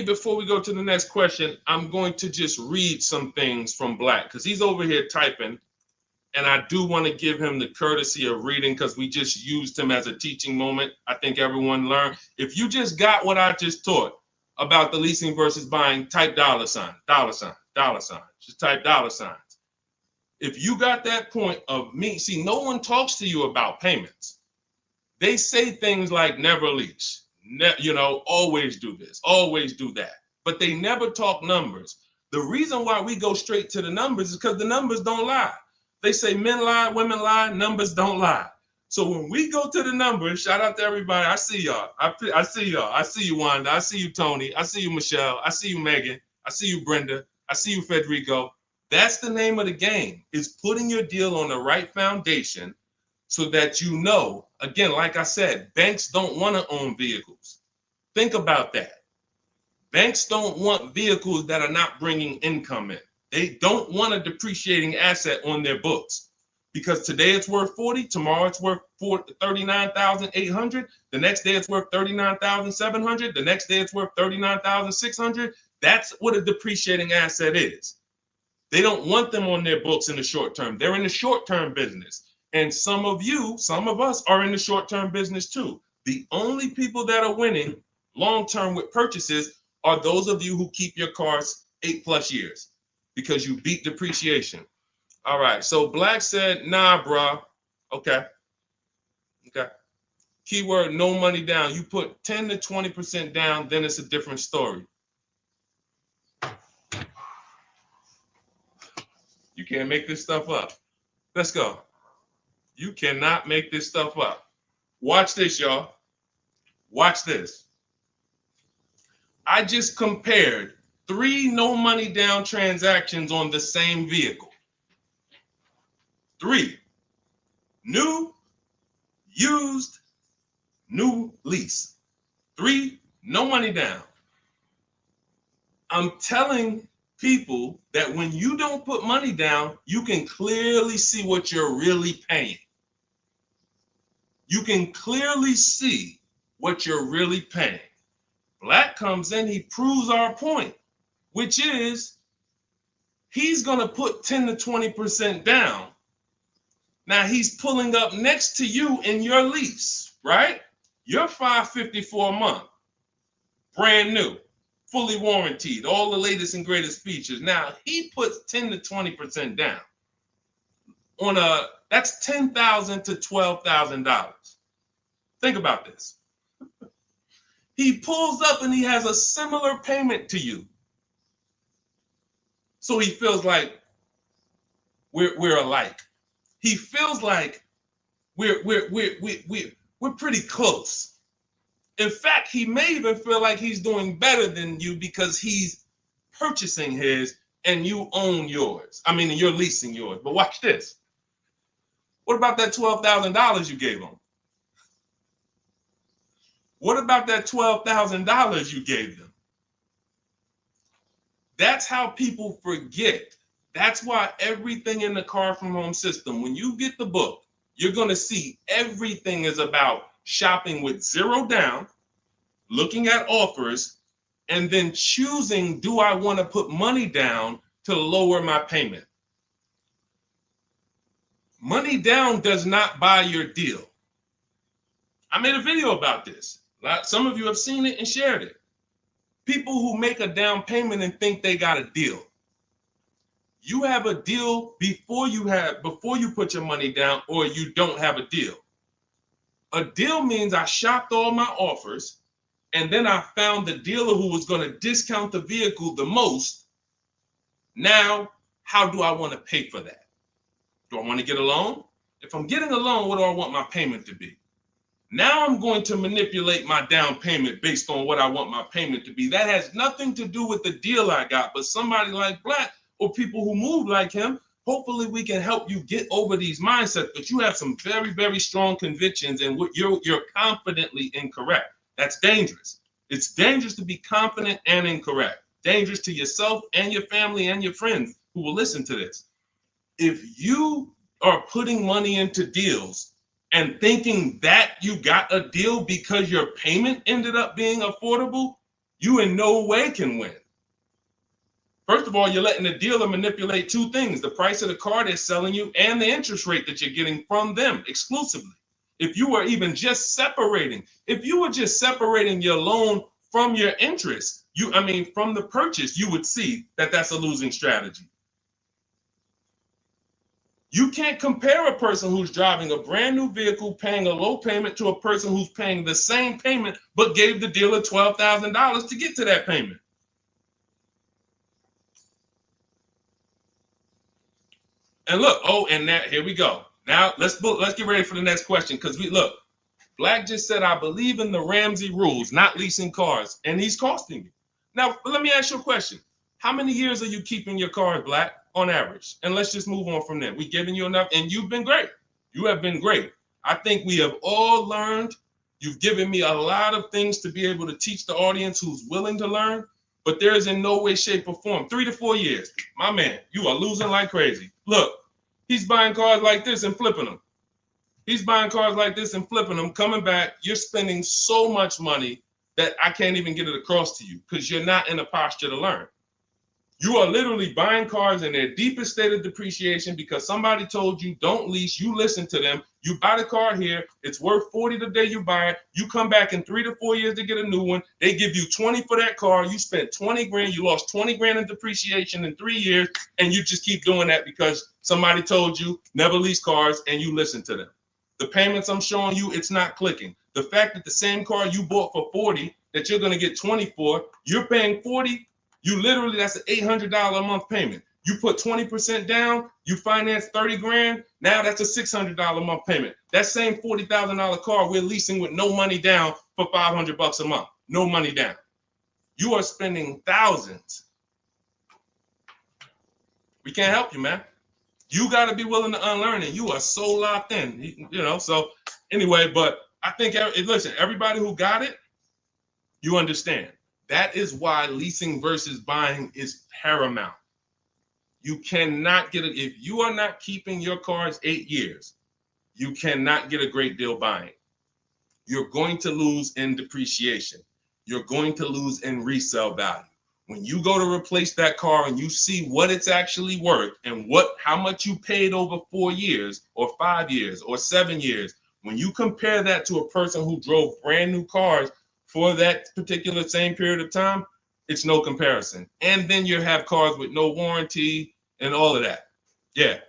before we go to the next question, I'm going to just read some things from Black because he's over here typing. And I do want to give him the courtesy of reading because we just used him as a teaching moment. I think everyone learned. If you just got what I just taught about the leasing versus buying, type $, $. Just type $. If you got that point of me, see, no one talks to you about payments. They say things like never lease, always do this, always do that. But they never talk numbers. The reason why we go straight to the numbers is because the numbers don't lie. They say men lie, women lie, numbers don't lie. So when we go to the numbers, shout out to everybody. I see y'all. I see y'all. I see you, Wanda. I see you, Tony. I see you, Michelle. I see you, Megan. I see you, Brenda. I see you, Federico. That's the name of the game, is putting your deal on the right foundation so that you know, again, like I said, banks don't want to own vehicles. Think about that. Banks don't want vehicles that are not bringing income in. They don't want a depreciating asset on their books because today it's worth 40, tomorrow it's worth 39,800, the next day it's worth 39,700, the next day it's worth 39,600. That's what a depreciating asset is. They don't want them on their books in the short term. They're in the short term business. And some of us are in the short term business too. The only people that are winning long term with purchases are those of you who keep your cars 8+ years. Because you beat depreciation. All right, so Black said, nah, bruh. Okay. Keyword, no money down. You put 10 to 20% down, then it's a different story. You can't make this stuff up. Let's go. You cannot make this stuff up. Watch this, y'all. Watch this. I just compared 3 no money down transactions on the same vehicle. 3, new, used, new lease. 3, no money down. I'm telling people that when you don't put money down, you can clearly see what you're really paying. You can clearly see what you're really paying. Black comes in, he proves our point, which is he's going to put 10 to 20% down. Now he's pulling up next to you in your lease, right? You're $554 a month, brand new, fully warranted, all the latest and greatest features. Now he puts 10 to 20% down on that's $10,000 to $12,000. Think about this. He pulls up and he has a similar payment to you. So he feels like we're alike. He feels like we're pretty close. In fact, he may even feel like he's doing better than you because he's purchasing his and you own yours. I mean, you're leasing yours. But watch this. What about that $12,000 you gave him? What about that $12,000 you gave them? That's how people forget. That's why everything in the Car From Home system, when you get the book, you're going to see everything is about shopping with 0 down, looking at offers, and then choosing, do I want to put money down to lower my payment? Money down does not buy your deal. I made a video about this. Some of you have seen it and shared it. People who make a down payment and think they got a deal. You have a deal before you put your money down, or you don't have a deal. A deal means I shopped all my offers, and then I found the dealer who was going to discount the vehicle the most. Now, how do I want to pay for that? Do I want to get a loan? If I'm getting a loan, what do I want my payment to be? Now I'm going to manipulate my down payment based on what I want my payment to be. That has nothing to do with the deal I got, but somebody like Black or people who move like him, hopefully we can help you get over these mindsets. But you have some very, very strong convictions, and you're confidently incorrect. That's dangerous. It's dangerous to be confident and incorrect. Dangerous to yourself and your family and your friends who will listen to this. If you are putting money into deals and thinking that you got a deal because your payment ended up being affordable, you in no way can win. First of all, you're letting the dealer manipulate two things: the price of the car they're selling you and the interest rate that you're getting from them exclusively. If you were even just separating, if you were just separating your loan from your interest, from the purchase, you would see that that's a losing strategy. You can't compare a person who's driving a brand new vehicle paying a low payment to a person who's paying the same payment but gave the dealer $12,000 to get to that payment. And look, here we go. Now let's get ready for the next question, because Black just said, I believe in the Ramsey rules, not leasing cars, and he's costing you. Now, let me ask you a question. How many years are you keeping your cars, Black, on average? And let's just move on from there. We've given you enough, and you've been great. You have been great. I think we have all learned. You've given me a lot of things to be able to teach the audience who's willing to learn, but there is in no way, shape, or form. 3 to 4 years. My man, you are losing like crazy. Look, he's buying cars like this and flipping them. He's buying cars like this and flipping them, coming back. You're spending so much money that I can't even get it across to you because you're not in a posture to learn. You are literally buying cars in their deepest state of depreciation because somebody told you don't lease. You listen to them. You buy the car here. It's worth $40 the day you buy it. You come back in 3 to 4 years to get a new one. They give you $20 for that car. You spent $20 grand. You lost $20 grand in depreciation in 3 years, and you just keep doing that because somebody told you never lease cars, and you listen to them. The payments I'm showing you, it's not clicking. The fact that the same car you bought for $40 that you're going to get $20 for, you're paying $40. That's an $800 a month payment. You put 20% down, you finance 30 grand. Now that's a $600 a month payment. That same $40,000 car we're leasing with no money down for $500 a month. No money down. You are spending thousands. We can't help you, man. You got to be willing to unlearn it. You are so locked in, So anyway, but I think, listen, everybody who got it, you understand. That is why leasing versus buying is paramount. You cannot get it. If you are not keeping your cars 8 years, you cannot get a great deal buying. You're going to lose in depreciation. You're going to lose in resale value. When you go to replace that car and you see what it's actually worth and how much you paid over 4 years or 5 years or 7 years, when you compare that to a person who drove brand new cars for that particular same period of time, it's no comparison. And then you have cars with no warranty and all of that. Yeah.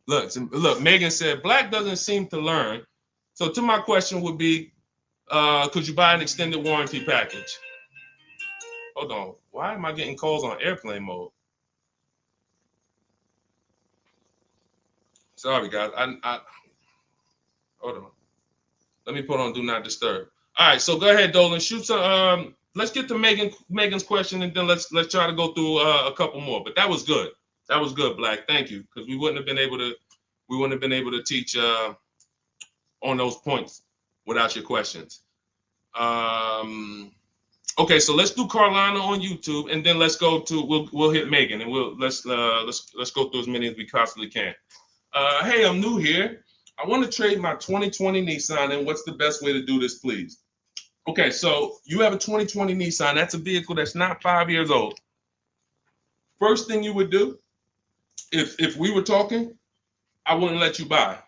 Look, Megan said, Black doesn't seem to learn. So to my question would be, could you buy an extended warranty package? Hold on. Why am I getting calls on airplane mode? Sorry, guys. I hold on. Let me put on Do Not Disturb. All right, so go ahead, Dolan. Shoot some. Let's get to Megan's question, and then let's try to go through a couple more. But that was good. That was good, Black. Thank you, because we wouldn't have been able to teach on those points without your questions. Okay, so let's do Carolina on YouTube, and then let's go to we'll hit Megan, and let's go through as many as we possibly can. Hey, I'm new here. I want to trade my 2020 Nissan, and what's the best way to do this, please? Okay, so you have a 2020 Nissan. That's a vehicle that's not 5 years old. First thing you would do, if we were talking, I wouldn't let you buy.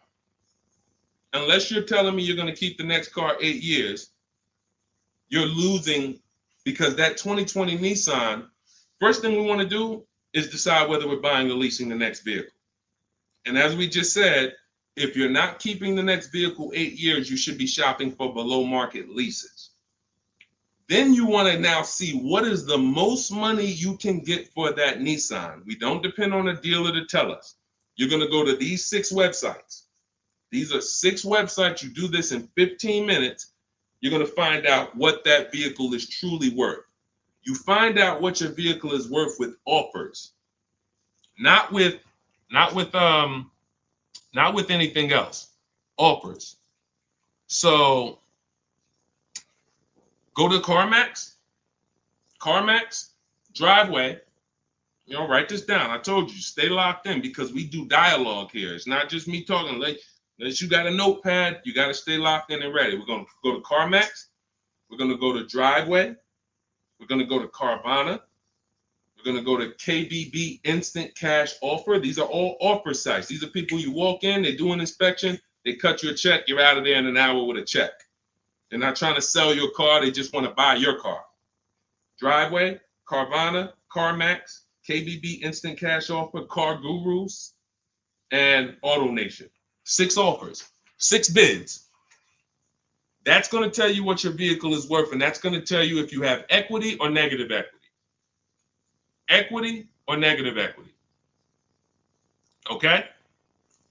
Unless you're telling me you're going to keep the next car 8 years, you're losing, because that 2020 Nissan, first thing we want to do is decide whether we're buying or leasing the next vehicle. And as we just said, if you're not keeping the next vehicle 8 years, you should be shopping for below market leases. Then you want to now see what is the most money you can get for that Nissan. We don't depend on a dealer to tell us. You're going to go to these 6 websites. These are 6 websites. You do this in 15 minutes. You're going to find out what that vehicle is truly worth. You find out what your vehicle is worth with offers, not with anything else. Offers. So go to CarMax, Driveway. Write this down. I told you, stay locked in because we do dialogue here. It's not just me talking. Unless you got a notepad, you got to stay locked in and ready. We're going to go to CarMax. We're going to go to Driveway. We're going to go to Carvana. We're going to go to KBB Instant Cash Offer. These are all offer sites. These are people you walk in, they do an inspection, they cut you a check, you're out of there in an hour with a check. They're not trying to sell your car, they just want to buy your car. Driveway, Carvana, CarMax, KBB Instant Cash Offer, Car Gurus, and AutoNation. 6 offers, 6 bids. That's going to tell you what your vehicle is worth, and that's going to tell you if you have equity or negative equity. Equity or negative equity. Okay?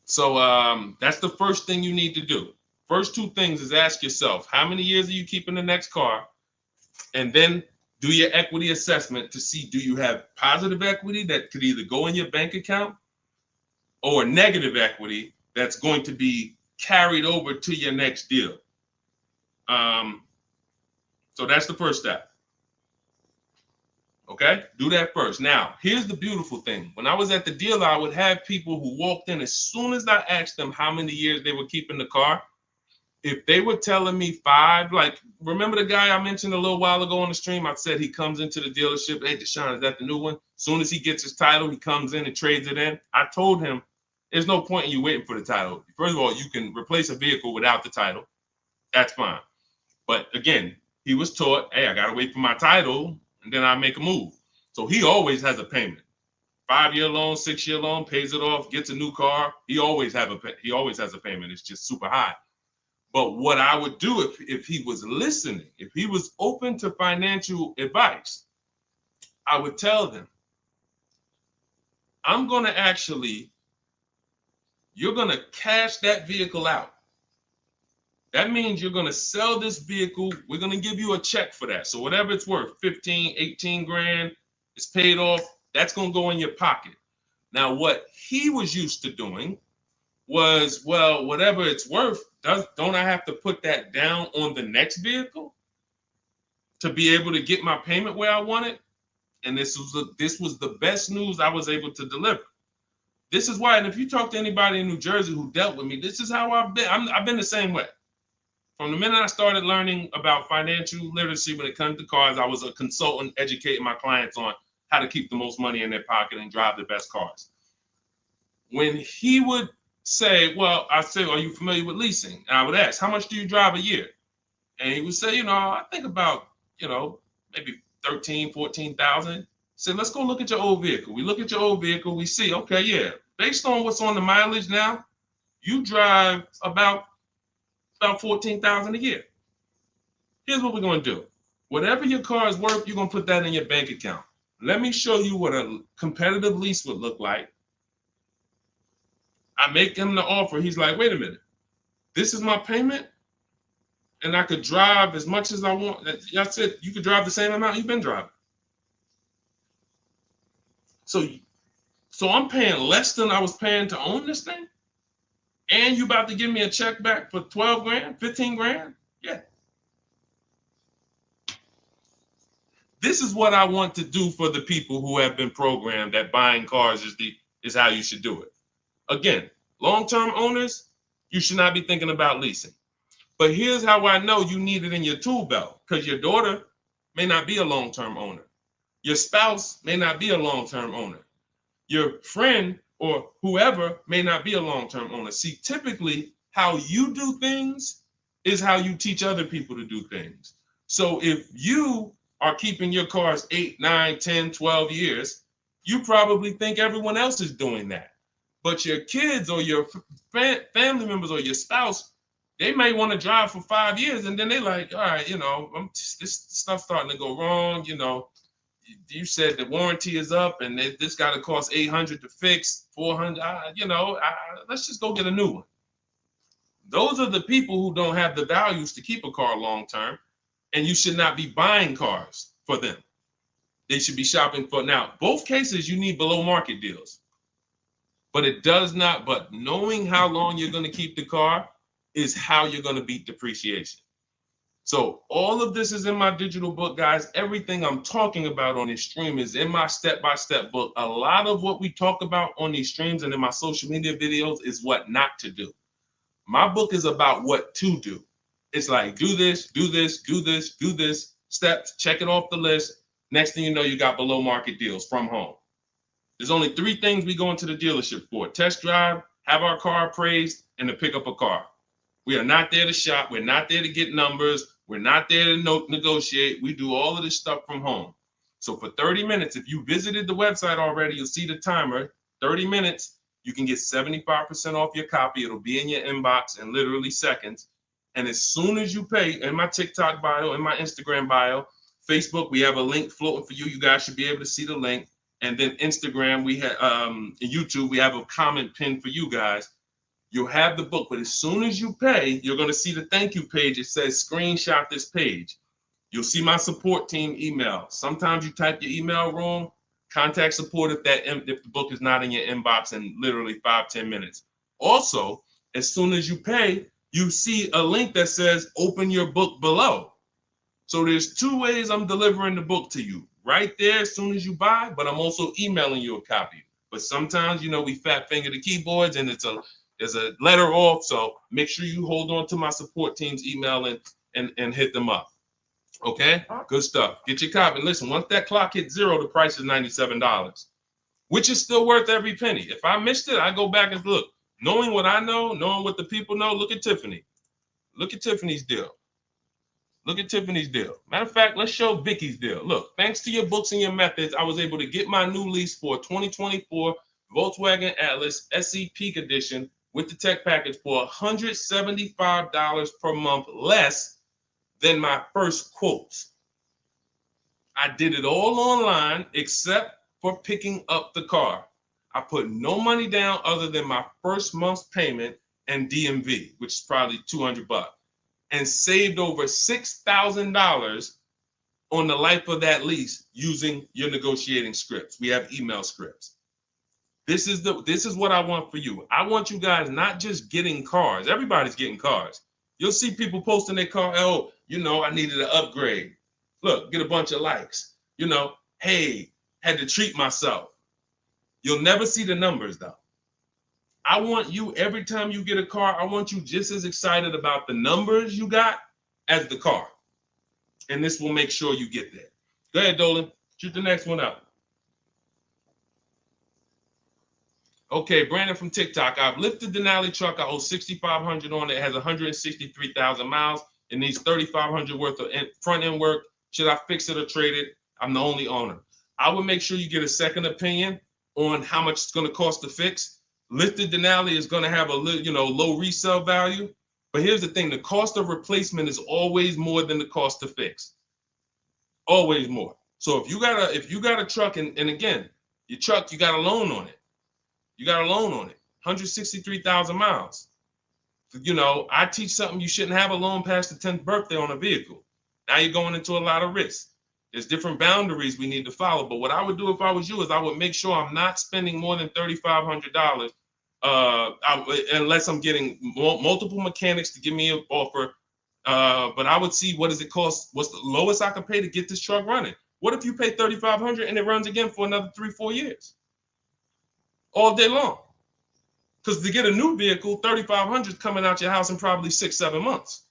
So that's the first thing you need to do. First 2 things is ask yourself, how many years are you keeping the next car? And then do your equity assessment to see, do you have positive equity that could either go in your bank account or negative equity that's going to be carried over to your next deal. So that's the first step. Okay, do that first. Now, here's the beautiful thing. When I was at the dealer, I would have people who walked in as soon as I asked them how many years they were keeping the car. If they were telling me 5, like, remember the guy I mentioned a little while ago on the stream? I said he comes into the dealership. Hey, Deshone, is that the new one? As soon as he gets his title, he comes in and trades it in. I told him, there's no point in you waiting for the title. First of all, you can replace a vehicle without the title. That's fine. But again, he was taught, hey, I got to wait for my title, and then I make a move. So he always has a payment. 5-year loan, 6-year loan, pays it off, gets a new car. He always has a payment. It's just super high. But what I would do if he was listening, if he was open to financial advice, I would tell them, you're going to cash that vehicle out. That means you're going to sell this vehicle. We're going to give you a check for that. So whatever it's worth, 15, 18 grand, it's paid off. That's going to go in your pocket. Now, what he was used to doing was, well, whatever it's worth, don't I have to put that down on the next vehicle to be able to get my payment where I want it? And this was the best news I was able to deliver. This is why, and if you talk to anybody in New Jersey who dealt with me, this is how I've been. I've been the same way. From the minute I started learning about financial literacy when it comes to cars, I was a consultant educating my clients on how to keep the most money in their pocket and drive the best cars. When he would say, well, I say, are you familiar with leasing? And I would ask, how much do you drive a year? And he would say, I think about, maybe 13, 14,000. I said, let's go look at your old vehicle. We look at your old vehicle. We see, okay, yeah, based on what's on the mileage now, you drive about 14,000 a year. Here's what we're going to do. Whatever your car is worth, you're going to put that in your bank account. Let me show you what a competitive lease would look like. I make him the offer. He's like, wait a minute. This is my payment? And I could drive as much as I want. That's it. You could drive the same amount you've been driving. So I'm paying less than I was paying to own this thing? And you about to give me a check back for 12 grand, 15 grand? Yeah. This is what I want to do for the people who have been programmed that buying cars is how you should do it. Again, long-term owners, you should not be thinking about leasing. But here's how I know you need it in your tool belt, because your daughter may not be a long-term owner. Your spouse may not be a long-term owner. Your friend or whoever may not be a long-term owner. See, typically how you do things is how you teach other people to do things. So if you are keeping your cars 8, 9, 10, 12 years, you probably think everyone else is doing that. But your kids or your family members or your spouse, they may want to drive for 5 years and then they're like, all right, this stuff's starting to go wrong. You said the warranty is up and this got to cost $800 to fix, $400. Let's just go get a new one. Those are the people who don't have the values to keep a car long term, and you should not be buying cars for them. They should be shopping for. Now, both cases, you need below market deals, but it does not. But knowing how long you're going to keep the car is how you're going to beat depreciation. So all of this is in my digital book, guys. Everything I'm talking about on this stream is in my step-by-step book. A lot of what we talk about on these streams and in my social media videos is what not to do. My book is about what to do. It's like, do this, do this, do this, do this, steps, check it off the list. Next thing you know, you got below market deals from home. There's only 3 things we go into the dealership for: test drive, have our car appraised, and to pick up a car. We are not there to shop. We're not there to get numbers. We're not there to negotiate. We do all of this stuff from home. So for 30 minutes, if you visited the website already, you'll see the timer, 30 minutes, you can get 75% off your copy. It'll be in your inbox in literally seconds. And as soon as you pay, in my TikTok bio, in my Instagram bio, Facebook, we have a link floating for you. You guys should be able to see the link. And then Instagram, we have YouTube, we have a comment pinned for you guys. You'll have the book, but as soon as you pay, you're going to see the thank you page. It says screenshot this page. You'll see my support team email. Sometimes you type your email wrong. Contact support if the book is not in your inbox in literally 5-10 minutes. Also, as soon as you pay, you see a link that says open your book below. So there's 2 ways I'm delivering the book to you. Right there as soon as you buy, but I'm also emailing you a copy. But sometimes, we fat finger the keyboards and there's a letter off. So make sure you hold on to my support team's email and hit them up. Okay, good stuff. Get your copy. Listen, once that clock hits 0, the price is $97, which is still worth every penny. If I missed it, I go back and look. Knowing what I know, knowing what the people know, look at Tiffany. Look at Tiffany's deal. Look at Tiffany's deal. Matter of fact, let's show Vicky's deal. Look, thanks to your books and your methods, I was able to get my new lease for a 2024 Volkswagen Atlas SE Peak Edition with the tech package for $175 per month less than my first quotes. I did it all online except for picking up the car. I put no money down other than my first month's payment and DMV, which is probably $200, and saved over $6,000 on the life of that lease using your negotiating scripts. We have email scripts. This is what I want for you. I want you guys not just getting cars. Everybody's getting cars. You'll see people posting their car. Oh, I needed an upgrade. Look, get a bunch of likes. Hey, had to treat myself. You'll never see the numbers though. I want you, every time you get a car, I want you just as excited about the numbers you got as the car. And this will make sure you get there. Go ahead, Dolan. Shoot the next one up. Okay, Brandon from TikTok. I've lifted the Denali truck. I owe $6,500 on it. It has 163,000 miles. It needs $3,500 worth of front end work. Should I fix it or trade it? I'm the only owner. I would make sure you get a second opinion on how much it's going to cost to fix. Lifted Denali is going to have a low resale value. But here's the thing: the cost of replacement is always more than the cost to fix. Always more. So if you got a truck, and again, your truck, you got a loan on it. You got a loan on it, 163,000 miles. I teach something: you shouldn't have a loan past the 10th birthday on a vehicle. Now you're going into a lot of risk. There's different boundaries we need to follow. But what I would do if I was you is I would make sure I'm not spending more than $3,500 unless I'm getting multiple mechanics to give me an offer. But I would see, what does it cost? What's the lowest I can pay to get this truck running? What if you pay $3,500 and it runs again for another 3-4 years? All day long. Because to get a new vehicle, $3,500 is coming out your house in probably 6-7 months.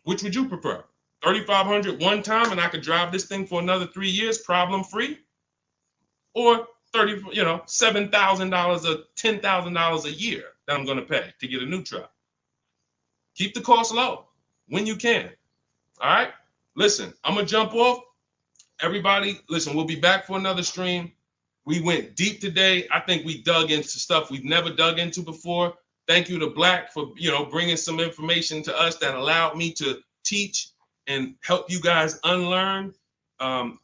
Which would you prefer? $3,500 one time and I could drive this thing for another 3 years problem free? Or $7,000 or $10,000 a year that I'm going to pay to get a new truck? Keep the cost low when you can. All right? Listen, I'm going to jump off. Everybody, listen, we'll be back for another stream. We went deep today. I think we dug into stuff we've never dug into before. Thank you to Black for, bringing some information to us that allowed me to teach and help you guys unlearn.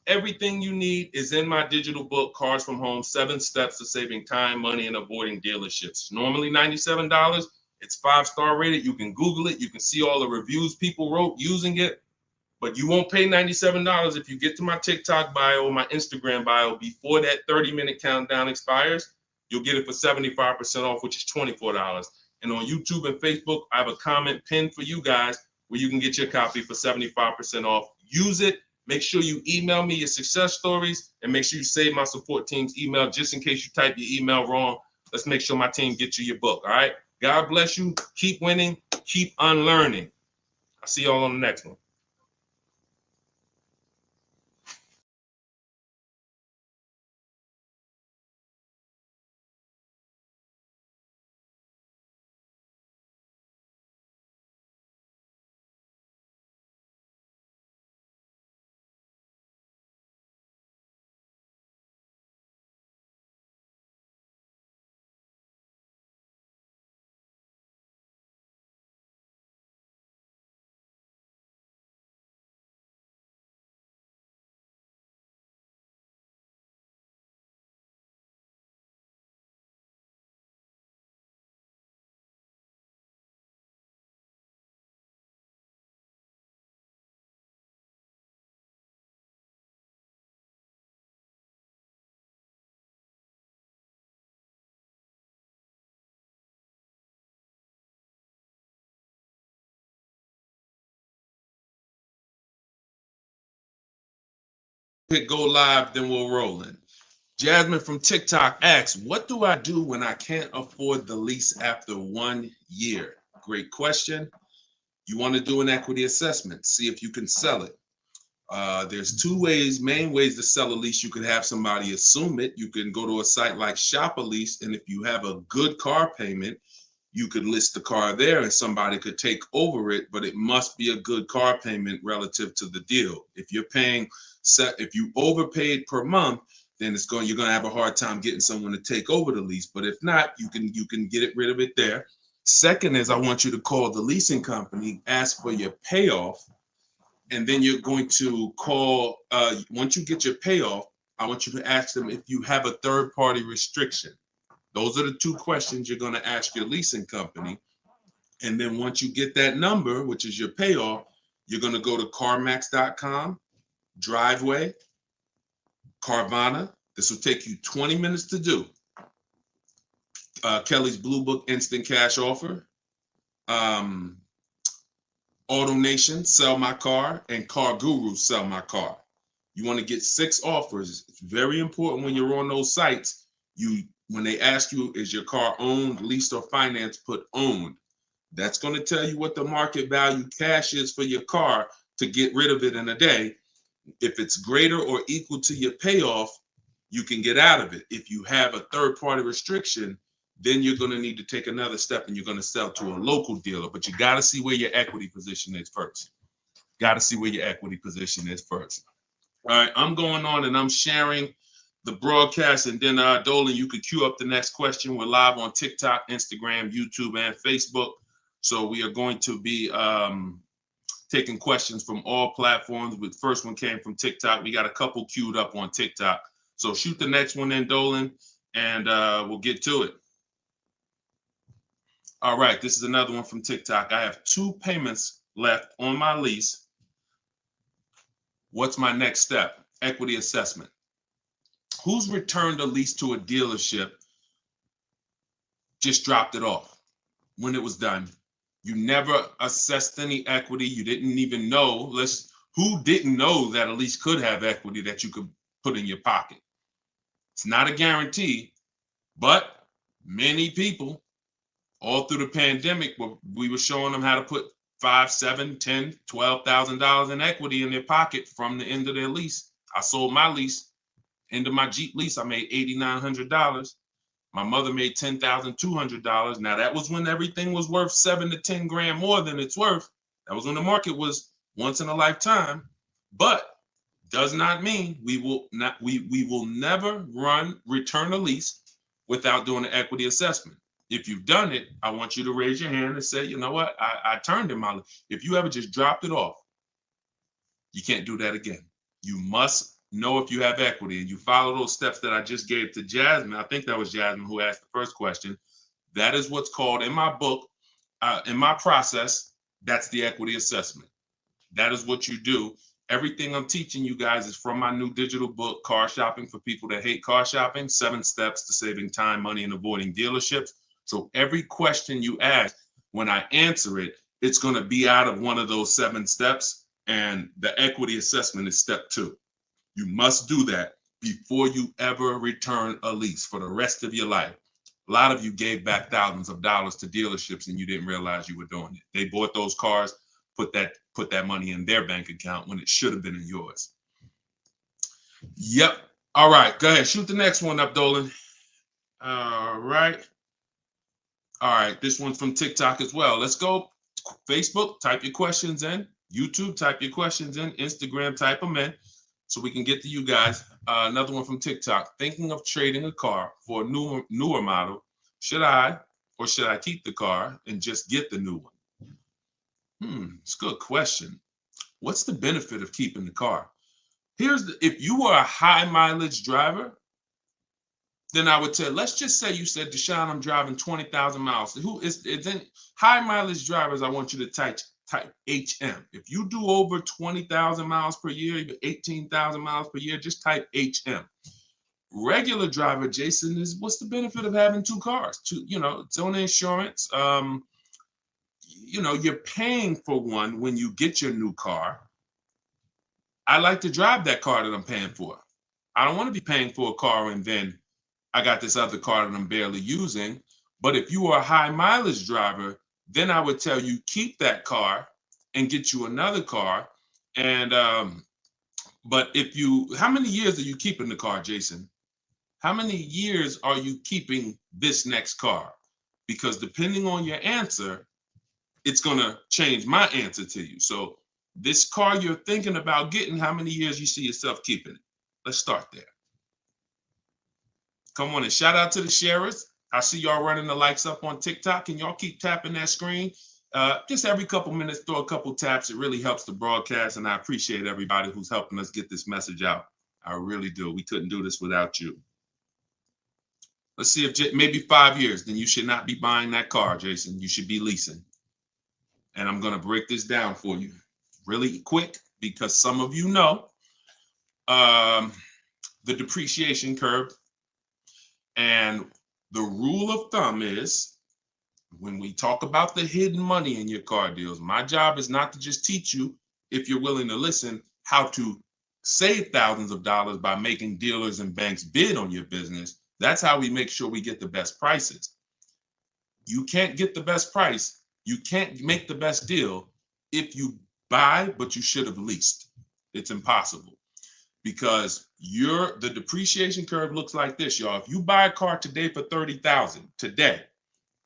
Everything you need is in my digital book, Cars from Home, 7 Steps to Saving Time, Money, and Avoiding Dealerships. Normally $97. It's 5-star rated. You can Google it. You can see all the reviews people wrote using it. But you won't pay $97 if you get to my TikTok bio or my Instagram bio before that 30-minute countdown expires. You'll get it for 75% off, which is $24. And on YouTube and Facebook, I have a comment pinned for you guys where you can get your copy for 75% off. Use it. Make sure you email me your success stories, and make sure you save my support team's email just in case you type your email wrong. Let's make sure my team gets you your book. All right. God bless you. Keep winning. Keep unlearning. I'll see y'all on the next one. Hit go live, then we'll roll in. Jasmine from TikTok asks, what do I do when I can't afford the lease after 1 year? Great question. You want to do an equity assessment, see if you can sell it. There's two main ways to sell a lease. You could have somebody assume it. You can go to a site like Shop a Lease, and if you have a good car payment, you could list the car there and somebody could take over it, but it must be a good car payment relative to the deal. If you're paying, if you overpaid per month, then you're going to have a hard time getting someone to take over the lease. But if not, you can get rid of it there. Second is, I want you to call the leasing company, ask for your payoff, and then you're going to call, once you get your payoff, I want you to ask them if you have a third-party restriction. Those are the two questions you're going to ask your leasing company. And then once you get that number, which is your payoff, you're going to go to CarMax.com, Driveway, Carvana. This will take you 20 minutes to do. Kelly's Blue Book Instant Cash Offer, Auto Nation, Sell My Car, and Car Guru, Sell My Car. You want to get 6 offers. It's very important when you're on those sites. When they ask you, is your car owned, leased, or financed, put owned. That's going to tell you what the market value cash is for your car to get rid of it in a day. If it's greater or equal to your payoff, you can get out of it. If you have a third-party restriction, then you're going to need to take another step and you're going to sell to a local dealer. But you got to see where your equity position is first. Got to see where your equity position is first. All right, I'm going on and I'm sharing the broadcast, and then Dolan, you could queue up the next question. We're live on TikTok, Instagram, YouTube, and Facebook. So we are going to be taking questions from all platforms. The first one came from TikTok. We got a couple queued up on TikTok. So shoot the next one in, Dolan, and we'll get to it. All right, this is another one from TikTok. I have 2 payments left on my lease. What's my next step? Equity assessment. Who's returned a lease to a dealership, just dropped it off when it was done? You never assessed any equity. You didn't even know. Who didn't know that a lease could have equity that you could put in your pocket? It's not a guarantee, but many people all through the pandemic, we were showing them how to put $5,000, $7,000, $10,000, $12,000 in equity in their pocket from the end of their lease. I sold my lease. End of my Jeep lease, I made $8,900. My mother made $10,200. Now that was when everything was worth 7 to 10 grand more than it's worth. That was when the market was once in a lifetime. But does not mean we will never return a lease without doing an equity assessment. If you've done it, I want you to raise your hand and say, you know what, I turned in my lease. If you ever just dropped it off, you can't do that again. You must know if you have equity, and you follow those steps that I just gave to Jasmine. I think that was Jasmine who asked the first question. That is what's called in my book, in my process, that's the equity assessment. That is what you do. Everything I'm teaching you guys is from my new digital book, Car Shopping for People That Hate Car Shopping, 7 Steps to Saving Time, Money, and Avoiding Dealerships. So every question you ask, when I answer it, it's going to be out of one of those 7 steps. And the equity assessment is step 2. You must do that before you ever return a lease for the rest of your life. A lot of you gave back thousands of dollars to dealerships and you didn't realize you were doing it. They bought those cars, put that money in their bank account when it should have been in yours. Yep. All right. Go ahead. Shoot the next one up, Dolan. All right. All right. This one's from TikTok as well. Let's go. Facebook, type your questions in. YouTube, type your questions in. Instagram, type them in so we can get to you guys. Another one from TikTok. Thinking of trading a car for a newer model. Should I keep the car and just get the new one? It's a good question. What's the benefit of keeping the car? If you were a high mileage driver, then I would tell, let's just say you said, Deshone, I'm driving 20,000 miles. Then high mileage drivers, I want you to type HM. If you do over 20,000 miles per year, even 18,000 miles per year, just type HM. Regular driver, Jason, what's the benefit of having 2 cars? Its own insurance. You're paying for one when you get your new car. I like to drive that car that I'm paying for. I don't want to be paying for a car and then I got this other car that I'm barely using. But if you are a high mileage driver, then I would tell you keep that car and get you another car. And but how many years are you keeping the car, Jason? How many years are you keeping this next car? Because depending on your answer, it's going to change my answer to you. So this car you're thinking about getting, how many years you see yourself keeping it? Let's start there. Come on and shout out to the sharers. I see y'all running the likes up on TikTok and y'all keep tapping that screen. Just every couple minutes, throw a couple taps. It really helps the broadcast. And I appreciate everybody who's helping us get this message out. I really do. We couldn't do this without you. Let's see if maybe 5 years, then you should not be buying that car, Jason. You should be leasing. And I'm going to break this down for you really quick because some of you know the depreciation curve. And the rule of thumb is when we talk about the hidden money in your car deals, my job is not to just teach you, if you're willing to listen, how to save thousands of dollars by making dealers and banks bid on your business. That's how we make sure we get the best prices. You can't get the best price. You can't make the best deal if you buy, but you should have leased. It's impossible because the depreciation curve looks like this, y'all. If you buy a car today for $30,000 today,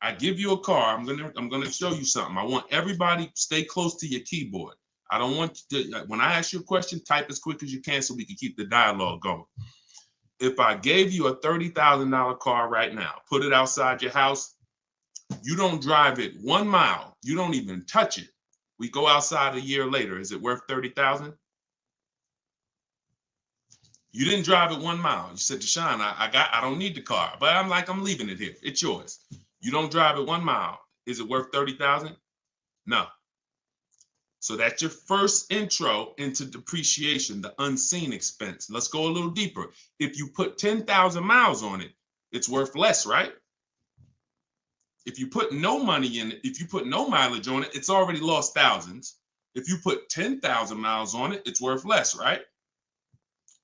I give you a car. I'm gonna show you something. I want everybody stay close to your keyboard. I don't want you to, when I ask you a question, type as quick as you can so we can keep the dialogue going. If I gave you a $30,000 car right now, put it outside your house, you don't drive it 1 mile, you don't even touch it. We go outside a year later, is it worth $30,000? You didn't drive it 1 mile. You said, Deshone, I don't need the car, but I'm leaving it here. It's yours. You don't drive it 1 mile. Is it worth $30,000? No. So that's your first intro into depreciation, the unseen expense. Let's go a little deeper. If you put 10,000 miles on it, it's worth less, right? If you put no money in it, if you put no mileage on it, it's already lost thousands. If you put 10,000 miles on it, it's worth less, right?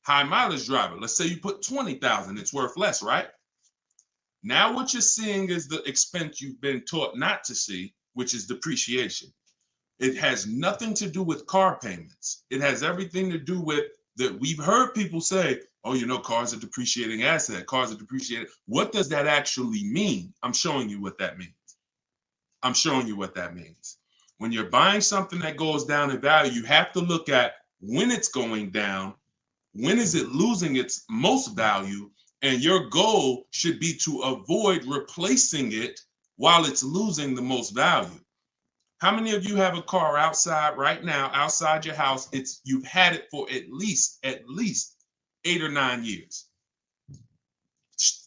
High mileage driver, let's say you put 20,000, it's worth less, right? Now what you're seeing is the expense you've been taught not to see, which is depreciation. It has nothing to do with car payments. It has everything to do with that. We've heard people say, oh, cars are depreciating asset, cars are depreciating. What does that actually mean? I'm showing you what that means. I'm showing you what that means. When you're buying something that goes down in value, you have to look at when it's going down, when is it losing its most value, and your goal should be to avoid replacing it while it's losing the most value. How many of you have a car outside right now, outside your house? You've had it for at least 8 or 9 years.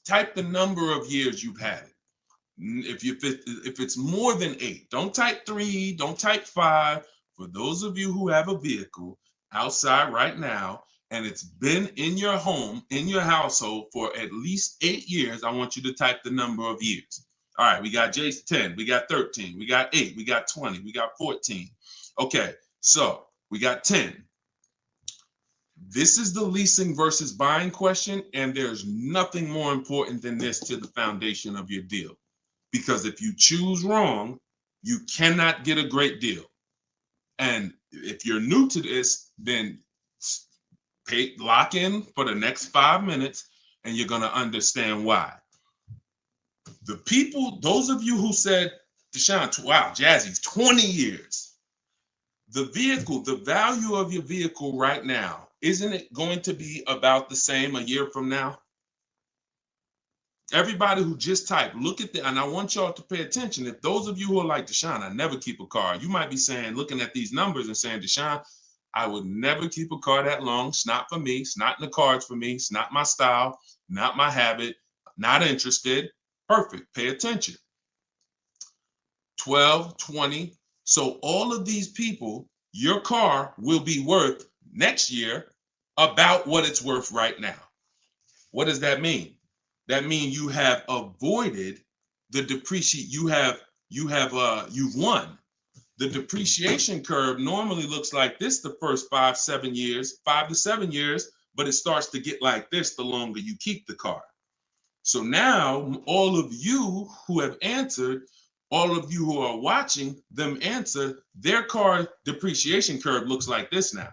Type the number of years you've had it. If it's more than 8, don't type 3, don't type 5. For those of you who have a vehicle outside right now and it's been in your home, in your household for at least 8 years, I want you to type the number of years. All right, we got Jason 10, we got 13, we got 8, we got 20, we got 14. Okay, so we got 10. This is the leasing versus buying question, and there's nothing more important than this to the foundation of your deal. Because if you choose wrong, you cannot get a great deal. And if you're new to this, then lock in for the next 5 minutes, and you're going to understand why. The people, those of you who said, Deshone, wow, Jazzy's 20 years. The vehicle, the value of your vehicle right now, isn't it going to be about the same a year from now? Everybody who just typed, look at that. And I want y'all to pay attention. If those of you who are like, Deshone, I never keep a car, you might be saying, looking at these numbers and saying, Deshone, I would never keep a car that long. It's not for me. It's not in the cards for me. It's not my style, not my habit, not interested. Perfect. Pay attention. 12, 20. So all of these people, your car will be worth next year about what it's worth right now. What does that mean? That means you have avoided the depreciation. You've won. The depreciation curve normally looks like this the first 5 to 7 years, but it starts to get like this the longer you keep the car. So now all of you who have answered, all of you who are watching them answer, their car depreciation curve looks like this now.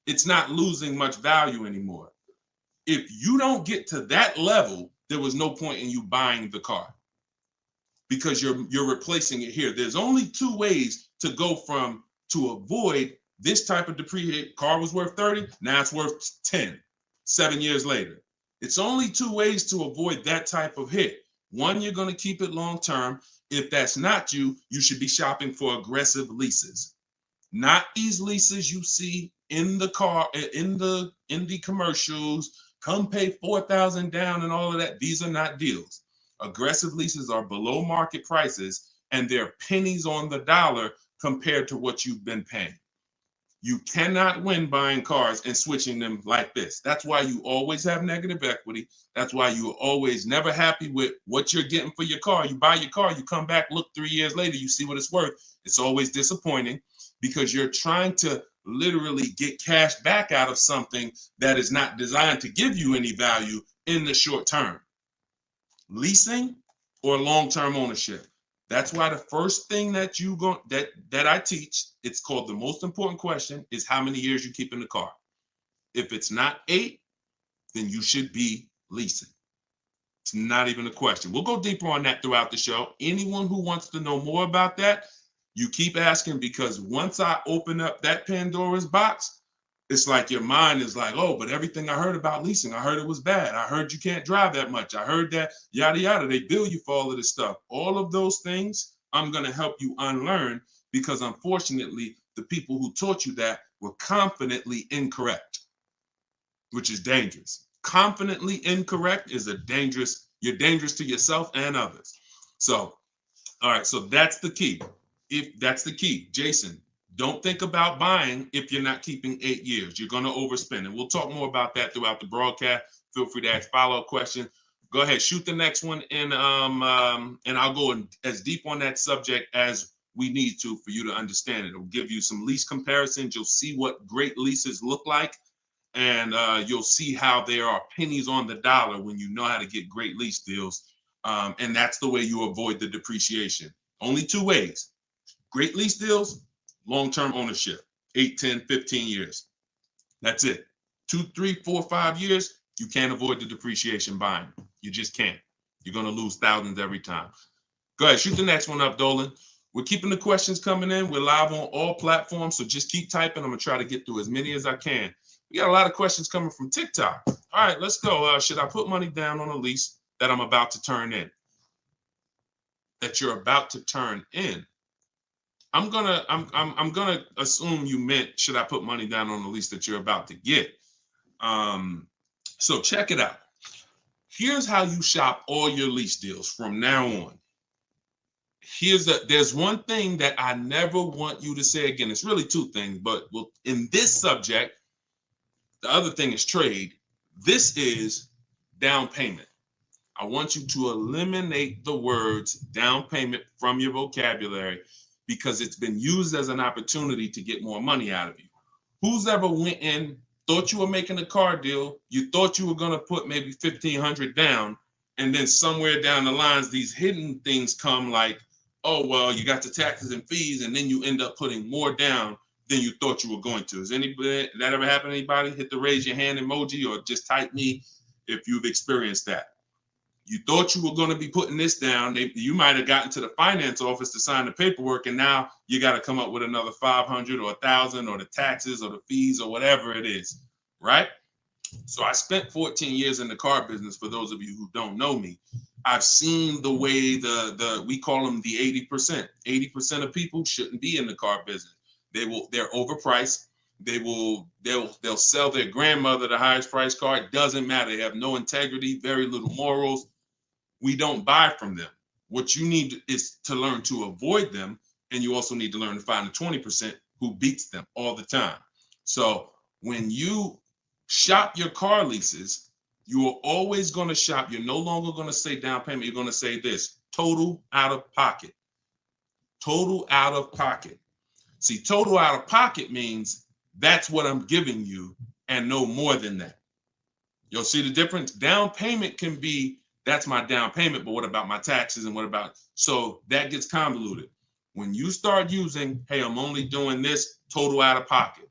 It's not losing much value anymore. If you don't get to that level, there was no point in you buying the car because you're replacing it here. There's only 2 ways to go to avoid this type of depreciation. Car was worth 30, now it's worth 10, 7 years later. It's only 2 ways to avoid that type of hit. One, you're going to keep it long term. If that's not you, you should be shopping for aggressive leases. Not these leases you see in the car, in the commercials, come pay $4,000 down and all of that. These are not deals. Aggressive leases are below market prices and they're pennies on the dollar compared to what you've been paying. You cannot win buying cars and switching them like this. That's why you always have negative equity. That's why you're always never happy with what you're getting for your car. You buy your car, you come back, look 3 years later, you see what it's worth. It's always disappointing because you're trying to literally get cash back out of something that is not designed to give you any value in the short term. Leasing or long-term ownership. That's why the first thing that I teach, it's called the most important question, is how many years you keep in the car. If it's not 8, then you should be leasing. It's not even a question. We'll go deeper on that throughout the show. Anyone who wants to know more about that, you keep asking, because once I open up that Pandora's box, it's like your mind is like, oh, but everything I heard about leasing, I heard it was bad. I heard you can't drive that much. I heard that yada, yada. They bill you for all of this stuff. All of those things, I'm going to help you unlearn because unfortunately, the people who taught you that were confidently incorrect, which is dangerous. Confidently incorrect is you're dangerous to yourself and others. So, all right, so that's the key. That's the key, Jason. Don't think about buying if you're not keeping 8 years. You're going to overspend. And we'll talk more about that throughout the broadcast. Feel free to ask follow-up questions. Go ahead, shoot the next one, and I'll go as deep on that subject as we need to for you to understand it. It'll give you some lease comparisons. You'll see what great leases look like, and you'll see how there are pennies on the dollar when you know how to get great lease deals. And that's the way you avoid the depreciation. Only 2 ways. Great lease deals, long-term ownership, 8, 10, 15 years. That's it. 2, 3, 4, 5 years, you can't avoid the depreciation buying. You just can't. You're going to lose thousands every time. Go ahead, shoot the next one up, Dolan. We're keeping the questions coming in. We're live on all platforms, so just keep typing. I'm going to try to get through as many as I can. We got a lot of questions coming from TikTok. All right, let's go. Should I put money down on a lease that I'm about to turn in? That you're about to turn in. I'm gonna assume you meant, should I put money down on the lease that you're about to get? So check it out. Here's how you shop all your lease deals from now on. there's one thing that I never want you to say again. It's really two things, but in this subject, the other thing is trade. This is down payment. I want you to eliminate the words down payment from your vocabulary because it's been used as an opportunity to get more money out of you. Who's ever went in, thought you were making a car deal, you thought you were going to put maybe $1,500 down, and then somewhere down the lines, these hidden things come like, oh, well, you got the taxes and fees, and then you end up putting more down than you thought you were going to. Has anybody, that ever happened to anybody? Hit the raise your hand emoji or just type me if you've experienced that. You thought you were going to be putting this down. You might have gotten to the finance office to sign the paperwork, and now you got to come up with another 500 or 1,000 or the taxes or the fees or whatever it is, right? So I spent 14 years in the car business. For those of you who don't know me, I've seen the way we call them the 80%. 80% of people shouldn't be in the car business. They're overpriced. They'll sell their grandmother the highest price car. It doesn't matter. They have no integrity, very little morals. We don't buy from them. What you need is to learn to avoid them, and you also need to learn to find the 20% who beats them all the time. So when you shop your car leases, you are always going to shop. You're no longer going to say down payment. You're going to say this: total out of pocket. Total out of pocket. See, total out of pocket means that's what I'm giving you and no more than that. You'll see the difference. Down payment can be, that's my down payment, but what about my taxes and what about, so that gets convoluted. When you start using, hey, I'm only doing this total out of pocket,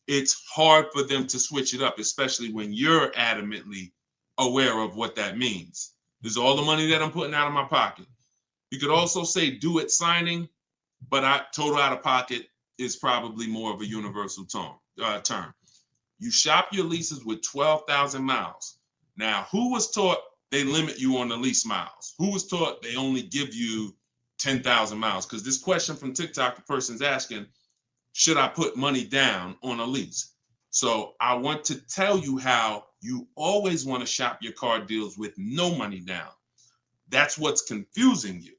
it's hard for them to switch it up, especially when you're adamantly aware of what that means. This is all the money that I'm putting out of my pocket. You could also say do it signing, but total out of pocket is probably more of a universal term. You shop your leases with 12,000 miles. Now, who was taught they limit you on the lease miles? Who was taught they only give you 10,000 miles? Because this question from TikTok, the person's asking, should I put money down on a lease? So I want to tell you how you always want to shop your car deals with no money down. That's what's confusing you.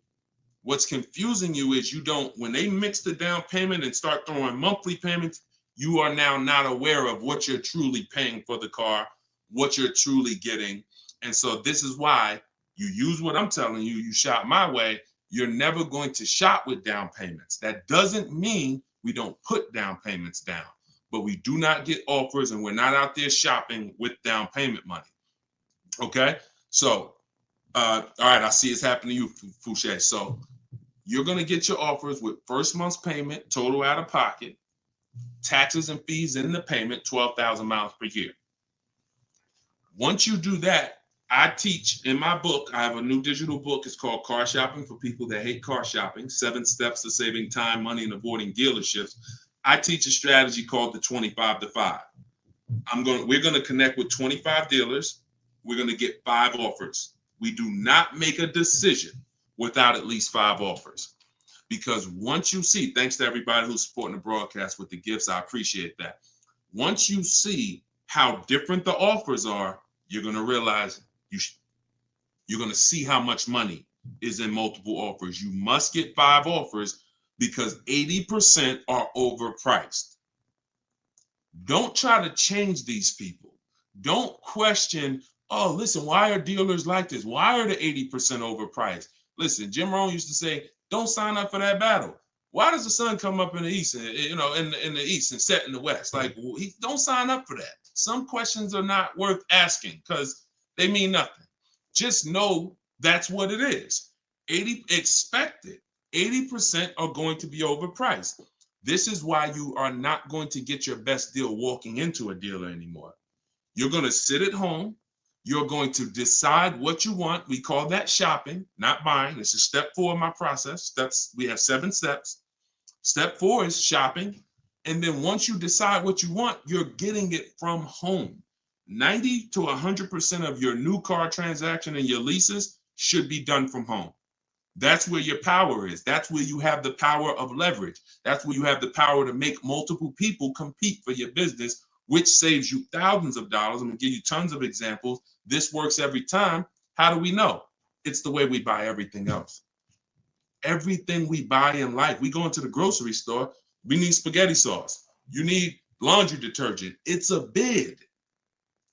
What's confusing you is you don't, when they mix the down payment and start throwing monthly payments, you are now not aware of what you're truly paying for the car, what you're truly getting. And so this is why you use what I'm telling you, you shop my way. You're never going to shop with down payments. That doesn't mean we don't put down payments down, but we do not get offers and we're not out there shopping with down payment money. Okay, so all right, I see it's happening to you, Fouché. So you're going to get your offers with first month's payment, total out of pocket, taxes and fees in the payment, 12,000 miles per year. Once you do that, I teach in my book, I have a new digital book. It's called Car Shopping for People That Hate Car Shopping, 7 Steps to Saving Time, Money, and Avoiding Dealerships. I teach a strategy called the 25 to 5. We're going to connect with 25 dealers. We're going to get 5 offers. We do not make a decision without at least 5 offers. Because once you see, thanks to everybody who's supporting the broadcast with the gifts, I appreciate that. Once you see how different the offers are, you're going to realize you're going to see how much money is in multiple offers. You must get 5 offers because 80% are overpriced. Don't try to change these people. Don't question, oh, listen, why are dealers like this? Why are the 80% overpriced? Listen, Jim Rohn used to say, don't sign up for that battle. Why does the sun come up in the east, and, in the east and set in the west? Like, don't sign up for that. Some questions are not worth asking because they mean nothing. Just know that's what it is. Expected. 80% are going to be overpriced. This is why you are not going to get your best deal walking into a dealer anymore. You're going to sit at home. You're going to decide what you want. We call that shopping, not buying. This is step 4 of my process. We have 7 steps. Step 4 is shopping. And then once you decide what you want, you're getting it from home. 90 to 100% of your new car transaction and your leases should be done from home. That's where your power is. That's where you have the power of leverage. That's where you have the power to make multiple people compete for your business, which saves you thousands of dollars. I'm going to give you tons of examples. This works every time. How do we know? It's the way we buy everything else. Everything we buy in life, we go into the grocery store, we need spaghetti sauce. You need laundry detergent. It's a bid.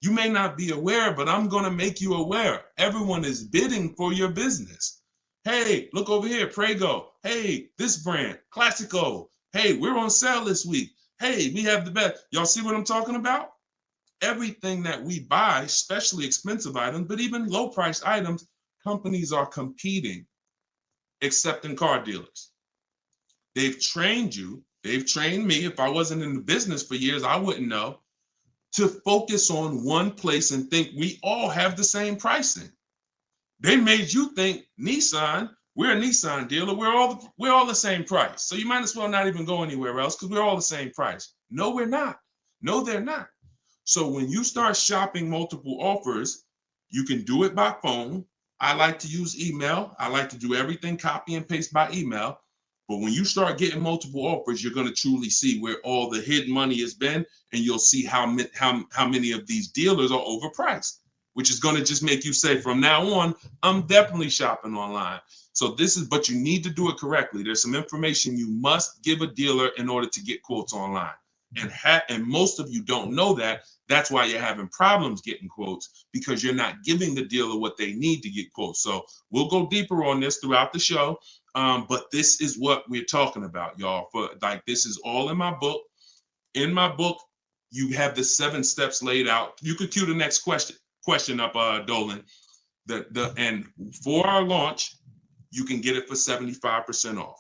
You may not be aware, but I'm going to make you aware. Everyone is bidding for your business. Hey, look over here, Prego. Hey, this brand, Classico. Hey, we're on sale this week. Hey, we have the best. Y'all see what I'm talking about? Everything that we buy, especially expensive items, but even low priced items, companies are competing, except in car dealers. They've trained you. They've trained me. If I wasn't in the business for years, I wouldn't know, to focus on one place and think we all have the same pricing. They made you think Nissan, we're a Nissan dealer, we're all the same price. So you might as well not even go anywhere else because we're all the same price. No, we're not. No, they're not. So when you start shopping multiple offers, you can do it by phone. I like to use email. I like to do everything copy and paste by email. But when you start getting multiple offers, you're going to truly see where all the hidden money has been, and you'll see how many of these dealers are overpriced, which is going to just make you say, from now on, I'm definitely shopping online. So but you need to do it correctly. There's some information you must give a dealer in order to get quotes online. And most of you don't know that. That's why you're having problems getting quotes, because you're not giving the dealer what they need to get quotes. So we'll go deeper on this throughout the show. But this is what we're talking about, y'all. This is all in my book. In my book, you have the 7 steps laid out. You could cue the next question up, Dolan. And for our launch, you can get it for 75% off.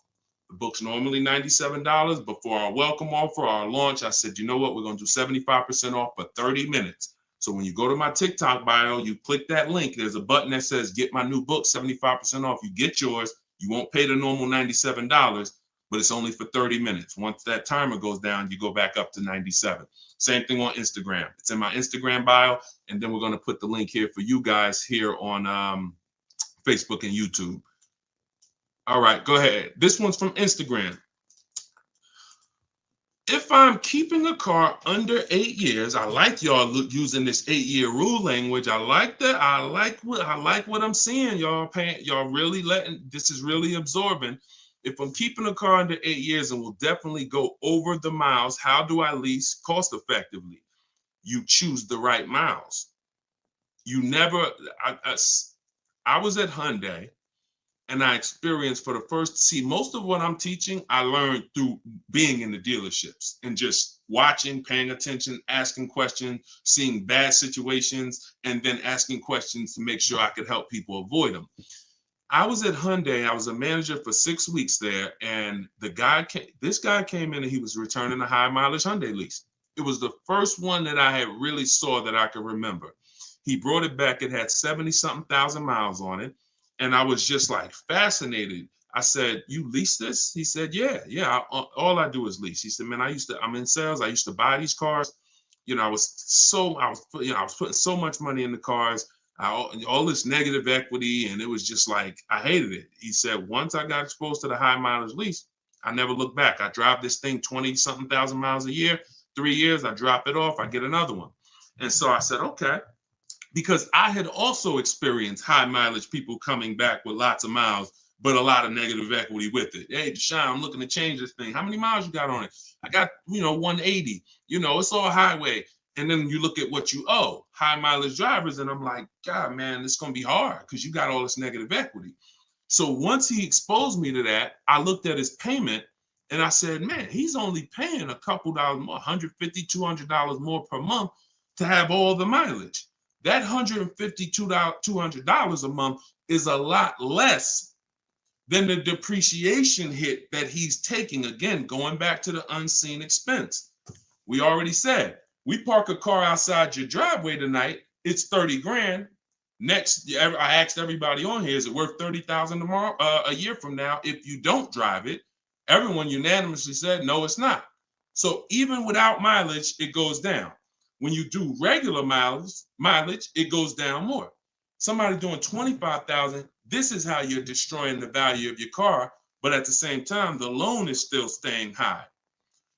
The book's normally $97, but for our welcome offer, our launch, I said, you know what? We're going to do 75% off for 30 minutes. So when you go to my TikTok bio, you click that link. There's a button that says, get my new book, 75% off. You get yours. You won't pay the normal $97, but it's only for 30 minutes. Once that timer goes down, you go back up to 97. Same thing on Instagram. It's in my Instagram bio. And then we're going to put the link here for you guys here on Facebook and YouTube. All right, go ahead. This one's from Instagram. If I'm keeping a car under 8 years, I like y'all using this 8-year rule language. I like that. I like what I'm seeing, y'all. Y'all really this is really absorbing. If I'm keeping a car under 8 years and will definitely go over the miles, how do I lease cost effectively? You choose the right miles. You never. I was at Hyundai. And I experienced most of what I'm teaching, I learned through being in the dealerships and just watching, paying attention, asking questions, seeing bad situations, and then asking questions to make sure I could help people avoid them. I was at Hyundai. I was a manager for 6 weeks there. And this guy came in and he was returning a high mileage Hyundai lease. It was the first one that I had really saw that I could remember. He brought it back. It had 70-something thousand miles on it. And I was just like fascinated. I said, you lease this? He said, yeah. All I do is lease. He said, man, I'm in sales. I used to buy these cars. I was putting so much money in the cars, all this negative equity. And it was just like, I hated it. He said, once I got exposed to the high mileage lease, I never looked back. I drive this thing 20-something thousand miles a year, 3 years, I drop it off, I get another one. And so I said, okay. Because I had also experienced high mileage people coming back with lots of miles, but a lot of negative equity with it. Hey, Deshone, I'm looking to change this thing. How many miles you got on it? I got, 180. It's all highway. And then you look at what you owe, high mileage drivers. And I'm like, God, man, it's going to be hard because you got all this negative equity. So once he exposed me to that, I looked at his payment and I said, man, he's only paying a couple dollars more, $150, $200 more per month to have all the mileage. That $150, $200 a month is a lot less than the depreciation hit that he's taking. Again, going back to the unseen expense. We already said, we park a car outside your driveway tonight, it's 30 grand. Next, I asked everybody on here, is it worth 30,000 tomorrow, a year from now, if you don't drive it? Everyone unanimously said, no, it's not. So even without mileage, it goes down. When you do regular mileage, it goes down more. Somebody doing 25,000, this is how you're destroying the value of your car, but at the same time, the loan is still staying high.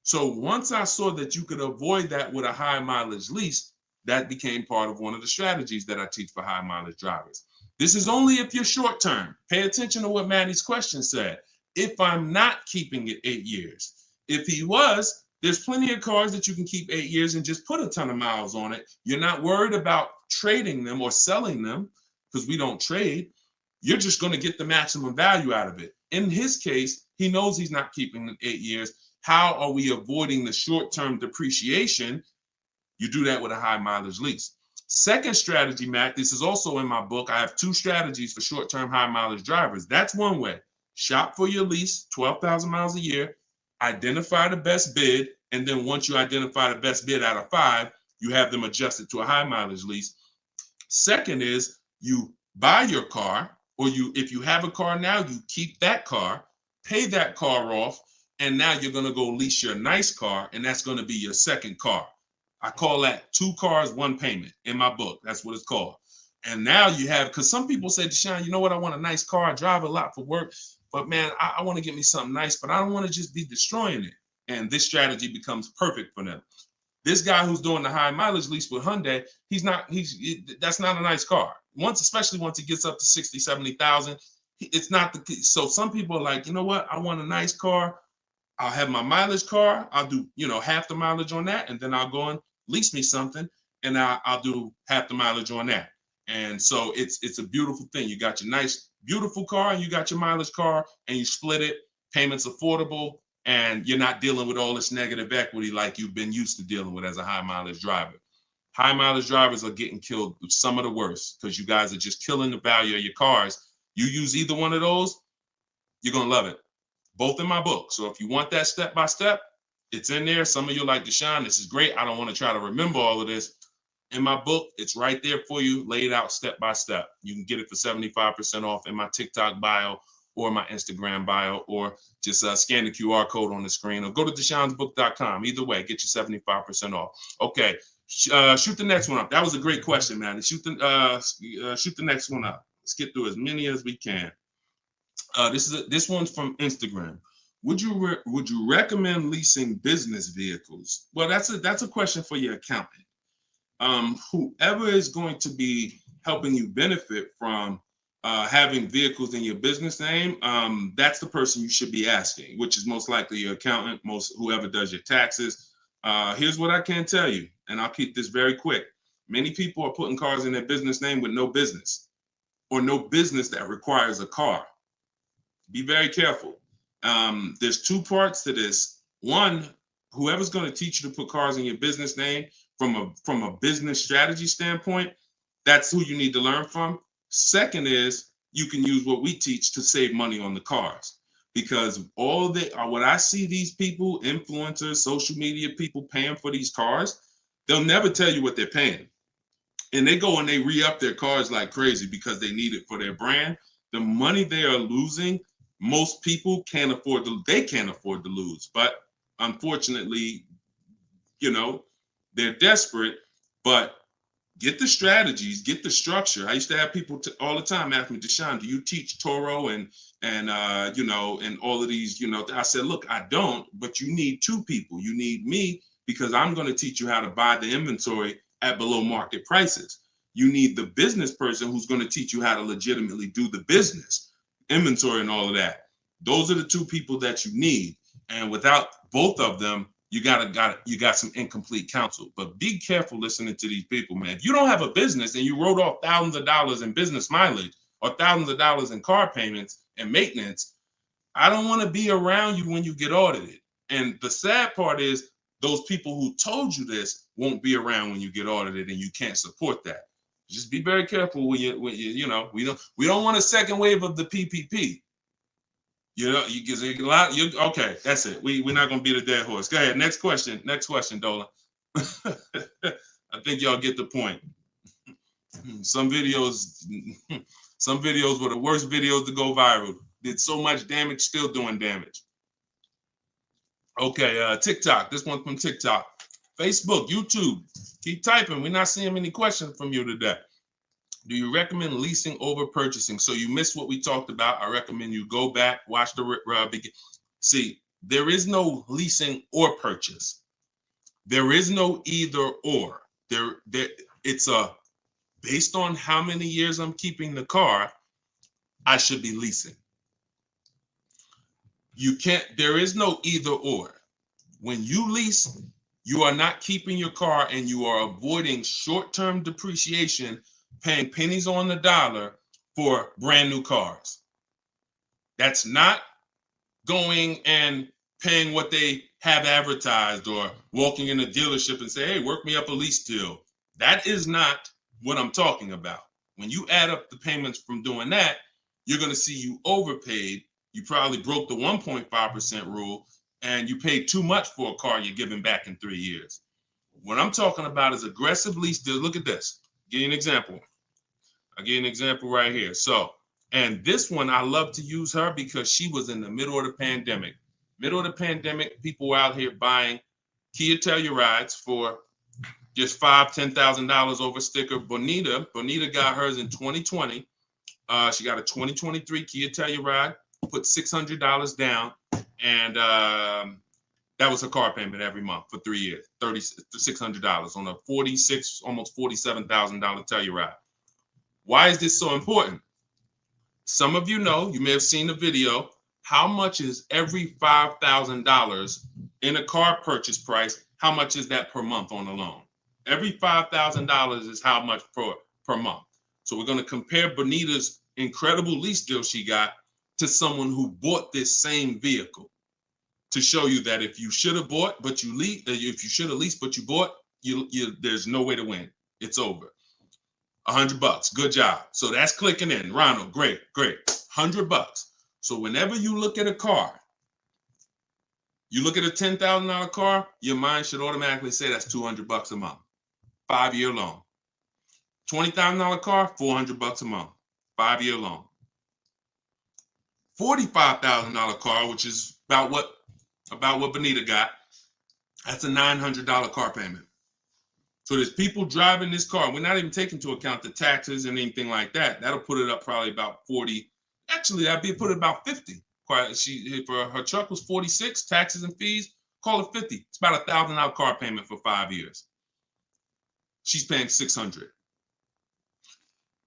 So once I saw that you could avoid that with a high mileage lease, that became part of one of the strategies that I teach for high mileage drivers. This is only if you're short term. Pay attention to what Maddie's question said. If I'm not keeping it 8 years. If he was, there's plenty of cars that you can keep 8 years and just put a ton of miles on it. You're not worried about trading them or selling them because we don't trade. You're just going to get the maximum value out of it. In his case, he knows he's not keeping it 8 years. How are we avoiding the short-term depreciation? You do that with a high mileage lease. Second strategy, Matt, this is also in my book. I have 2 strategies for short-term high mileage drivers. That's one way. Shop for your lease, 12,000 miles a year, identify the best bid, and then once you identify the best bid out of 5, you have them adjusted to a high mileage lease. Second is you buy your car, or if you have a car now, you keep that car, pay that car off, and now you're going to go lease your nice car, and that's going to be your second car. I call that 2 cars, 1 payment in my book. That's what it's called. And now you have, because some people say, Deshone, you know what? I want a nice car. I drive a lot for work, but man, I want to get me something nice, but I don't want to just be destroying it. And this strategy becomes perfect for them. This guy who's doing the high mileage lease with Hyundai, that's not a nice car. Especially once it gets up to 60, 70,000, it's not so some people are like, you know what? I want a nice car. I'll have my mileage car. I'll do, half the mileage on that. And then I'll go and lease me something and I'll do half the mileage on that. And so it's a beautiful thing. You got your nice, beautiful car and you got your mileage car and you split it, payments affordable, and you're not dealing with all this negative equity like you've been used to dealing with as a high mileage driver. High mileage drivers are getting killed with some of the worst because you guys are just killing the value of your cars. You use either one of those, you're going to love it. Both in my book. So if you want that step by step, it's in there. Some of you are like, Deshone, this is great. I don't want to try to remember all of this. In my book, it's right there for you, laid out step by step. You can get it for 75% off in my TikTok bio or my Instagram bio, or just scan the QR code on the screen or go to deshonesbook.com. Either way, get you 75% off. Okay, shoot the next one up. That was a great question, man. Shoot the next one up. Let's get through as many as we can. This one's from Instagram. Would you recommend leasing business vehicles? Well, that's a question for your accountant. Whoever is going to be helping you benefit from having vehicles in your business name, that's the person you should be asking, which is most likely your accountant, whoever does your taxes. Here's what I can tell you, and I'll keep this very quick. Many people are putting cars in their business name with no business, or no business that requires a car. Be very careful. There's 2 parts to this. One, whoever's going to teach you to put cars in your business name from a business strategy standpoint, that's who you need to learn from. Second is you can use what we teach to save money on the cars, because what I see these people, influencers, social media people paying for these cars, they'll never tell you what they're paying. And they go and they re-up their cars like crazy because they need it for their brand. The money they are losing, most people can't afford to lose. But unfortunately, they're desperate. But get the strategies, get the structure. I used to have people all the time ask me, Deshone, do you teach Toro and all of these, I said, look, I don't, but you need 2 people. You need me, because I'm going to teach you how to buy the inventory at below market prices. You need the business person who's going to teach you how to legitimately do the business, inventory and all of that. Those are the 2 people that you need. And without both of them, you got some incomplete counsel. But be careful listening to these people, man. If you don't have a business and you wrote off thousands of dollars in business mileage or thousands of dollars in car payments and maintenance, I don't want to be around you when you get audited. And the sad part is those people who told you this won't be around when you get audited, and you can't support that. Just be very careful when you we don't want a second wave of the PPP. You get a lot. Okay, that's it. We're not gonna beat a dead horse. Go ahead. Next question, Dolan. I think y'all get the point. Some videos were the worst videos to go viral. Did so much damage, still doing damage. Okay, TikTok. This one from TikTok. Facebook, YouTube. Keep typing. We're not seeing many questions from you today. Do you recommend leasing over purchasing? So you missed what we talked about. I recommend you go back, watch the begin. See, there is no leasing or purchase. There is no either or. It's a based on how many years I'm keeping the car, I should be leasing. There is no either or. When you lease, you are not keeping your car and you are avoiding short-term depreciation, paying pennies on the dollar for brand new cars. That's not going and paying what they have advertised or walking in a dealership and say, hey, work me up a lease deal. That is not what I'm talking about. When you add up the payments from doing that, you're going to see you overpaid. You probably broke the 1.5% rule and you paid too much for a car you're giving back in 3 years. What I'm talking about is aggressive lease deals. Look at this. Give you an example. I'll give you an example right here. So, and this one, I love to use her because she was in the middle of the pandemic. Middle of the pandemic, people were out here buying Kia Tellurides for just $5,000-$10,000 over sticker. Bonita got hers in 2020. She got a 2023 Kia Telluride, put $600 down, and that was her car payment every month for 3 years, $600 on a almost $47,000 Telluride. Why is this so important? Some of you know, you may have seen the video, how much is every $5,000 in a car purchase price? How much is that per month on a loan? Every $5,000 is how much per month. So we're going to compare Bonita's incredible lease deal she got to someone who bought this same vehicle to show you that if you should have bought, but you lease, if you should have leased, but you bought, there's no way to win. It's over. $100. Good job. So that's clicking in. Ronald, great. $100. So whenever you look at a car, you look at a $10,000 car, your mind should automatically say that's $200 a month. 5-year loan. $20,000 car, $400 a month. 5-year loan. $45,000 car, which is about what Bonita got, that's a $900 car payment. So there's people driving this car. We're not even taking into account the taxes and anything like that. That'll put it up probably about 40. Actually, that'd be put it about 50. For her truck was 46, taxes and fees, call it 50. It's about $1,000 car payment for 5 years. She's paying $600.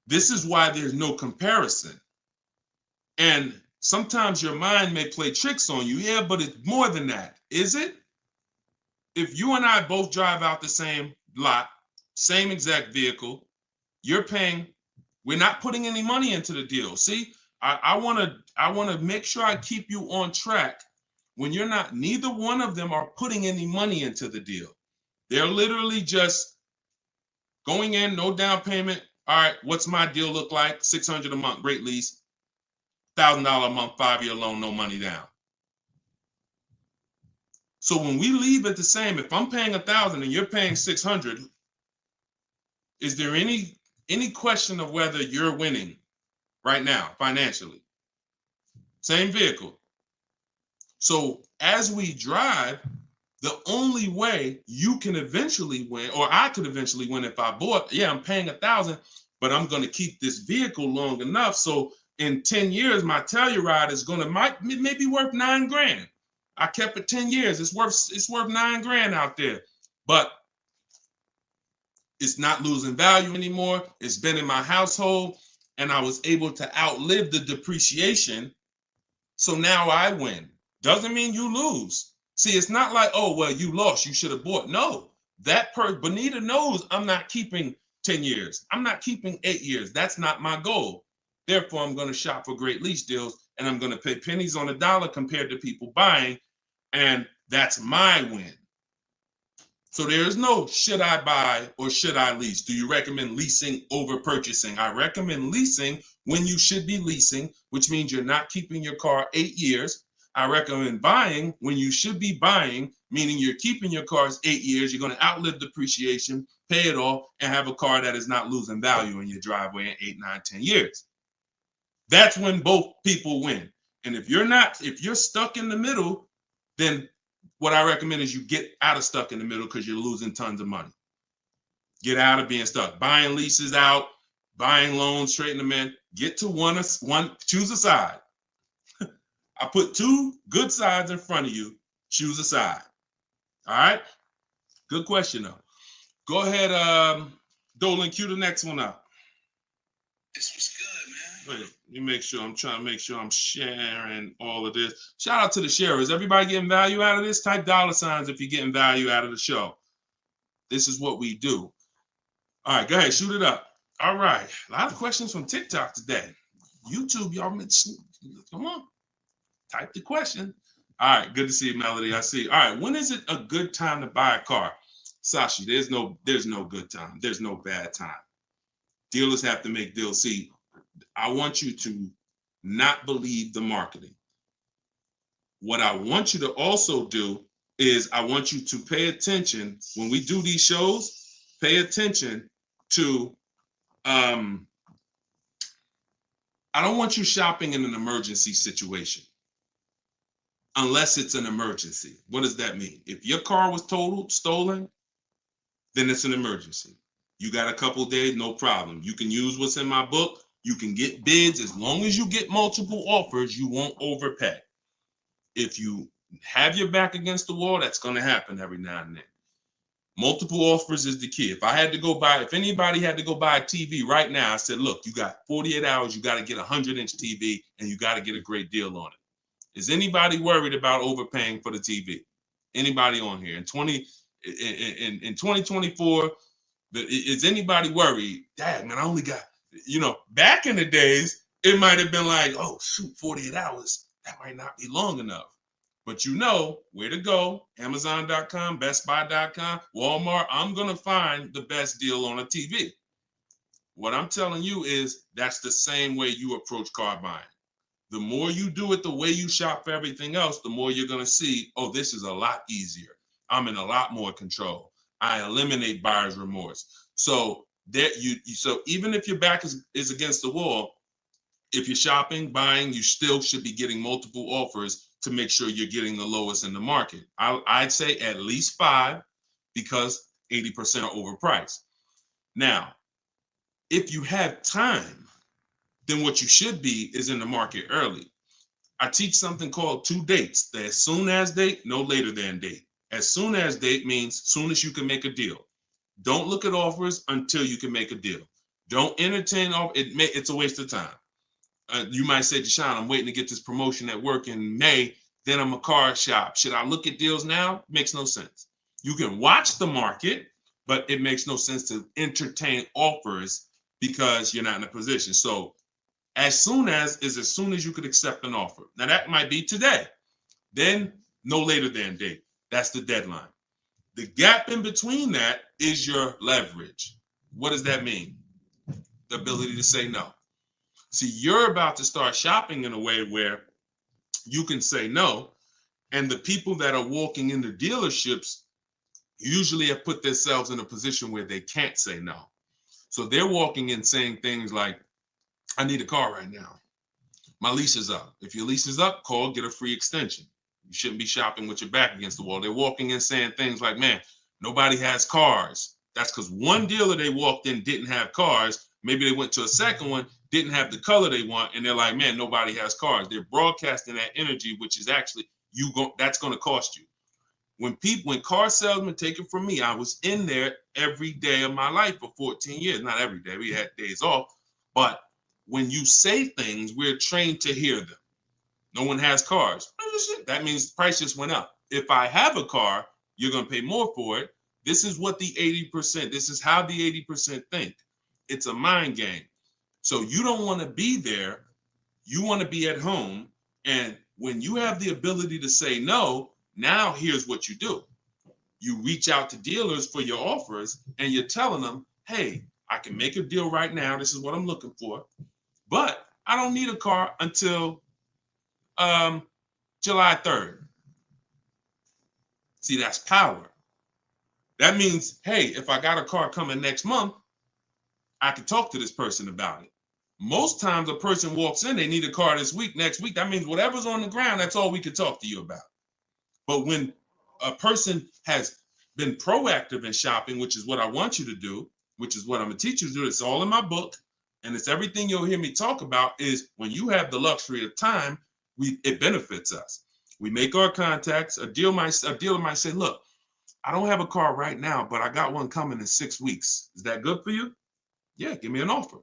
This is why there's no comparison. And sometimes your mind may play tricks on you. Yeah, but it's more than that. Is it? If you and I both drive out the same lot, same exact vehicle, you're paying, we're not putting any money into the deal. See, I want to make sure I keep you on track when you're not, neither one of them are putting any money into the deal. They're literally just going in, no down payment. All right, what's my deal look like? $600 a month, great lease. $1,000 a month, 5-year loan, no money down. So when we leave it the same, if I'm paying $1,000 and you're paying $600, is there any question of whether you're winning right now financially? Same vehicle. So as we drive, the only way you can eventually win, or I could eventually win if I bought, yeah, I'm paying $1,000, but I'm going to keep this vehicle long enough so in 10 years my Telluride is going to maybe worth $9,000. I kept it 10 years. It's worth $9,000 out there, but it's not losing value anymore. It's been in my household and I was able to outlive the depreciation. So now I win. Doesn't mean you lose. See, it's not like, oh, well, you lost, you should have bought. No, Bonita knows I'm not keeping 10 years. I'm not keeping 8 years. That's not my goal. Therefore, I'm going to shop for great lease deals and I'm going to pay pennies on the dollar compared to people buying. And that's my win. So there is no should I buy or should I lease? Do you recommend leasing over purchasing? I recommend leasing when you should be leasing, which means you're not keeping your car 8 years. I recommend buying when you should be buying, meaning you're keeping your cars 8 years. You're going to outlive depreciation, pay it off, and have a car that is not losing value in your driveway in 8, 9, 10 years. That's when both people win. And if you're stuck in the middle, then what I recommend is you get out of stuck in the middle because you're losing tons of money. Get out of being stuck. Buying leases out, buying loans, trading them in. Get to one, choose a side. I put 2 good sides in front of you. Choose a side. All right? Good question, though. Go ahead, Dolan, cue the next one up. This was good, man. Wait, let me make sure. I'm trying to make sure I'm sharing all of this. Shout out to the sharers. Everybody getting value out of this? Type $ if you're getting value out of the show. This is what we do. All right, go ahead, shoot it up. All right, a lot of questions from TikTok today. YouTube, y'all, come on, type the question. All right, good to see you, Melody. I see. All right, when is it a good time to buy a car? Sashi, there's no good time. There's no bad time. Dealers have to make deals. See, I want you to not believe the marketing. What I want you to also do is I want you to pay attention when we do these shows. Pay attention to I don't want you shopping in an emergency situation unless it's an emergency. What does that mean? If your car was totaled, stolen, then it's an emergency. You got a couple days, no problem. You can use what's in my book. You can get bids. As long as you get multiple offers, you won't overpay. If you have your back against the wall, that's going to happen every now and then. Multiple offers is the key. If anybody had to go buy a TV right now, I said, look, you got 48 hours, you got to get a 100-inch TV, and you got to get a great deal on it. Is anybody worried about overpaying for the TV? Anybody on here? In 2024, is anybody worried? Dad, man, I only got, back in the days, it might have been like, oh, shoot, 48 hours. That might not be long enough. But you know where to go. Amazon.com, BestBuy.com, Walmart. I'm going to find the best deal on a TV. What I'm telling you is that's the same way you approach car buying. The more you do it the way you shop for everything else, the more you're going to see, oh, this is a lot easier. I'm in a lot more control. I eliminate buyer's remorse. So even if your back is against the wall, if you're shopping, buying, you still should be getting multiple offers to make sure you're getting the lowest in the market. I'd say at least 5 because 80% are overpriced. Now, if you have time, then what you should be is in the market early. I teach something called 2 dates. The as soon as date, no later than date. As soon as date means soon as you can make a deal. Don't look at offers until you can make a deal. Don't entertain offers. It's a waste of time. You might say, Deshone, I'm waiting to get this promotion at work in May. Then I'm a car shop. Should I look at deals now? Makes no sense. You can watch the market, but it makes no sense to entertain offers because you're not in a position. So as soon as you could accept an offer. Now that might be today. Then no later than date. That's the deadline. The gap in between that is your leverage. What does that mean? The ability to say no. See, you're about to start shopping in a way where you can say no, and the people that are walking into dealerships usually have put themselves in a position where they can't say no. So they're walking in saying things like, I need a car right now. My lease is up. If your lease is up, call, get a free extension. You shouldn't be shopping with your back against the wall. They're walking in saying things like, man, nobody has cars. That's because one dealer they walked in didn't have cars. Maybe they went to a second one, didn't have the color they want, and they're like, man, nobody has cars. They're broadcasting that energy, which is actually that's going to cost you. When car salesmen, take it from me, I was in there every day of my life for 14 years. Not every day, we had days off, but when you say things, we're trained to hear them. No one has cars. That means price just went up. If I have a car, you're going to pay more for it. This is what the 80%, this is how the 80% think. It's a mind game. So you don't want to be there. You want to be at home. And when you have the ability to say no, now here's what you do. You reach out to dealers for your offers and you're telling them, hey, I can make a deal right now. This is what I'm looking for. But I don't need a car until July 3rd. See, that's power. That means, hey, if I got a car coming next month, I can talk to this person about it. Most times a person walks in, they need a car this week, next week. That means whatever's on the ground, that's all we can talk to you about. But when a person has been proactive in shopping, which is what I want you to do, which is what I'm going to teach you to do, it's all in my book, and it's everything you'll hear me talk about, is when you have the luxury of time, it benefits us. We make our contacts. A dealer might say, look, I don't have a car right now, but I got one coming in 6 weeks. Is that good for you? Yeah, give me an offer.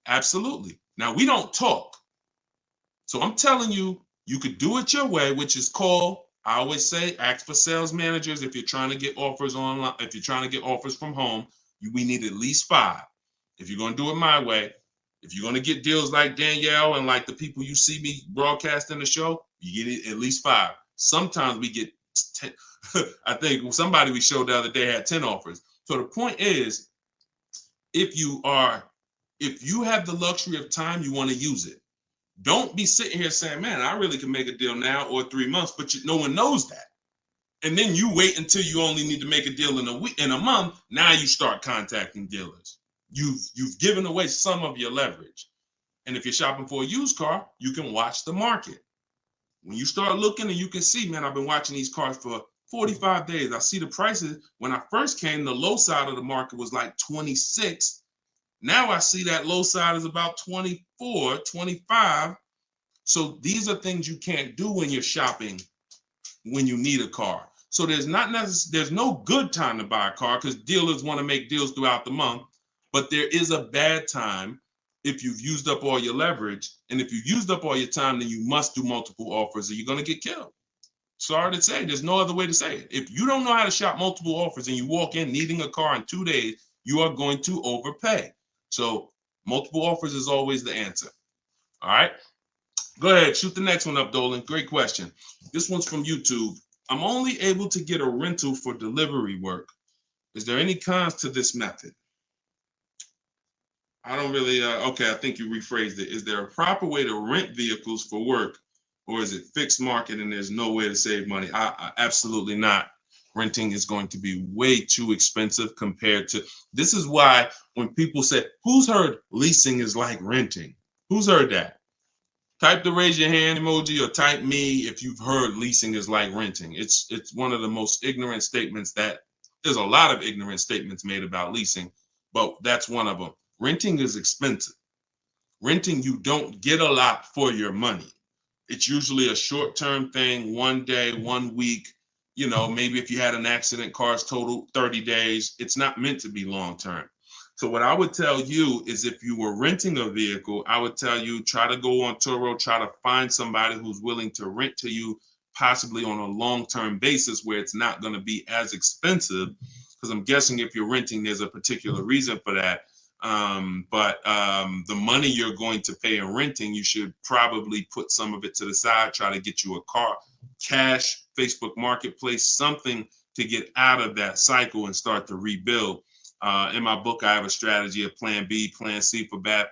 Absolutely. Now, we don't talk. So I'm telling you, you could do it your way, which is call. I always say, ask for sales managers if you're trying to get offers online. If you're trying to get offers from home, we need at least 5. If you're going to do it my way, if you're going to get deals like Danielle and like the people you see me broadcasting the show, you get it at least 5. Sometimes we get 10. I think somebody we showed the other day had 10 offers. So the point is, if you have the luxury of time, you want to use it. Don't be sitting here saying, man, I really can make a deal now or 3 months, but no one knows that. And then you wait until you only need to make a deal in a month. Now you start contacting dealers. You've given away some of your leverage. And if you're shopping for a used car, you can watch the market. When you start looking and you can see, man, I've been watching these cars for 45 days. I see the prices. When I first came, the low side of the market was like 26. Now I see that low side is about 24, 25. So these are things you can't do when you're shopping when you need a car. So there's no good time to buy a car because dealers want to make deals throughout the month. But there is a bad time if you've used up all your leverage. And if you've used up all your time, then you must do multiple offers or you're going to get killed. Sorry to say, there's no other way to say it. If you don't know how to shop multiple offers and you walk in needing a car in 2 days, you are going to overpay. So multiple offers is always the answer. All right. Go ahead, shoot the next one up, Dolan. Great question. This one's from YouTube. I'm only able to get a rental for delivery work. Is there any cons to this method? I don't really, okay, I think you rephrased it. Is there a proper way to rent vehicles for work, or is it fixed market and there's no way to save money? I absolutely not. Renting is going to be way too expensive compared to, this is why when people say, who's heard leasing is like renting? Who's heard that? Type the raise your hand emoji or type me if you've heard leasing is like renting. It's one of the most ignorant statements that there's a lot of ignorant statements made about leasing, but that's one of them. Renting is expensive. Renting, you don't get a lot for your money. It's usually a short-term thing, 1 day, 1 week. You know, maybe if you had an accident, cars total 30 days. It's not meant to be long-term. So what I would tell you is if you were renting a vehicle, I would tell you try to go on Turo, try to find somebody who's willing to rent to you, possibly on a long-term basis where it's not going to be as expensive. Because I'm guessing if you're renting, there's a particular reason for that. But the money you're going to pay in renting, you should probably put some of it to the side, try to get you a car, cash, Facebook Marketplace, something to get out of that cycle and start to rebuild. In my book, I have a strategy of plan B, plan C for bad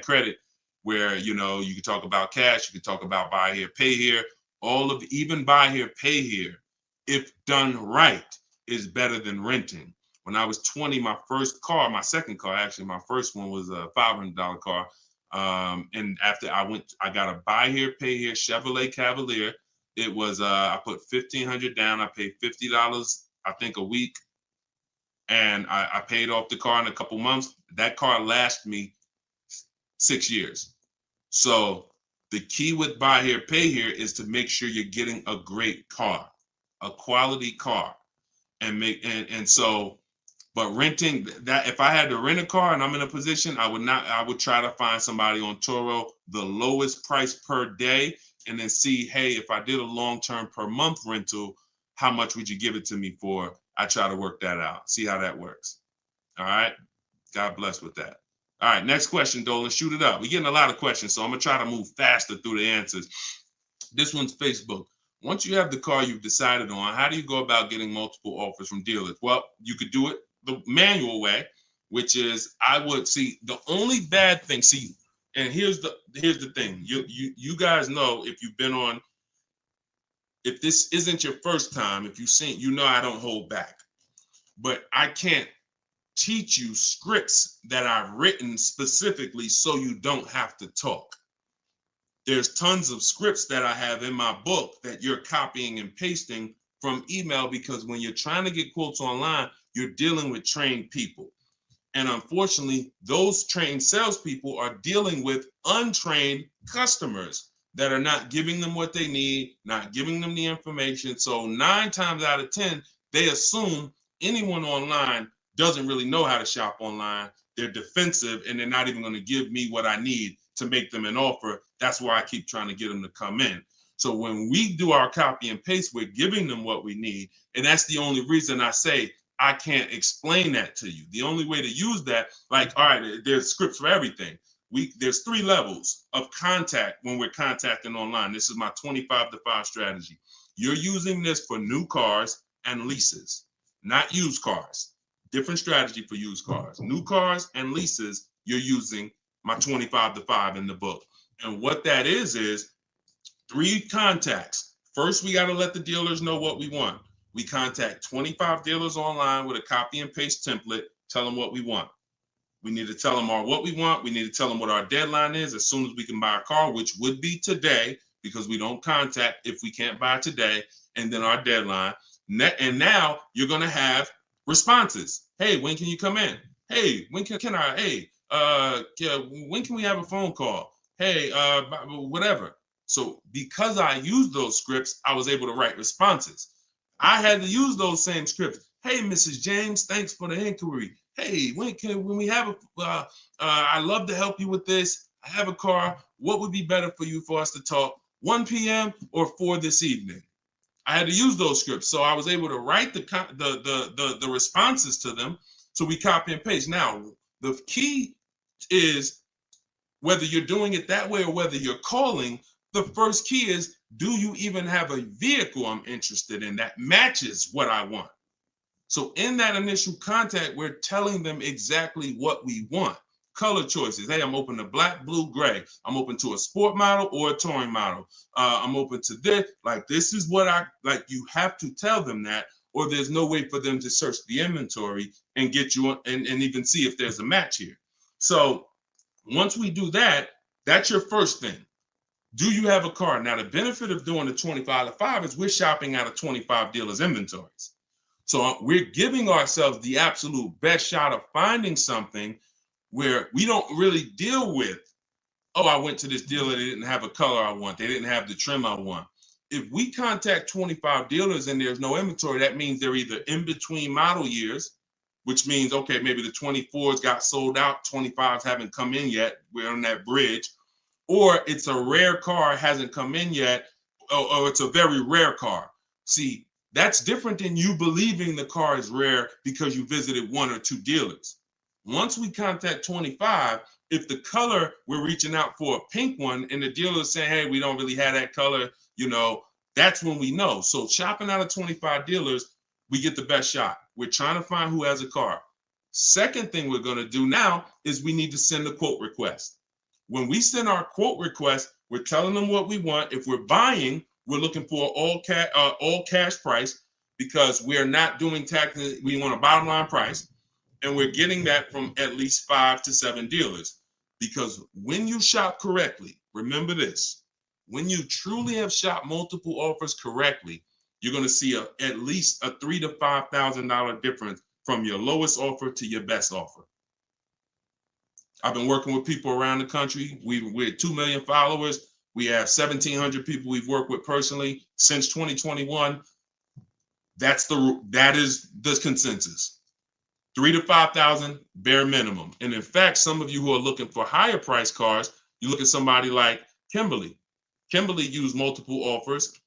credit, where, you know, you can talk about cash, you can talk about buy here, pay here, even buy here, pay here, if done right, is better than renting. When I was 20, my second car, actually, my first one was a $500 car. And after I got a buy here, pay here Chevrolet Cavalier. It was, I put $1,500 down. I paid $50, I think, a week. And I paid off the car in a couple months. That car lasted me 6 years. So the key with buy here, pay here is to make sure you're getting a great car, a quality car, but renting, that if I had to rent a car and I'm in a position, I would try to find somebody on Turo, the lowest price per day, and then see, hey, if I did a long-term per month rental, how much would you give it to me for? I try to work that out, see how that works. All right. God bless with that. All right. Next question, Dolan. Shoot it up. We're getting a lot of questions, so I'm going to try to move faster through the answers. This one's Facebook. Once you have the car you've decided on, how do you go about getting multiple offers from dealers? Well, you could do it the manual way, which is I would see the only bad thing. See, and here's the thing. You guys know if you've been on, if this isn't your first time, if you've seen, you know I don't hold back. But I can't teach you scripts that I've written specifically so you don't have to talk. There's tons of scripts that I have in my book that you're copying and pasting from email, because when you're trying to get quotes online, you're dealing with trained people. And unfortunately, those trained salespeople are dealing with untrained customers that are not giving them what they need, not giving them the information. So 9 times out of 10, they assume anyone online doesn't really know how to shop online. they're defensive and they're not even going to give me what I need to make them an offer. That's why I keep trying to get them to come in. So when we do our copy and paste, we're giving them what we need. And that's the only reason I say I can't explain that to you. The only way to use that, like, all right, there's scripts for everything. There's 3 levels of contact when we're contacting online. This is my 25 to 5 strategy. You're using this for new cars and leases, not used cars. Different strategy for used cars. New cars and leases, you're using my 25 to 5 in the book. And what that is 3 contacts. First, we got to let the dealers know what we want. We contact 25 dealers online with a copy and paste template, tell them what we want. We need to tell them what we want. We need to tell them what our deadline is as soon as we can buy a car, which would be today, because we don't contact if we can't buy today, and then our deadline. And now you're going to have responses. Hey, when can you come in? Hey, when can I? Hey, when can we have a phone call? Hey, whatever. So because I used those scripts, I was able to write responses. I had to use those same scripts. Hey, Mrs. James, thanks for the inquiry. Hey, when we have I'd love to help you with this. I have a car. What would be better for us to talk? 1 p.m. or 4 this evening? I had to use those scripts. So I was able to write the responses to them. So we copy and paste. Now, the key is whether you're doing it that way or whether you're calling, the first key is, do you even have a vehicle I'm interested in that matches what I want? So in that initial contact, we're telling them exactly what we want. Color choices. Hey, I'm open to black, blue, gray. I'm open to a sport model or a touring model. I'm open to this. Like, this is what I like. You have to tell them that, or there's no way for them to search the inventory and get you and even see if there's a match here. So once we do that, that's your first thing. Do you have a car? Now, the benefit of doing the 25 to 5 is we're shopping out of 25 dealers' inventories. So we're giving ourselves the absolute best shot of finding something where we don't really deal with, oh, I went to this dealer, they didn't have a color I want, they didn't have the trim I want. If we contact 25 dealers and there's no inventory, that means they're either in between model years, which means, okay, maybe the 24s got sold out, 25s haven't come in yet, we're on that bridge, or it's a rare car, hasn't come in yet, or it's a very rare car. See, that's different than you believing the car is rare because you visited 1 or 2 dealers. Once we contact 25, if the color, we're reaching out for a pink one and the dealer is saying, hey, we don't really have that color, that's when we know. So shopping out of 25 dealers, we get the best shot. We're trying to find who has a car. Second thing we're going to do now is we need to send a quote request. When we send our quote request, we're telling them what we want. If we're buying, we're looking for all cash price because we're not doing taxes. We want a bottom line price. And we're getting that from at least 5 to 7 dealers. Because when you shop correctly, remember this, when you truly have shopped multiple offers correctly, you're going to see at least a $3,000 to $5,000 difference from your lowest offer to your best offer. I've been working with people around the country. We're 2 million followers. We have 1,700 people we've worked with personally since 2021. That is the consensus. 3,000 to 5,000 bare minimum. And in fact, some of you who are looking for higher price cars, you look at somebody like Kimberly. Kimberly used multiple offers.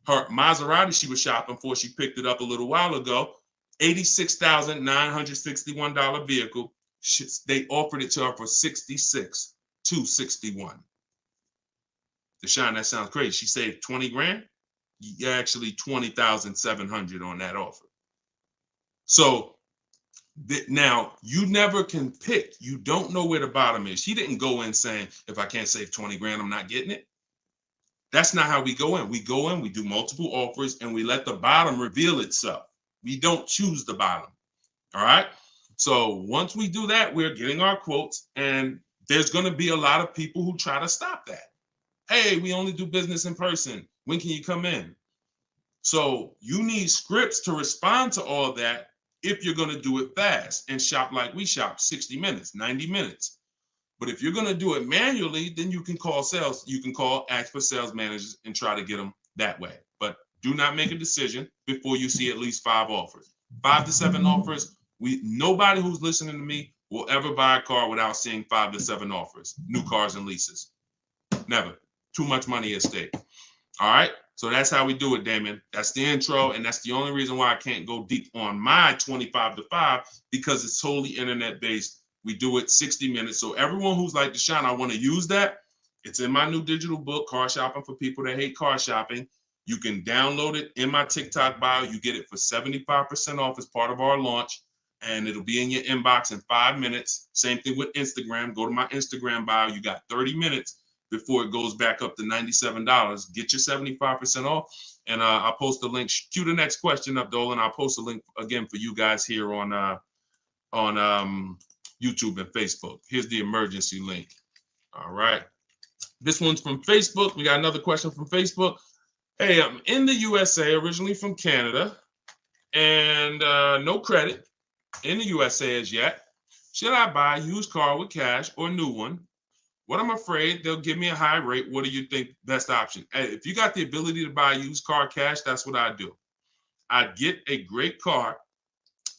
Her Maserati she was shopping for, she picked it up a little while ago, $86,961 vehicle. They offered it to her for $66,261. Deshone, that sounds crazy. She saved 20 grand. Actually, 20,700 on that offer. So now you never can pick. You don't know where the bottom is. She didn't go in saying, if I can't save 20 grand, I'm not getting it. That's not how we go in. We go in, we do multiple offers, and we let the bottom reveal itself. We don't choose the bottom. All right. So once we do that, we're getting our quotes, and there's going to be a lot of people who try to stop that. Hey, we only do business in person. When can you come in? So you need scripts to respond to all that if you're going to do it fast and shop like we shop, 60 minutes, 90 minutes. But if you're going to do it manually, then you can call sales. You can ask for sales managers and try to get them that way. But do not make a decision before you see at least 5 offers. 5 to 7 offers. Nobody who's listening to me will ever buy a car without seeing 5 to 7 offers, new cars and leases. Never. Too much money at stake. All right. So that's how we do it, Damon. That's the intro. And that's the only reason why I can't go deep on my 25 to 5, because it's totally internet based. We do it 60 minutes. So everyone who's like, Deshone, I want to use that. It's in my new digital book, Car Shopping for People That Hate Car Shopping. You can download it in my TikTok bio. You get it for 75% off as part of our launch. And it'll be in your inbox in 5 minutes. Same thing with Instagram. Go to my Instagram bio. You got 30 minutes before it goes back up to $97. Get your 75% off. And I'll post a link. Cue the next question up, Dolan. I'll post a link again for you guys here on YouTube and Facebook. Here's the emergency link. All right. This one's from Facebook. We got another question from Facebook. Hey, I'm in the USA, originally from Canada, and no credit in the USA as yet. Should I buy a used car with cash or a new one? What I'm afraid they'll give me a high rate. What do you think best option? Hey, if you got the ability to buy a used car cash, that's what I do. I'd get a great car,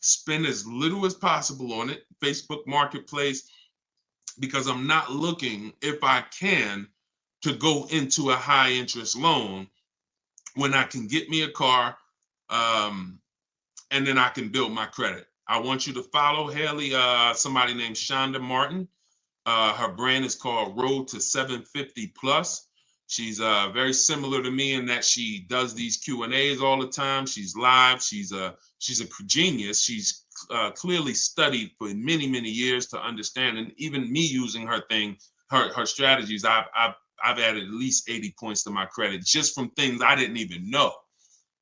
spend as little as possible on it, Facebook Marketplace, because I'm not looking, if I can, to go into a high interest loan when I can get me a car and then I can build my credit. I want you to follow Haley, somebody named Shonda Martin. Her brand is called Road to 750 Plus. She's very similar to me in that she does these Q&As all the time. She's live. She's a genius. She's clearly studied for many, many years to understand. And even me using her thing, her strategies, I've added at least 80 points to my credit just from things I didn't even know.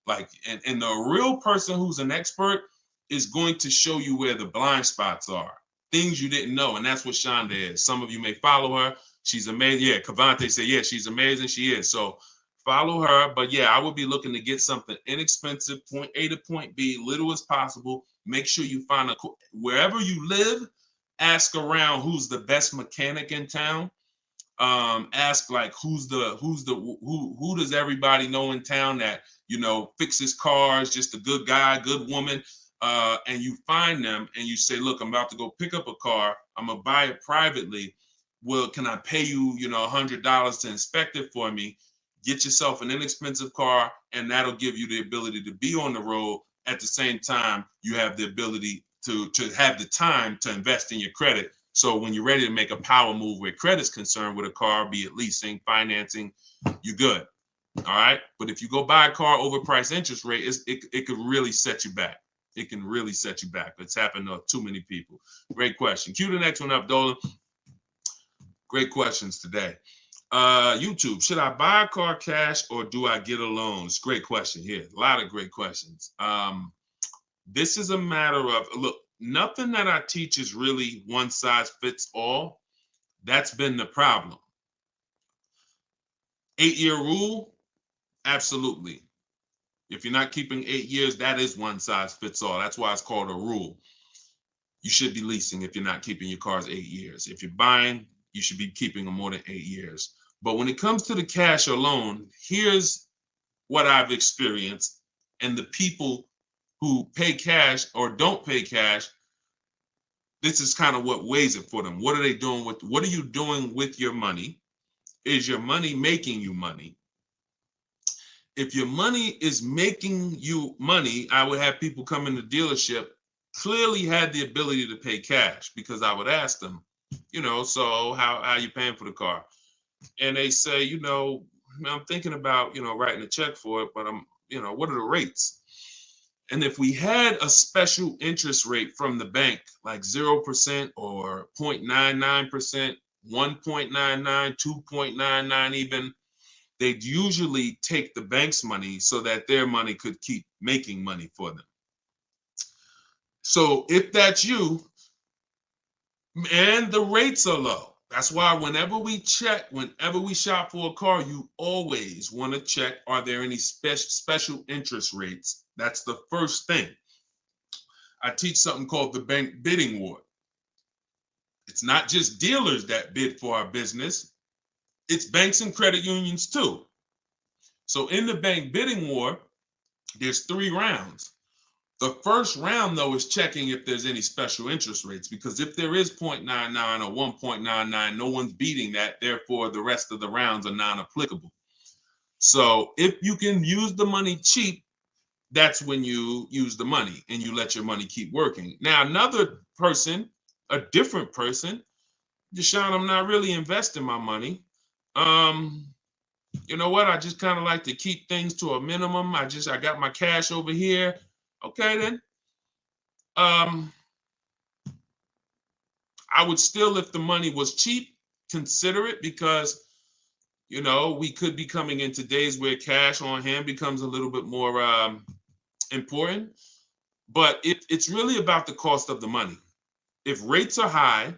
Like, and the real person who's an expert is going to show you where the blind spots are. Things you didn't know, and that's what Shonda is. Some of you may follow her. She's amazing. Yeah, Cavante said, yeah, she's amazing. She is. So follow her. But yeah, I would be looking to get something inexpensive, point A to point B, little as possible. Make sure you find wherever you live, ask around who's the best mechanic in town. Ask like who does everybody know in town that, you know, fixes cars, just a good guy, good woman. And you find them and you say, look, I'm about to go pick up a car. I'm gonna buy it privately. Well, can I pay you, you know, $100 to inspect it for me? Get yourself an inexpensive car, and that'll give you the ability to be on the road. At the same time, you have the ability to have the time to invest in your credit. So when you're ready to make a power move where credit's concerned with a car, be it leasing, financing, you're good. All right. But if you go buy a car overpriced interest rate, it could really set you back. It can really set you back. It's happened to too many people. Great question. Cue the next one up, Dolan. Great questions today. YouTube, should I buy a car cash or do I get a loan? It's a great question here. A lot of great questions. This is a matter of, look, nothing that I teach is really one size fits all. That's been the problem. 8-year rule, absolutely. If you're not keeping 8 years, that is one size fits all. That's why it's called a rule. You should be leasing if you're not keeping your cars 8 years. If you're buying, you should be keeping them more than 8 years. But when it comes to the cash or loan, here's what I've experienced. And the people who pay cash or don't pay cash, this is kind of what weighs it for them. What are they doing with, what are you doing with your money? Is your money making you money? If your money is making you money, I would have people come in the dealership, clearly had the ability to pay cash, because I would ask them, you know, so how are you paying for the car? And they say, you know, I'm thinking about, you know, writing a check for it, but you know, what are the rates? And if we had a special interest rate from the bank, like 0% or 0.99%, 1.99, 2.99 even, they'd usually take the bank's money so that their money could keep making money for them. So if that's you, and the rates are low, that's why whenever we shop for a car, you always want to check, are there any special interest rates? That's the first thing. I teach something called the bank bidding war. It's not just dealers that bid for our business. It's banks and credit unions too. So in the bank bidding war, there's 3 rounds. The first round, though, is checking if there's any special interest rates, because if there is 0.99 or 1.99, no one's beating that. Therefore, the rest of the rounds are non-applicable. So if you can use the money cheap, that's when you use the money and you let your money keep working. Now, another person, a different person, Deshone, I'm not really investing my money. You know what? I just kind of like to keep things to a minimum. I got my cash over here. Okay, then. I would still, if the money was cheap, consider it, because we could be coming into days where cash on hand becomes a little bit more important. But it's really about the cost of the money. If rates are high,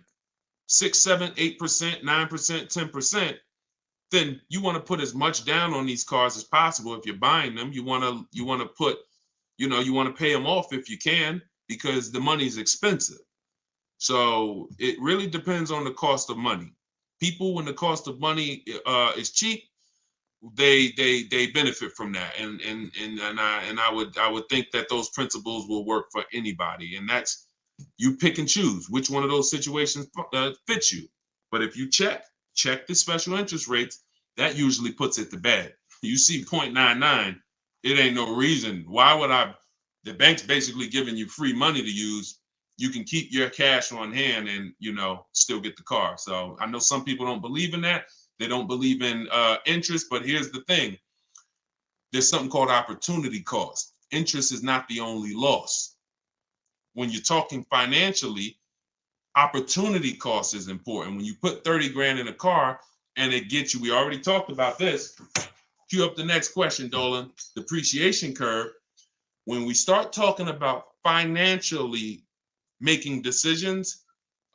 6, 7, 8%, 9%, 10%, then you want to put as much down on these cars as possible. If you're buying them, you want to put, you want to pay them off if you can, because the money is expensive. So it really depends on the cost of money. People, when the cost of money is cheap, they benefit from that, and I would think that those principles will work for anybody, and that's, you pick and choose which one of those situations fits you. But if you check the special interest rates, that usually puts it to bed. You see 0.99, it ain't no reason. Why would I? The bank's basically giving you free money to use. You can keep your cash on hand and still get the car. So I know some people don't believe in that. They don't believe in interest, but here's the thing. There's something called opportunity cost. Interest is not the only loss. When you're talking financially, opportunity cost is important. When you put 30 grand in a car and it gets you, we already talked about this. Cue up the next question, Dolan. Depreciation curve. When we start talking about financially making decisions,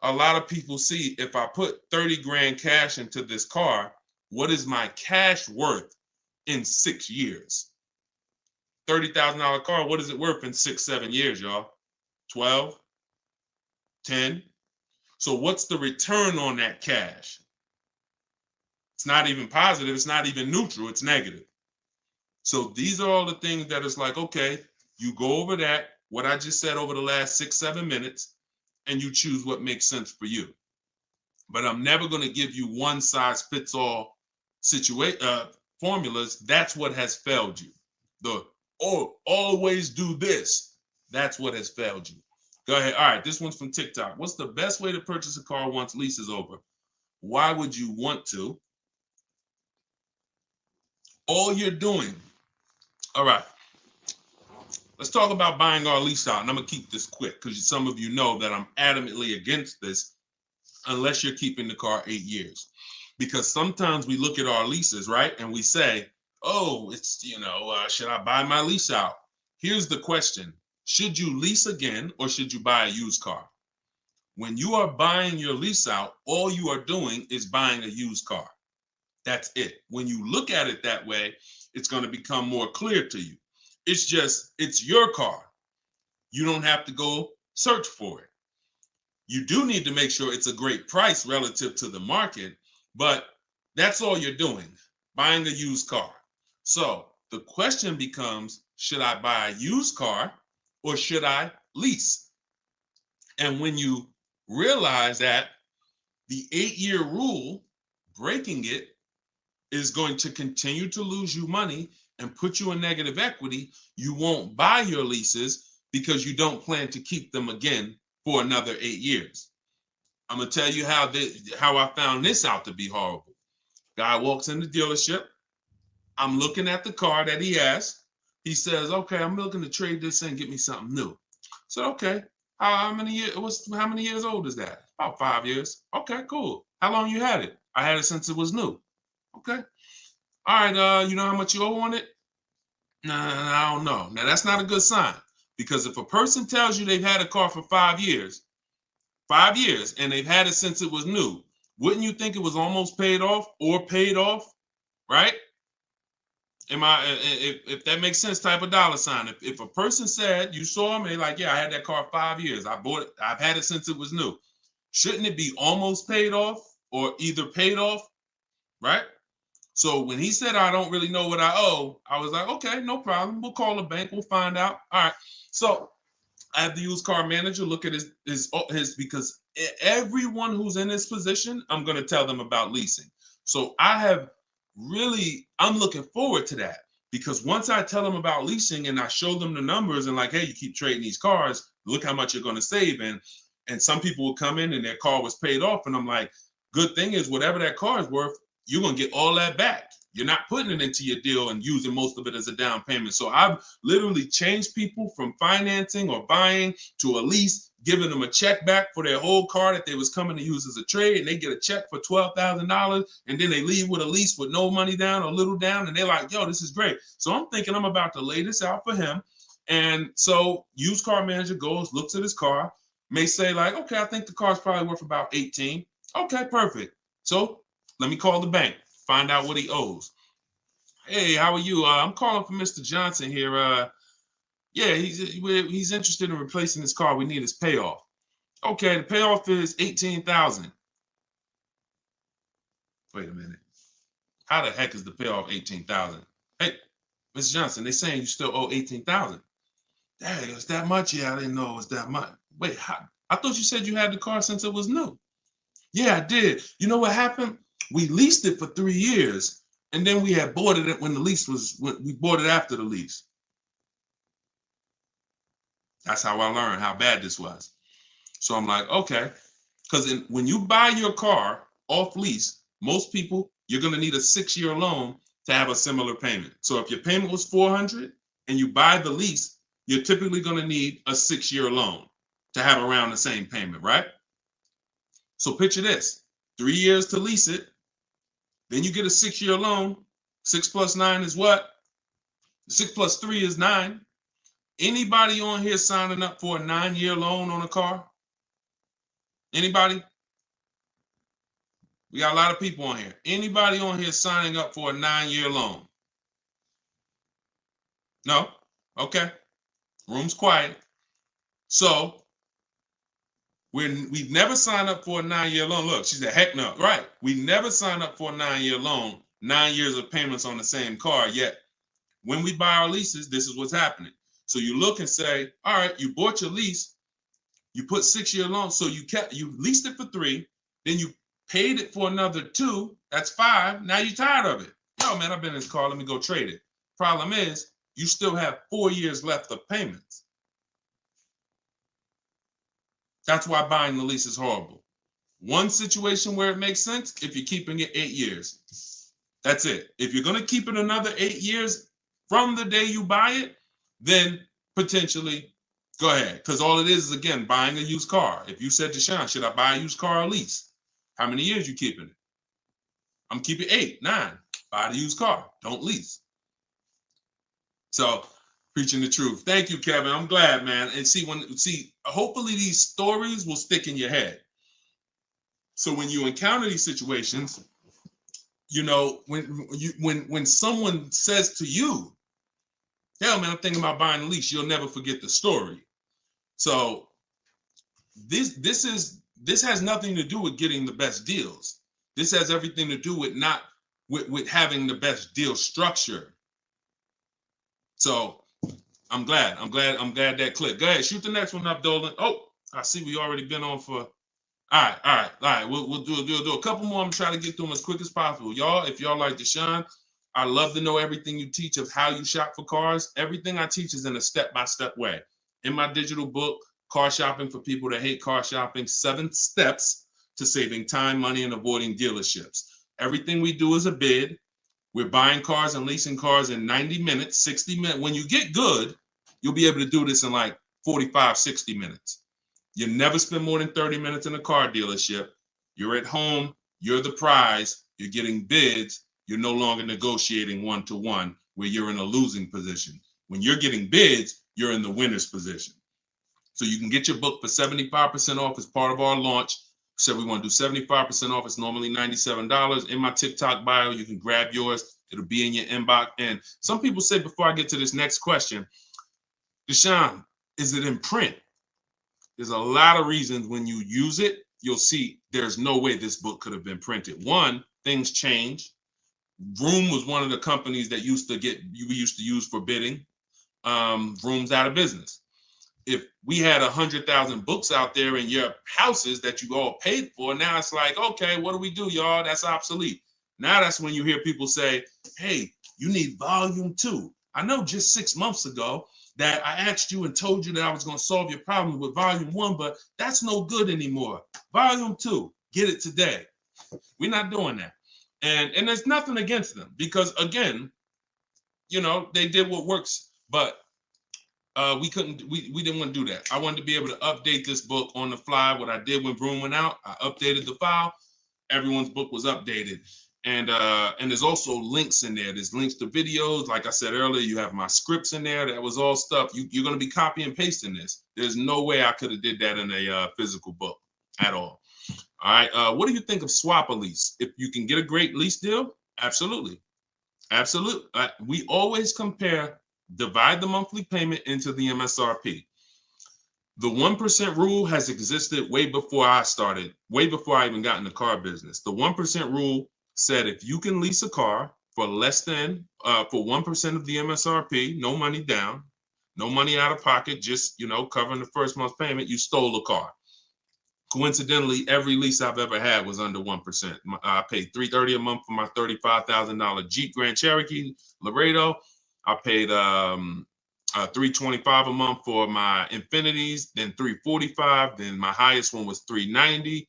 a lot of people see, if I put 30 grand cash into this car, what is my cash worth in 6 years? $30,000 car, what is it worth in 6, 7 years, y'all? 12, 10. So what's the return on that cash? It's not even positive. It's not even neutral. It's negative. So these are all the things that it's like, okay, you go over that, what I just said over the last 6, 7 minutes, and you choose what makes sense for you. But I'm never going to give you one size fits all formulas. That's what has failed you. Always do this. That's what has failed you. Go ahead. All right, this one's from TikTok. What's the best way to purchase a car once lease is over? Why would you want to? All you're doing. All right. Let's talk about buying our lease out. And I'm going to keep this quick because some of you know that I'm adamantly against this unless you're keeping the car 8 years. Because sometimes we look at our leases, right? And we say, oh, it's, should I buy my lease out? Here's the question. Should you lease again or should you buy a used car? When you are buying your lease out, all you are doing is buying a used car. That's it. When you look at it that way, it's going to become more clear to you. It's your car. You don't have to go search for it. You do need to make sure it's a great price relative to the market, but that's all you're doing, buying a used car. So the question becomes, should I buy a used car or should I lease? And when you realize that the 8-year rule, breaking it, is going to continue to lose you money and put you in negative equity, you won't buy your leases because you don't plan to keep them again for another 8 years. I'm going to tell you how I found this out to be horrible. Guy walks in the dealership. I'm looking at the car that he has. He says, okay, I'm looking to trade this in, get me something new. So, okay, how many years old is that? About 5 years. Okay, cool. How long you had it? I had it since it was new. Okay. All right, you know how much you owe on it? Nah, I don't know. Now, that's not a good sign, because if a person tells you they've had a car for 5 years, and they've had it since it was new, wouldn't you think it was almost paid off or paid off, right? If that makes sense, type of dollar sign. If a person said, you saw him, they're like, yeah, I had that car 5 years. I bought it. I've had it since it was new. Shouldn't it be almost paid off or either paid off, right? So when he said, I don't really know what I owe, I was like, okay, no problem. We'll call the bank. We'll find out. All right. So I have the used car manager look at his because everyone who's in this position, I'm going to tell them about leasing. So I'm looking forward to that, because once I tell them about leasing and I show them the numbers and like, hey, you keep trading these cars, look how much you're going to save. And some people will come in and their car was paid off. And I'm like, good thing is whatever that car is worth, you're going to get all that back. You're not putting it into your deal and using most of it as a down payment. So I've literally changed people from financing or buying to a lease, giving them a check back for their whole car that they was coming to use as a trade, and they get a check for $12,000, and then they leave with a lease with no money down or little down, and they're like, yo, this is great. So I'm thinking I'm about to lay this out for him. And so used car manager goes, looks at his car, may say like, okay, I think the car's probably worth about 18. Okay, perfect. So let me call the bank, find out what he owes. Hey, how are you? I'm calling for Mr. Johnson here. Yeah, he's interested in replacing his car. We need his payoff. Okay, the payoff is 18,000. Wait a minute. How the heck is the payoff 18,000? Hey, Mr. Johnson, they're saying you still owe 18,000. Dang, it's that much? Yeah, I didn't know it was that much. Wait, I thought you said you had the car since it was new. Yeah, I did. You know what happened? We leased it for 3 years, and then we had bought it when we bought it after the lease. That's how I learned how bad this was. So I'm like, okay, because when you buy your car off lease, most people, you're going to need a 6-year loan to have a similar payment. So if your payment was 400 and you buy the lease, you're typically going to need a 6-year loan to have around the same payment, right? So picture this, 3 years to lease it, then you get a 6-year loan. 6 plus 9 is what? 6 plus 3 is 9. Anybody on here signing up for a 9-year loan on a car? Anybody? We got a lot of people on here. Anybody on here signing up for a 9-year loan? No? Okay. Room's quiet. So we've never signed up for a 9-year loan. Look, she said, heck no. Right. We never signed up for a 9-year loan, 9 years of payments on the same car. Yet when we buy our leases, this is what's happening. So you look and say, all right, you bought your lease, you put 6-year loan, so you leased it for 3, then you paid it for another 2, that's 5. Now you're tired of it. Yo, man, I've been in this car, let me go trade it. Problem is, you still have 4 years left of payments. That's why buying the lease is horrible. One situation where it makes sense, if you're keeping it 8 years. That's it. If you're going to keep it another 8 years from the day you buy it, then potentially go ahead. Because all it is again, buying a used car. If you said to Sean, should I buy a used car or lease? How many years you keeping it? I'm keeping 8, 9. Buy the used car. Don't lease. So preaching the truth. Thank you, Kevin. I'm glad, man. And hopefully these stories will stick in your head. So when you encounter these situations, you know, when someone says to you, hell, man, I'm thinking about buying a lease, you'll never forget the story. So this has nothing to do with getting the best deals. This has everything to do with having the best deal structure. So I'm glad that clicked. Go ahead, shoot the next one up, Dolan. Oh, I see we already been on for. All right. We'll do a couple more. I'm trying to get through them as quick as possible. Y'all, if y'all like Deshone, I love to know everything you teach of how you shop for cars. Everything I teach is in a step-by-step way. In my digital book, Car Shopping for People That Hate Car Shopping, 7 Steps to Saving Time, Money, and Avoiding Dealerships. Everything we do is a bid. We're buying cars and leasing cars in 90 minutes, 60 minutes. When you get good, you'll be able to do this in like 45, 60 minutes. You never spend more than 30 minutes in a car dealership. You're at home. You're the prize. You're getting bids. You're no longer negotiating one-to-one where you're in a losing position. When you're getting bids, you're in the winner's position. So you can get your book for 75% off as part of our launch. So we want to do 75% off. It's normally $97. In my TikTok bio, you can grab yours. It'll be in your inbox. And some people say, before I get to this next question, Deshone, is it in print? There's a lot of reasons when you use it, you'll see there's no way this book could have been printed. One, things change. Vroom was one of the companies that we used to use for bidding. Vroom's out of business. if we had 100,000 books out there in your houses that you all paid for, now it's like, okay, what do we do, y'all? That's obsolete. Now that's when you hear people say, hey, you need volume 2. I know just 6 months ago that I asked you and told you that I was going to solve your problem with volume 1, but that's no good anymore. Volume 2, get it today. We're not doing that. And there's nothing against them because, again, you know, they did what works, but we didn't want to do that. I wanted to be able to update this book on the fly. What I did when Broom went out, I updated the file. Everyone's book was updated. And there's also links in there. There's links to videos. Like I said earlier, you have my scripts in there. That was all stuff. You're going to be copy and pasting this. There's no way I could have did that in a physical book at all. All right. What do you think of swap a lease? If you can get a great lease deal, absolutely. Absolutely. We always compare, divide the monthly payment into the MSRP. The 1% rule has existed way before I started, way before I even got in the car business. The 1% rule said if you can lease a car for less than, for 1% of the MSRP, no money down, no money out of pocket, just, you know, covering the first month's payment, you stole a car. Coincidentally, every lease I've ever had was under 1%. I paid $330 a month for my $35,000 Jeep Grand Cherokee Laredo. I paid $325 a month for my Infinities, then $345. Then my highest one was $390,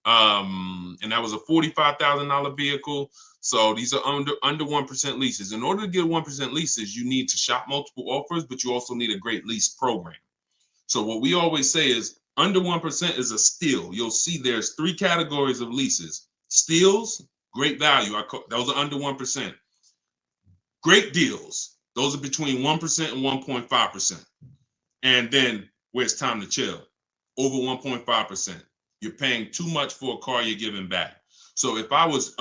and that was a $45,000 vehicle. So these are under 1% leases. In order to get 1% leases, you need to shop multiple offers, but you also need a great lease program. So what we always say is under 1% is a steal. You'll see there's 3 categories of leases. Steals, great value. Those are under 1%. Great deals. Those are between 1% and 1.5%. And then where it's time to chill, over 1.5%. You're paying too much for a car you're giving back. So if I was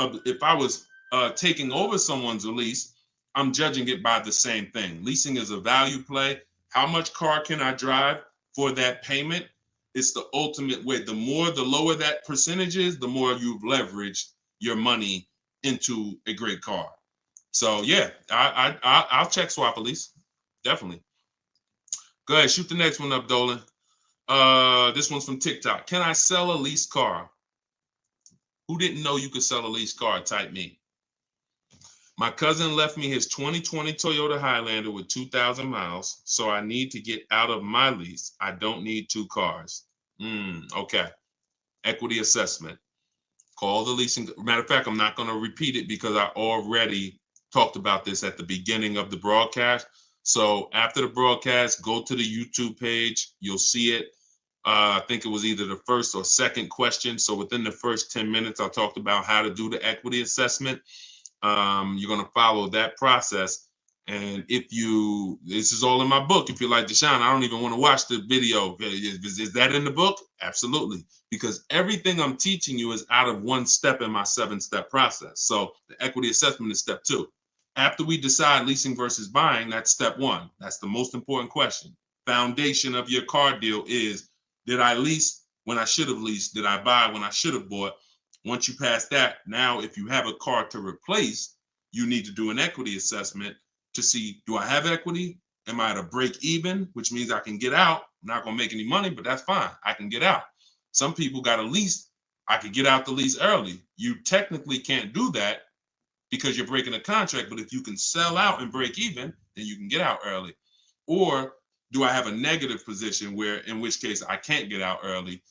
taking over someone's lease, I'm judging it by the same thing. Leasing is a value play. How much car can I drive for that payment? It's the ultimate way. The lower that percentage is, the more you've leveraged your money into a great car. So yeah, I'll check swap a lease, definitely. Go ahead, shoot the next one up, Dolan. This one's from TikTok. Can I sell a leased car? Who didn't know you could sell a leased car? Type me. My cousin left me his 2020 Toyota Highlander with 2,000 miles, so I need to get out of my lease. I don't need 2 cars. Okay. Equity assessment. Call the leasing. Matter of fact, I'm not going to repeat it because I already talked about this at the beginning of the broadcast. So after the broadcast, go to the YouTube page. You'll see it. I think it was either the first or second question. So within the first 10 minutes, I talked about how to do the equity assessment. You're going to follow that process. And this is all in my book. If you're like, Deshone, I don't even want to watch the video. Is that in the book? Absolutely. Because everything I'm teaching you is out of one step in my 7-step process. So the equity assessment is step 2. After we decide leasing versus buying, that's step 1. That's the most important question. Foundation of your car deal is, did I lease when I should have leased? Did I buy when I should have bought? Once you pass that, now if you have a car to replace, you need to do an equity assessment to see, do I have equity? Am I at a break even, which means I can get out? I'm not going to make any money, but that's fine. I can get out. Some people got a lease. I could get out the lease early. You technically can't do that because you're breaking a contract, but if you can sell out and break even, then you can get out early. Or do I have a negative position where, in which case I can't get out early?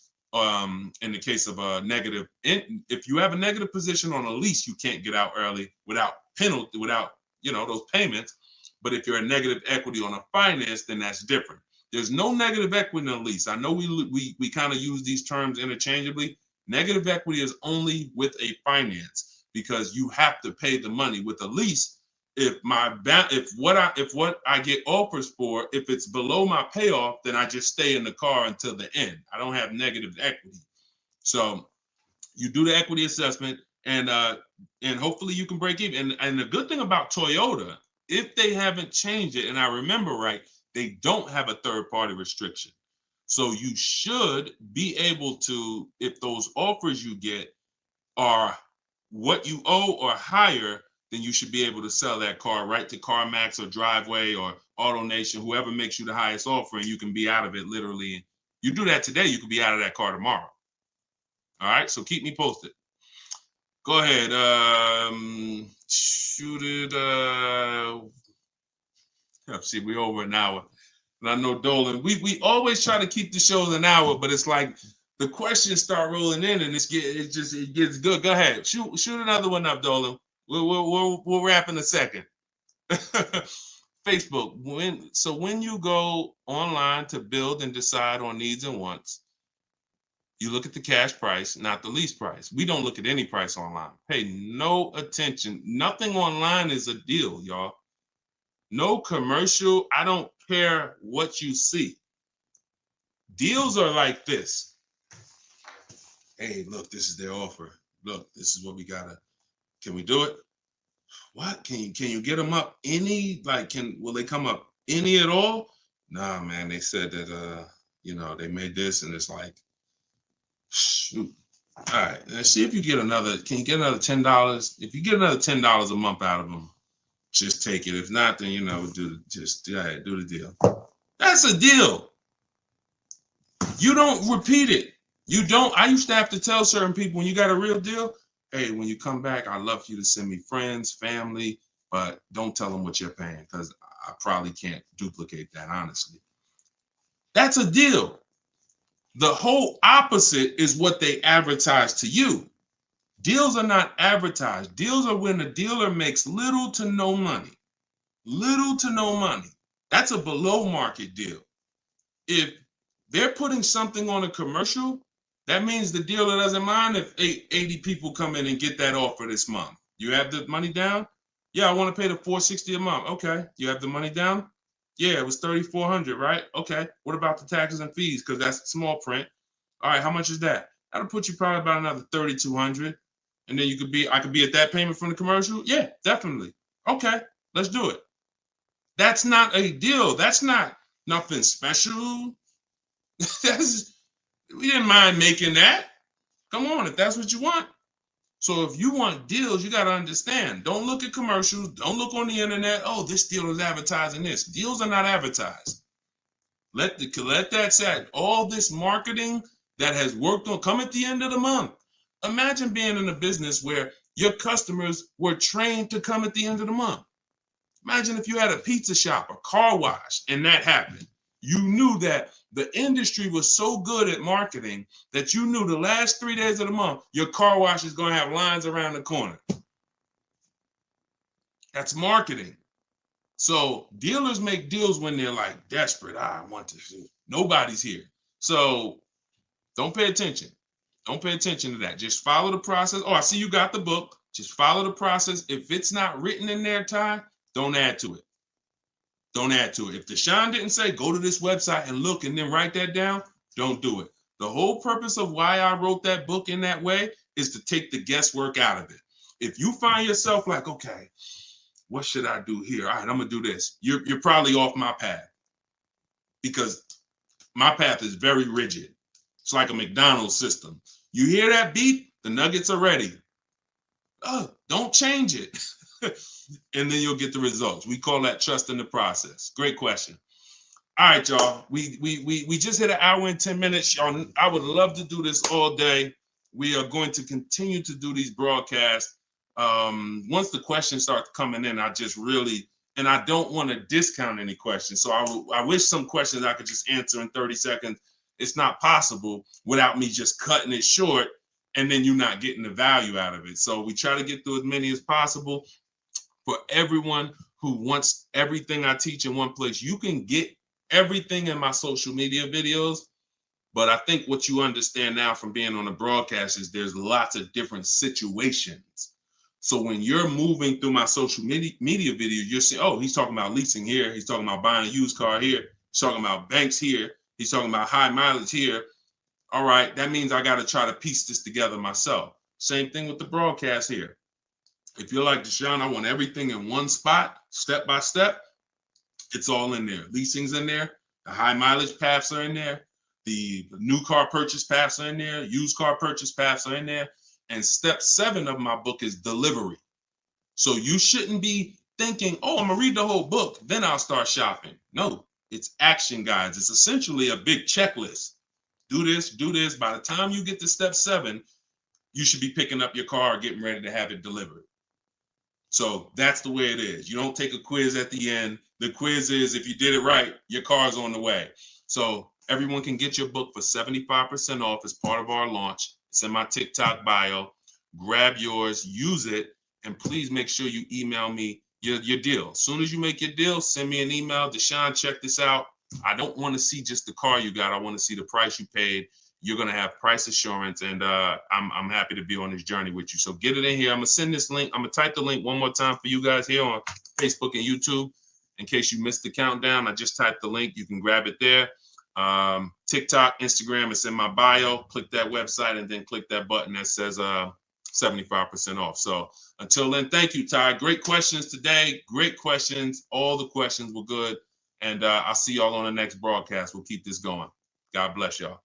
In the case of a negative, if you have a negative position on a lease, you can't get out early without penalty, without, those payments. But if you're a negative equity on a finance, then that's different. There's no negative equity in a lease. I know we kind of use these terms interchangeably. Negative equity is only with a finance because you have to pay the money. With a lease, if what I get offers for, if it's below my payoff, then I just stay in the car until the end. I don't have negative equity. So you do the equity assessment, and hopefully you can break even. And the good thing about Toyota, if they haven't changed it, and I remember right, they don't have a third-party restriction. So you should be able to, if those offers you get are what you owe or higher, then you should be able to sell that car right to CarMax or Driveway or AutoNation, whoever makes you the highest offer, and you can be out of it literally. You do that today, you could be out of that car tomorrow. All right, so keep me posted. Go ahead. Shoot it. See, we're over an hour. And I know Dolan, we always try to keep the shows an hour, but it's like the questions start rolling in and it gets good. Go ahead. Shoot another one up, Dolan. We'll wrap in a second. Facebook. When you go online to build and decide on needs and wants, you look at the cash price, not the lease price. We don't look at any price online. Pay no attention. Nothing online is a deal, y'all. No commercial. I don't care what you see. Deals are like this. Hey, look, this is their offer. Look, this is what we gotta. Can we do it? What? Can you get them up any? Like, will they come up any at all? Nah, man. They said that they made this, and it's like, shoot. All right, let's see if you get another. Can you get another $10? If you get another $10 a month out of them, just take it. If not, then do the deal. That's a deal. You don't repeat it. You don't. I used to have to tell certain people, when you got a real deal, hey, when you come back, I'd love for you to send me friends, family, but don't tell them what you're paying, because I probably can't duplicate that, honestly. That's a deal. The whole opposite is what they advertise to you. Deals are not advertised. Deals are when the dealer makes little to no money. Little to no money. That's a below market deal. If they're putting something on a commercial, that means the dealer doesn't mind if 80 people come in and get that offer this month. You have the money down? Yeah, I want to pay the $460 a month. Okay. You have the money down? Yeah, it was $3,400, right? Okay. What about the taxes and fees? Because that's small print. All right, how much is that? That'll put you probably about another $3,200. And then I could be at that payment from the commercial? Yeah, definitely. Okay, let's do it. That's not a deal. That's not nothing special. We didn't mind making that. Come on, if that's what you want. So if you want deals, you got to understand. Don't look at commercials. Don't look on the internet. Oh, this deal is advertising this. Deals are not advertised. Let that set. All this marketing that has worked on come at the end of the month. Imagine being in a business where your customers were trained to come at the end of the month. Imagine if you had a pizza shop, a car wash, and that happened. You knew that the industry was so good at marketing that you knew the last 3 days of the month, your car wash is going to have lines around the corner. That's marketing. So dealers make deals when they're like desperate. I want to see. Nobody's here. So don't pay attention. Don't pay attention to that. Just follow the process. Oh, I see you got the book. Just follow the process. If it's not written in there, Ty, don't add to it. Don't add to it. If Deshone didn't say, go to this website and look and then write that down, don't do it. The whole purpose of why I wrote that book in that way is to take the guesswork out of it. If you find yourself like, okay, what should I do here? All right, I'm going to do this. You're probably off my path, because my path is very rigid. It's like a McDonald's system. You hear that beep, the nuggets are ready. Oh, don't change it. And then you'll get the results. We call that trust in the process. Great question. All right, y'all. We just hit an hour and 10 minutes. Y'all, I would love to do this all day. We are going to continue to do these broadcasts. Once the questions start coming in, I don't want to discount any questions. So I wish some questions I could just answer in 30 seconds. It's not possible without me just cutting it short and then you not getting the value out of it. So we try to get through as many as possible. For everyone who wants everything I teach in one place, you can get everything in my social media videos. But I think what you understand now from being on the broadcast is there's lots of different situations. So when you're moving through my social media video, you're saying, oh, he's talking about leasing here. He's talking about buying a used car here. He's talking about banks here. He's talking about high mileage here. All right, that means I got to try to piece this together myself. Same thing with the broadcast here. If you're like Deshone, I want everything in one spot, step by step. It's all in there. Leasing's in there. The high mileage paths are in there. The new car purchase paths are in there. Used car purchase paths are in there. And step 7 of my book is delivery. So you shouldn't be thinking, oh, I'm gonna read the whole book, then I'll start shopping. No, it's action guides. It's essentially a big checklist. Do this, do this. By the time you get to step 7, you should be picking up your car, getting ready to have it delivered. So that's the way it is. You don't take a quiz at the end. The quiz is if you did it right, your car's on the way. So everyone can get your book for 75% off as part of our launch. It's in my TikTok bio. Grab yours, use it, and please make sure you email me your deal. As soon as you make your deal, send me an email. Deshone, check this out. I don't want to see just the car you got. I want to see the price you paid. You're going to have price assurance, and I'm happy to be on this journey with you. So get it in here. I'm going to send this link. I'm going to type the link one more time for you guys here on Facebook and YouTube. In case you missed the countdown, I just typed the link. You can grab it there. TikTok, Instagram, it's in my bio. Click that website and then click that button that says 75% off. So until then, thank you, Ty. Great questions today. Great questions. All the questions were good. And I'll see y'all on the next broadcast. We'll keep this going. God bless y'all.